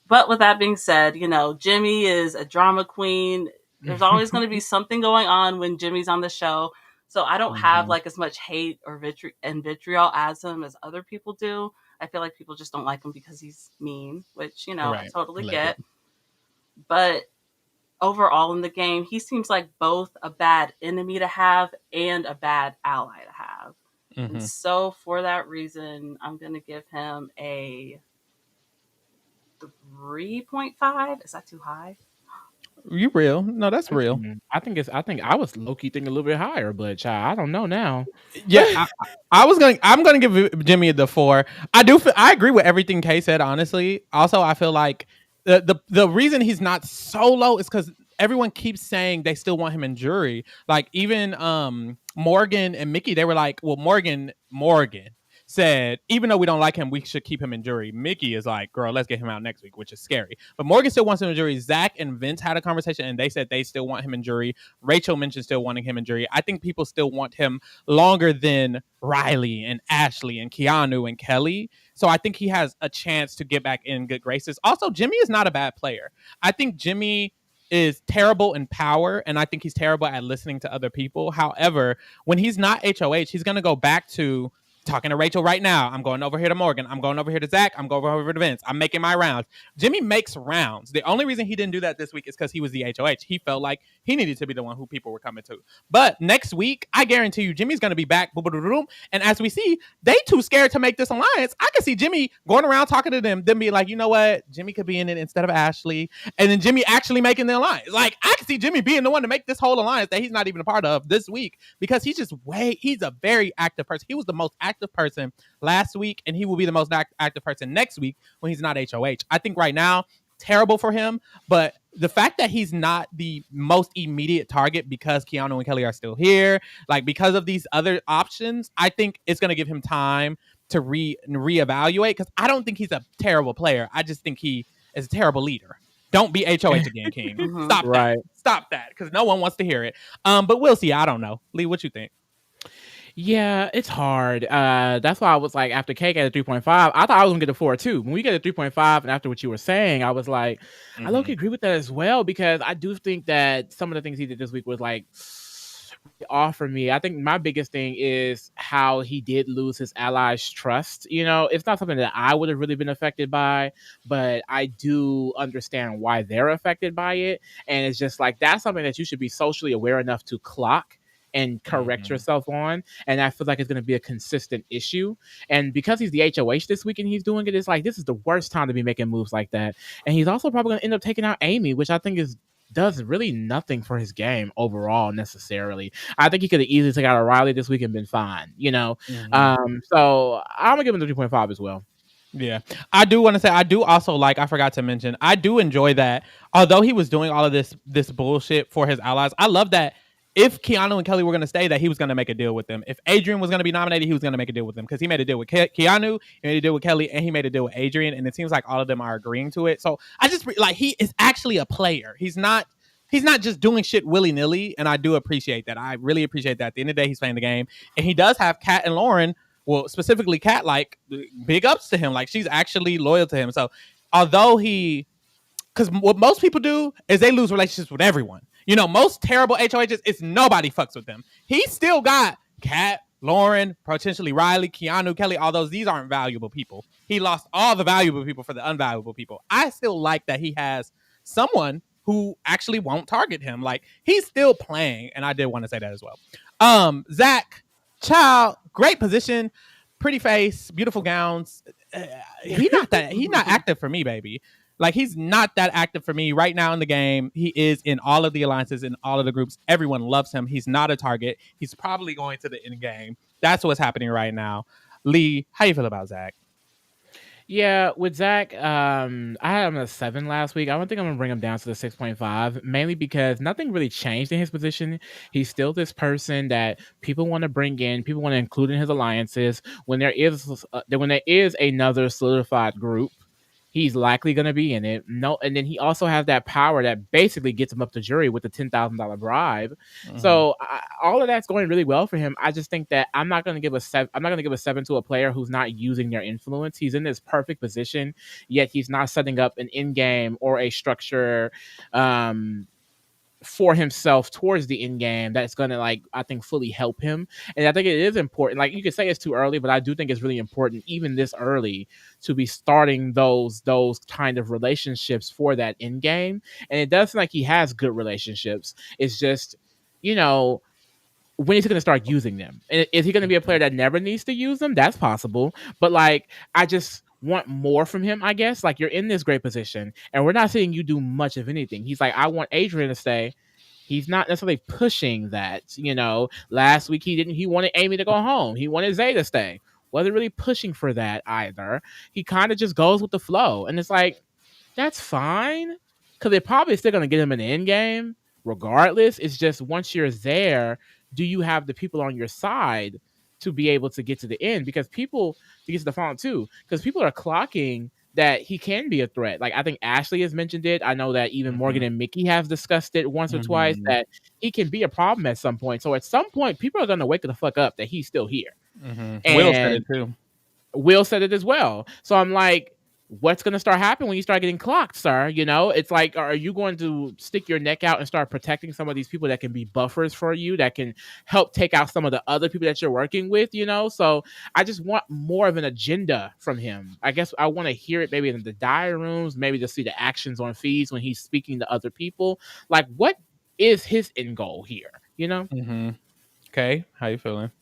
But with that being said, Jimmy is a drama queen. There's always going to be something going on when Jimmy's on the show. So I don't have Mhm. like as much hate or vitriol as him as other people do. I feel like people just don't like him because he's mean, which, I Right. totally Legit. get. But overall in the game, he seems like both a bad enemy to have and a bad ally to have. And Mm-hmm. so for that reason, I'm going to give him a 3.5. Is that too high? You real? No, that's real. I think I was low key thinking a little bit higher, but child, I don't know now. Yeah, I'm gonna give Jimmy the 4. I agree with everything Kay said, honestly. Also, I feel like the reason he's not so low is because everyone keeps saying they still want him in jury. Like even Morgan and Mickey, they were like, well, Morgan said, even though we don't like him, we should keep him in jury. Mickey is like, girl, let's get him out next week, which is scary. But Morgan still wants him in jury. Zach and Vince had a conversation and they said they still want him in jury. Rachel mentioned still wanting him in jury. I think people still want him longer than Rylie and Ashley and Keanu and Kelley. So I think he has a chance to get back in good graces. Also, Jimmy is not a bad player. I think Jimmy is terrible in power, and I think he's terrible at listening to other people. However, when he's not HOH, he's going to go back to talking to Rachel right now. I'm going over here to Morgan. I'm going over here to Zach. I'm going over to Vince. I'm making my rounds. Jimmy makes rounds. The only reason he didn't do that this week is because he was the HOH. He felt like he needed to be the one who people were coming to. But next week, I guarantee you, Jimmy's going to be back. And as we see, they too scared to make this alliance. I can see Jimmy going around talking to them, then be like, you know what? Jimmy could be in it instead of Ashley. And then Jimmy actually making the alliance. Like, I can see Jimmy being the one to make this whole alliance that he's not even a part of this week because he's a very active person. He was the most active person last week, and he will be the most active person next week when he's not HOH. I think right now, terrible for him, but the fact that he's not the most immediate target because Keanu and Kelley are still here, like because of these other options, I think it's going to give him time to reevaluate, because I don't think he's a terrible player. I just think he is a terrible leader. Don't be HOH again, King. Stop Right. that. Stop that, because no one wants to hear it. But we'll see. I don't know. Lee, what you think? Yeah, it's hard. That's why I was like, after Cake at a 3.5, I thought I was gonna get a 4 too. When we get a 3.5, and after what you were saying, I was like, I low-key agree with that as well, because I do think that some of the things he did this week was like off for me. I think my biggest thing is how he did lose his allies' trust. You know, it's not something that I would have really been affected by, but I do understand why they're affected by it. And it's just like, that's something that you should be socially aware enough to clock and correct yourself on. And I feel like it's going to be a consistent issue. And because he's the HOH this week and he's doing it, it's like, this is the worst time to be making moves like that. And he's also probably going to end up taking out Amy, which I think does really nothing for his game overall necessarily. I think he could have easily taken out a Rylie this week and been fine, you know? So I'm going to give him the 3.5 as well. Yeah, I do want to say, I do also like, I forgot to mention, I do enjoy that, although he was doing all of this bullshit for his allies, I love that if Keanu and Kelley were going to stay, that he was going to make a deal with them. If Adrian was going to be nominated, he was going to make a deal with them, because he made a deal with Keanu, he made a deal with Kelley, and he made a deal with Adrian, and it seems like all of them are agreeing to it. So I just like, he is actually a player. He's not just doing shit willy-nilly, and I do appreciate that. I really appreciate that. At the end of the day, he's playing the game, and he does have Kat and Lauren, well, specifically Kat, like, big ups to him. Like, she's actually loyal to him. So although because what most people do is they lose relationships with everyone. You know, most terrible HOHs, it's nobody fucks with them. He still got Kat, Lauren, potentially Rylie, Keanu, Kelley, all those. These aren't valuable people. He lost all the valuable people for the unvaluable people. I still like that he has someone who actually won't target him. Like, he's still playing, and I did want to say that as well. Zach, child, great position, pretty face, beautiful gowns. He's not active for me, baby. Like, he's not that active for me right now in the game. He is in all of the alliances, in all of the groups. Everyone loves him. He's not a target. He's probably going to the end game. That's what's happening right now. Lee, how you feel about Zach? Yeah, with Zach, I had him a 7 last week. I don't think I'm gonna bring him down to the 6.5, mainly because nothing really changed in his position. He's still this person that people want to bring in, people want to include in his alliances. When there is another solidified group, he's likely going to be in it. No, and then he also has that power that basically gets him up to jury with the $10,000 bribe. So all of that's going really well for him. I just think that I'm not going to give a 7. I'm not going to give a 7 to a player who's not using their influence. He's in this perfect position, yet he's not setting up an end game or a structure for himself towards the end game that's going to, like, I think, fully help him. And I think it is important. Like, you could say it's too early, but I do think it's really important, even this early, to be starting those kind of relationships for that end game. And it does seem like he has good relationships. It's just, you know, when is he going to start using them? And is he going to be a player that never needs to use them? That's possible. But, like, I just want more from him, I guess. Like, you're in this great position, and we're not seeing you do much of anything. He's like, I want Adrian to stay. He's not necessarily pushing that, you know. Last week he wanted Amy to go home. He wanted Zay to stay. Wasn't really pushing for that either. He kind of just goes with the flow. And it's like, that's fine, because they're probably still going to get him in the end game regardless. It's just, once you're there, do you have the people on your side to be able to get to the end? Because people, to get to the final too, because people are clocking that he can be a threat. Like, I think Ashley has mentioned it. I know that even Morgan and Mickey have discussed it once or twice, that he can be a problem at some point. So at some point, people are going to wake the fuck up that he's still here. And Will said it too. Will said it as well. So I'm like, what's going to start happening when you start getting clocked, sir? You know, it's like, are you going to stick your neck out and start protecting some of these people that can be buffers for you, that can help take out some of the other people that you're working with, you know? So I just want more of an agenda from him. I guess I want to hear it maybe in the diary rooms, maybe to see the actions on feeds when he's speaking to other people. Like, what is his end goal here, you know? Okay, how you feeling?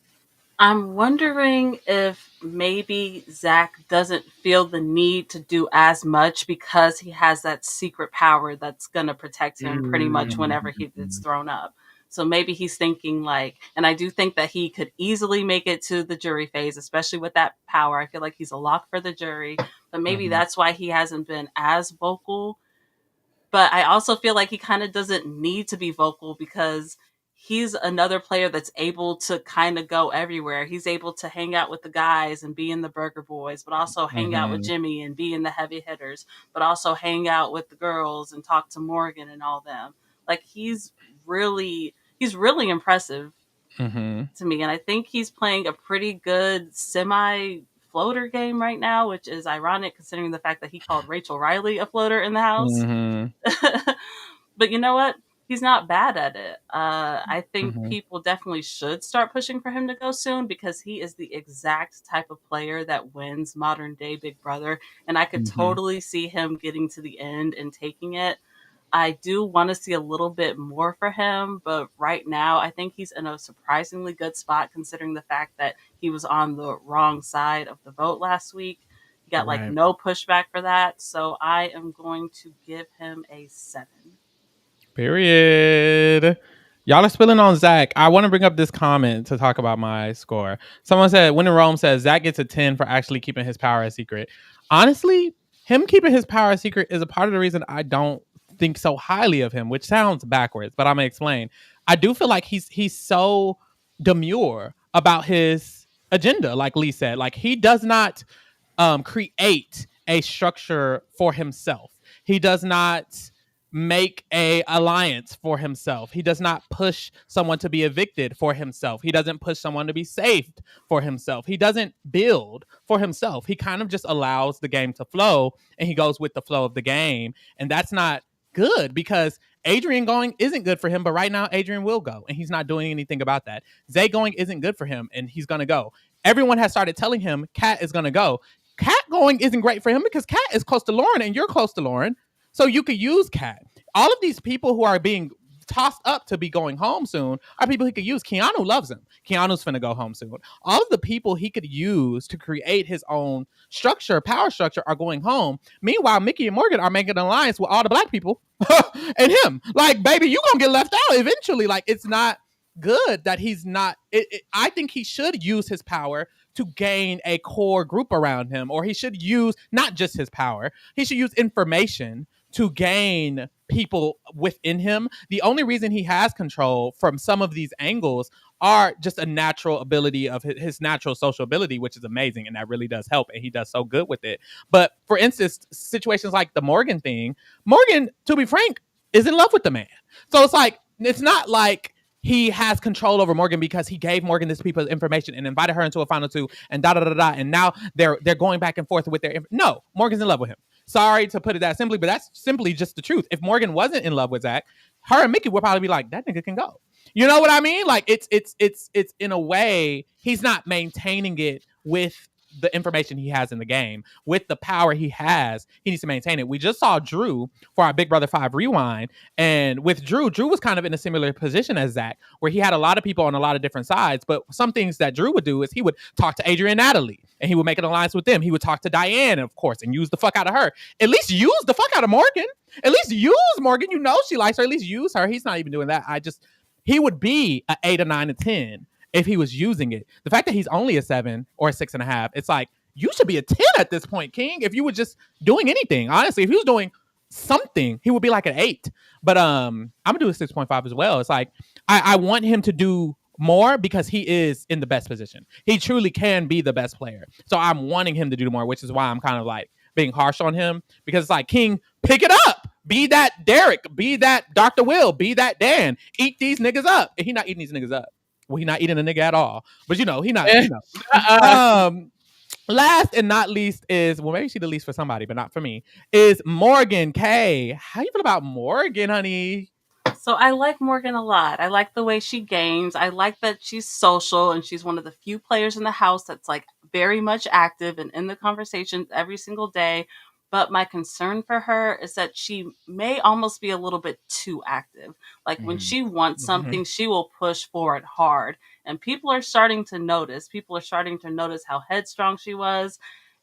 I'm wondering if maybe Zach doesn't feel the need to do as much because he has that secret power that's going to protect him pretty much whenever he gets thrown up. So maybe he's thinking, like, and I do think that he could easily make it to the jury phase, especially with that power. I feel like he's a lock for the jury, but maybe that's why he hasn't been as vocal But I also feel like he kind of doesn't need to be vocal because he's another player that's able to kind of go everywhere. He's able to hang out with the guys and be in the Burger Boys, but also hang out with Jimmy and be in the heavy hitters, but also hang out with the girls and talk to Morgan and all them. Like he's really impressive to me. And I think he's playing a pretty good semi floater game right now, which is ironic considering the fact that he called Rachel Rylie a floater in the house. But you know what? He's not bad at it. I think people definitely should start pushing for him to go soon because he is the exact type of player that wins modern day Big Brother. And I could totally see him getting to the end and taking it. I do want to see a little bit more for him, but right now I think he's in a surprisingly good spot considering the fact that he was on the wrong side of the vote last week. He got like no pushback for that, so I am going to give him a 7. Period. Y'all are spilling on Zach. I want to bring up this comment to talk about my score. Someone said, When in Rome says Zach gets a 10 for actually keeping his power a secret. Honestly, him keeping his power a secret is a part of the reason I don't think so highly of him, which sounds backwards, but I'm gonna explain. I do feel like he's so demure about his agenda, like Lee said. Like he does not create a structure for himself. He does not make a alliance for himself. He does not push someone to be evicted for himself. He doesn't push someone to be saved for himself. He doesn't build for himself. He kind of just allows the game to flow and he goes with the flow of the game. And that's not good because Adrian going isn't good for him, but right now Adrian will go and he's not doing anything about that. Zay going isn't good for him and he's going to go. Everyone has started telling him Kat is going to go. Kat going isn't great for him because Kat is close to Lauren and you're close to Lauren. So you could use Kat. All of these people who are being tossed up to be going home soon are people he could use. Keanu loves him. Keanu's finna go home soon. All of the people he could use to create his own structure, power structure, are going home. Meanwhile, Mickey and Morgan are making an alliance with all the black people and him. Like, baby, you gonna get left out eventually. Like, it's not good that he's not. I think he should use his power to gain a core group around him, or he should use not just his power. He should use information to gain people within him. The only reason he has control from some of these angles are just a natural ability of his natural social ability, which is amazing. And that really does help. And he does so good with it. But for instance, situations like the Morgan thing, Morgan, to be frank, is in love with the man. So it's like, it's not like he has control over Morgan because he gave Morgan this piece of information and invited her into a final two and da-da-da-da. And now they're going back and forth with their... No, Morgan's in love with him. Sorry to put it that simply, but that's simply just the truth. If Morgan wasn't in love with Zach, her and Mickey would probably be like, that nigga can go. You know what I mean? Like it's in a way, he's not maintaining it with the information he has in the game, with the power he has. He needs to maintain it. We just saw Drew for our Big Brother 5 rewind. And with Drew was kind of in a similar position as Zach, where he had a lot of people on a lot of different sides. But some things that Drew would do is he would talk to Adrian and Natalie and he would make an alliance with them. He would talk to Diane, of course, and use the fuck out of her. At least use the fuck out of Morgan. At least use Morgan. You know she likes her. At least use her. He's not even doing that. He would be an 8, a 9, a 10 if he was using it. The fact that he's only a 7 or a 6.5, it's like, you should be a 10 at this point, King. If you were just doing anything, honestly, if he was doing something, he would be like an 8. But I'm gonna do a 6.5 as well. It's like, I want him to do more because he is in the best position. He truly can be the best player. So I'm wanting him to do more, which is why I'm kind of like being harsh on him, because it's like, King, pick it up. Be that Derek. Be that Dr. Will. Be that Dan. Eat these niggas up. And he not eating these niggas up. Well, he not eating a nigga at all. But he not. Last and not least is, well, maybe she's the least for somebody, but not for me, is Morgan K. How you feel about Morgan, honey? So I like Morgan a lot. I like the way she games. I like that she's social and she's one of the few players in the house that's like very much active and in the conversations every single day. But my concern for her is that she may almost be a little bit too active. Like when she wants something, she will push for it hard. And people are starting to notice. People are starting to notice how headstrong she was.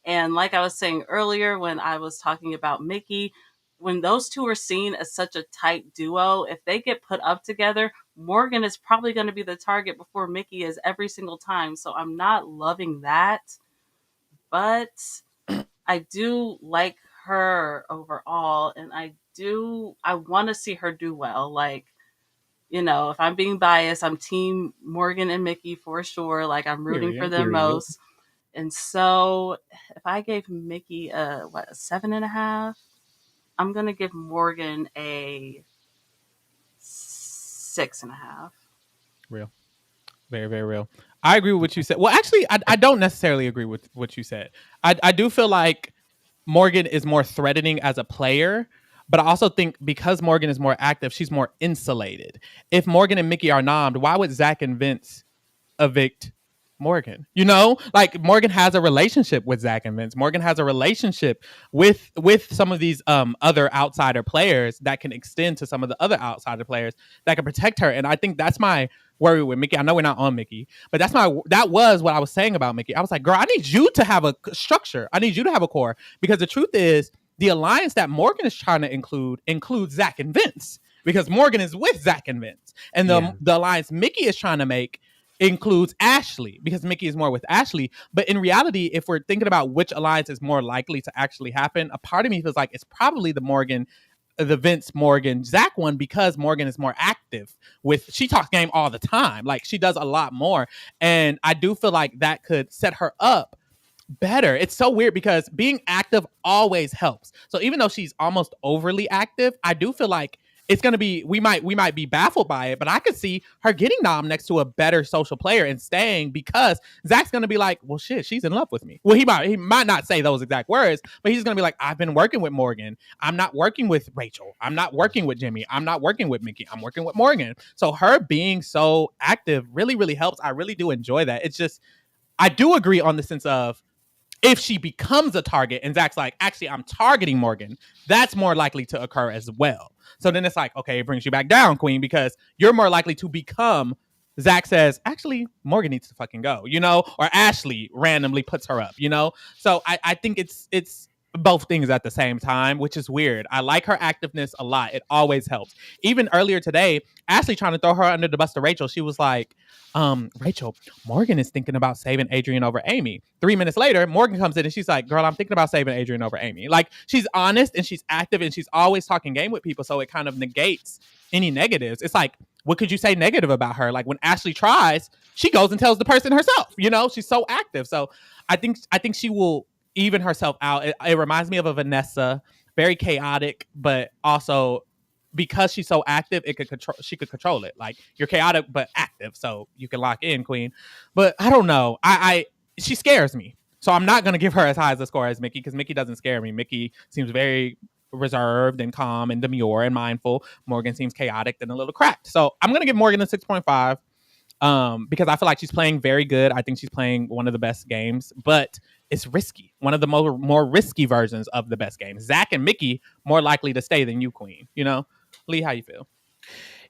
And like I was saying earlier when I was talking about Mickey, when those two are seen as such a tight duo, if they get put up together, Morgan is probably going to be the target before Mickey is every single time. So I'm not loving that. But I do like her overall, and I want to see her do well. Like, you know, if I'm being biased, I'm team Morgan and Mickey for sure. Like, I'm rooting for them most. And so if I gave Mickey a 7.5, I'm gonna give Morgan a 6.5. Real. Very, very real. I agree with what you said. Well, actually, I don't necessarily agree with what you said. I do feel like Morgan is more threatening as a player, but I also think because Morgan is more active, she's more insulated. If Morgan and Mickey are nommed, why would Zach and Vince evict Morgan? You know, like Morgan has a relationship with Zach and Vince. Morgan has a relationship with some of these other outsider players that can extend to some of the other outsider players that can protect her. And I think that's my worry with Mickey. I know we're not on Mickey, but that was what I was saying about Mickey. I was like, girl, I need you to have a structure. I need you to have a core, because the truth is the alliance that Morgan is trying to includes Zach and Vince, because Morgan is with Zach and Vince, and the alliance Mickey is trying to make includes Ashley, because Mickey is more with Ashley. But in reality, if we're thinking about which alliance is more likely to actually happen, a part of me feels like it's probably the Vince Morgan Zach one, because Morgan is more active she talks game all the time. Like, she does a lot more. And I do feel like that could set her up better. It's so weird because being active always helps. So even though she's almost overly active, I do feel like it's going to be, we might be baffled by it, but I could see her getting nom next to a better social player and staying, because Zach's going to be like, well, shit, she's in love with me. Well, he might not say those exact words, but he's going to be like, I've been working with Morgan. I'm not working with Rachel. I'm not working with Jimmy. I'm not working with Mickey. I'm working with Morgan. So her being so active really, really helps. I really do enjoy that. It's just, I do agree on the sense of, if she becomes a target and Zach's like, actually, I'm targeting Morgan, that's more likely to occur as well. So then it's like, okay, it brings you back down, Queen, because you're more likely to become, Zach says, actually, Morgan needs to fucking go, you know, or Ashley randomly puts her up, you know? So I think it's both things at the same time, which is weird. I like her activeness a lot. It always helps. Even earlier today, Ashley trying to throw her under the bus to Rachel, she was like, Rachel, Morgan is thinking about saving Adrian over Amy. 3 minutes later, Morgan comes in and she's like, girl, I'm thinking about saving Adrian over Amy. Like, she's honest and she's active and she's always talking game with people, so it kind of negates any negatives. It's like, what could you say negative about her? Like, when Ashley tries, she goes and tells the person herself, you know, she's so active. So I think she will even herself out. It reminds me of a Vanessa, very chaotic, but also because she's so active, she could control it. Like, you're chaotic but active, so you can lock in, Queen. But I don't know. She scares me, so I'm not gonna give her as high as a score as Mickey, because Mickey doesn't scare me. Mickey seems very reserved and calm and demure and mindful. Morgan seems chaotic and a little cracked. So I'm gonna give Morgan a 6.5. Because I feel like she's playing very good. I think she's playing one of the best games, but it's risky. One of the more risky versions of the best games. Zach and Mickey more likely to stay than you, Queen. You know, Lee, how you feel?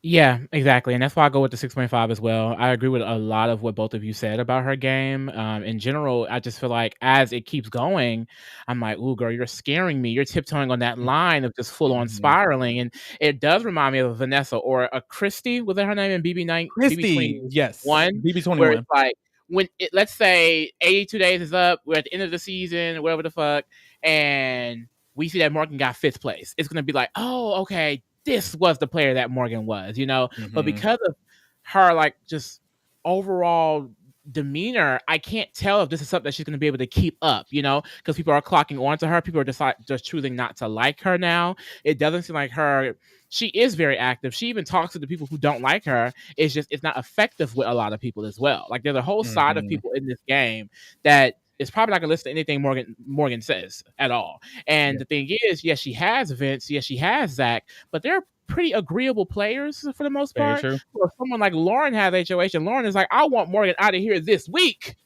Yeah, exactly. And that's why I go with the 6.5 as well. I agree with a lot of what both of you said about her game. In general, I just feel like as it keeps going, I'm like, ooh, girl, you're scaring me. You're tiptoeing on that line of just full on spiraling. And it does remind me of a Vanessa or a Christy. Was that her name in BB9? Christy, yes. BB21. Where it's like, let's say 82 days is up, we're at the end of the season, whatever the fuck, and we see that Morgan got 5th place. It's going to be like, oh, okay, this was the player that Morgan was, you know? Mm-hmm. But because of her, like, just overall demeanor, I can't tell if this is something that she's going to be able to keep up, you know? Because people are clocking onto her. People are just choosing not to like her now. It doesn't seem like her... She is very active. She even talks to the people who don't like her. It's just, it's not effective with a lot of people as well. Like, there's a whole side of people in this game that is probably not going to listen to anything Morgan says at all. And the thing is, yes, she has Vince. Yes, she has Zach. But they're pretty agreeable players for the most part. So if someone like Lauren has HOH and Lauren is like, I want Morgan out of here this week.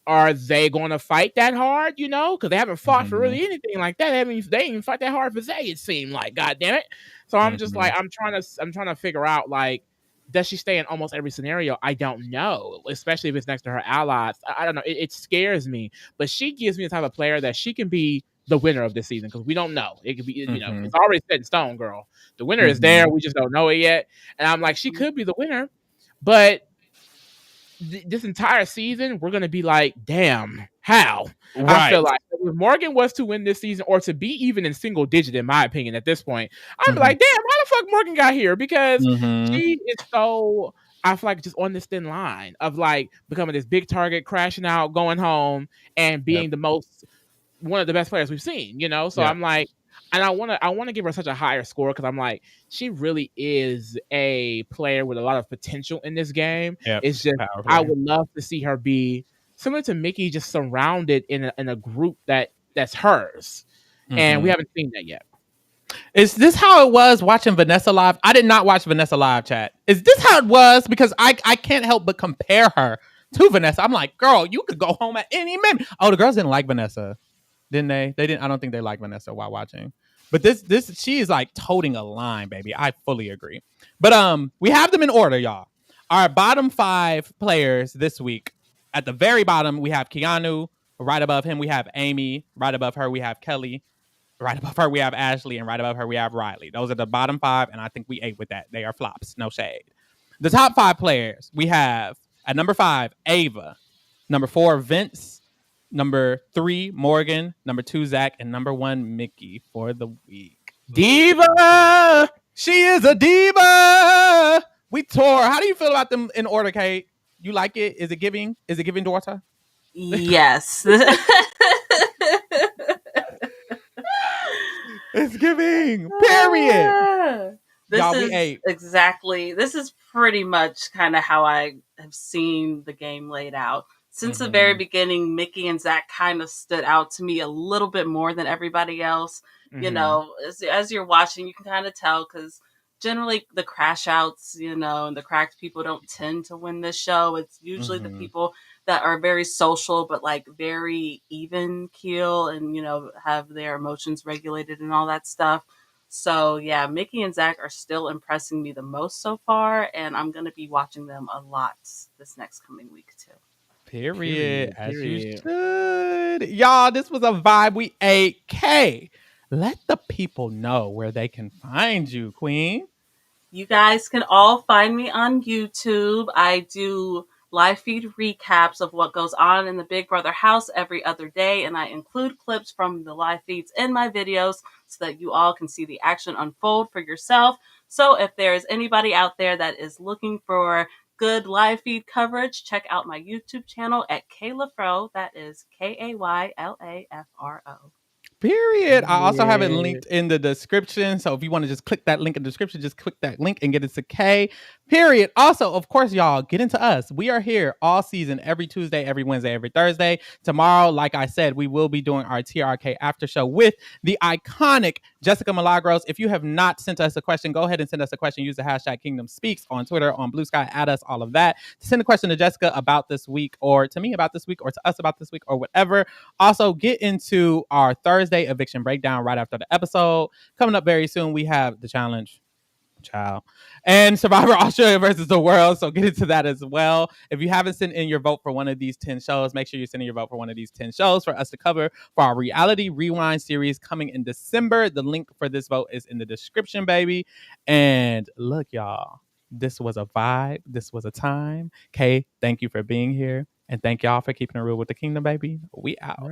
Are they going to fight that hard, you know? Because they haven't fought for really anything like that. I mean, they didn't even fight that hard for Zay, it seemed like. God damn it! So I'm just like, I'm trying to figure out, like, does she stay in almost every scenario? I don't know, especially if it's next to her allies. I don't know. It scares me, but she gives me the type of player that she can be the winner of this season, because we don't know. It could be, you know, it's already set in stone, girl. The winner is there. We just don't know it yet. And I'm like, she could be the winner, but this entire season, we're gonna be like, damn, how? Right. I feel like if Morgan was to win this season, or to be even in single digit, in my opinion, at this point, I'm like, damn, how the fuck Morgan got here? Because she is so, I feel like, just on this thin line of like becoming this big target, crashing out, going home, and being one of the best players we've seen, you know? So I'm like, and I want to give her such a higher score, because I'm like, she really is a player with a lot of potential in this game. It's just, I would love to see her be similar to Mickey, just surrounded in a group that's hers. And we haven't seen that yet. Is this how it was watching Vanessa live? I did not watch Vanessa live, chat. Is this how it was? Because I can't help but compare her to Vanessa. I'm like, girl, you could go home at any minute. Oh, the girls didn't like Vanessa, didn't they? They didn't. I don't think they liked Vanessa while watching. But this she is like toting a line, baby. I fully agree. But we have them in order, y'all. Our bottom 5 players this week. At the very bottom, we have Keanu. Right above him, we have Amy. Right above her, we have Kelley. Right above her, we have Ashley. And right above her, we have Rylie. Those are the bottom 5, and I think we ate with that. They are flops. No shade. The top 5 players, we have at number 5, Ava. Number 4, Vince. Number 3, Morgan. Number 2, Zach. And number 1, Mickey for the week. Diva! She is a diva! We tore. How do you feel about them in order, Kate? You like it? Is it giving? Is it giving daughter? Yes. It's giving. Period. This is pretty much kind of how I have seen the game laid out. Since the very beginning, Mickey and Zach kind of stood out to me a little bit more than everybody else. You know, as you're watching, you can kind of tell, because generally the crash outs, you know, and the cracked people don't tend to win this show. It's usually the people that are very social, but like very even keel, and, you know, have their emotions regulated and all that stuff. So yeah, Mickey and Zach are still impressing me the most so far, and I'm going to be watching them a lot this next coming week too. Period. As you should. Y'all, this was a vibe. We ate. Kay, let the people know where they can find you, Queen. You guys can all find me on YouTube. I do live feed recaps of what goes on in the Big Brother house every other day, and I include clips from the live feeds in my videos so that you all can see the action unfold for yourself. So if there is anybody out there that is looking for good live feed coverage, check out my YouTube channel at KayLaFro. That is KayLaFro. Period. I also have it linked in the description. So if you want to just click that link in the description, just click that link and get it to Kay. Period. Also, of course, y'all, get into us. We are here all season, every Tuesday, every Wednesday, every Thursday. Tomorrow, like I said, we will be doing our TRK after show with the iconic Jessica Milagros. If you have not sent us a question, go ahead and send us a question. Use the hashtag KingdomSpeaks on Twitter, on Blue Sky, add us, all of that. Send a question to Jessica about this week, or to me about this week, or to us about this week, or whatever. Also, get into our Thursday eviction breakdown right after the episode. Coming up very soon, we have the challenge, and Survivor Australia versus the world. So get into that as well. If you haven't sent in your vote for one of these 10 shows, make sure you're sending your vote for one of these 10 shows for us to cover for our Reality Rewind series coming in December. The link for this vote is in the description, baby. And look, y'all, this was a vibe. This was a time. Kay, thank you for being here. And thank y'all for keeping it real with the Kingdom, baby. We out.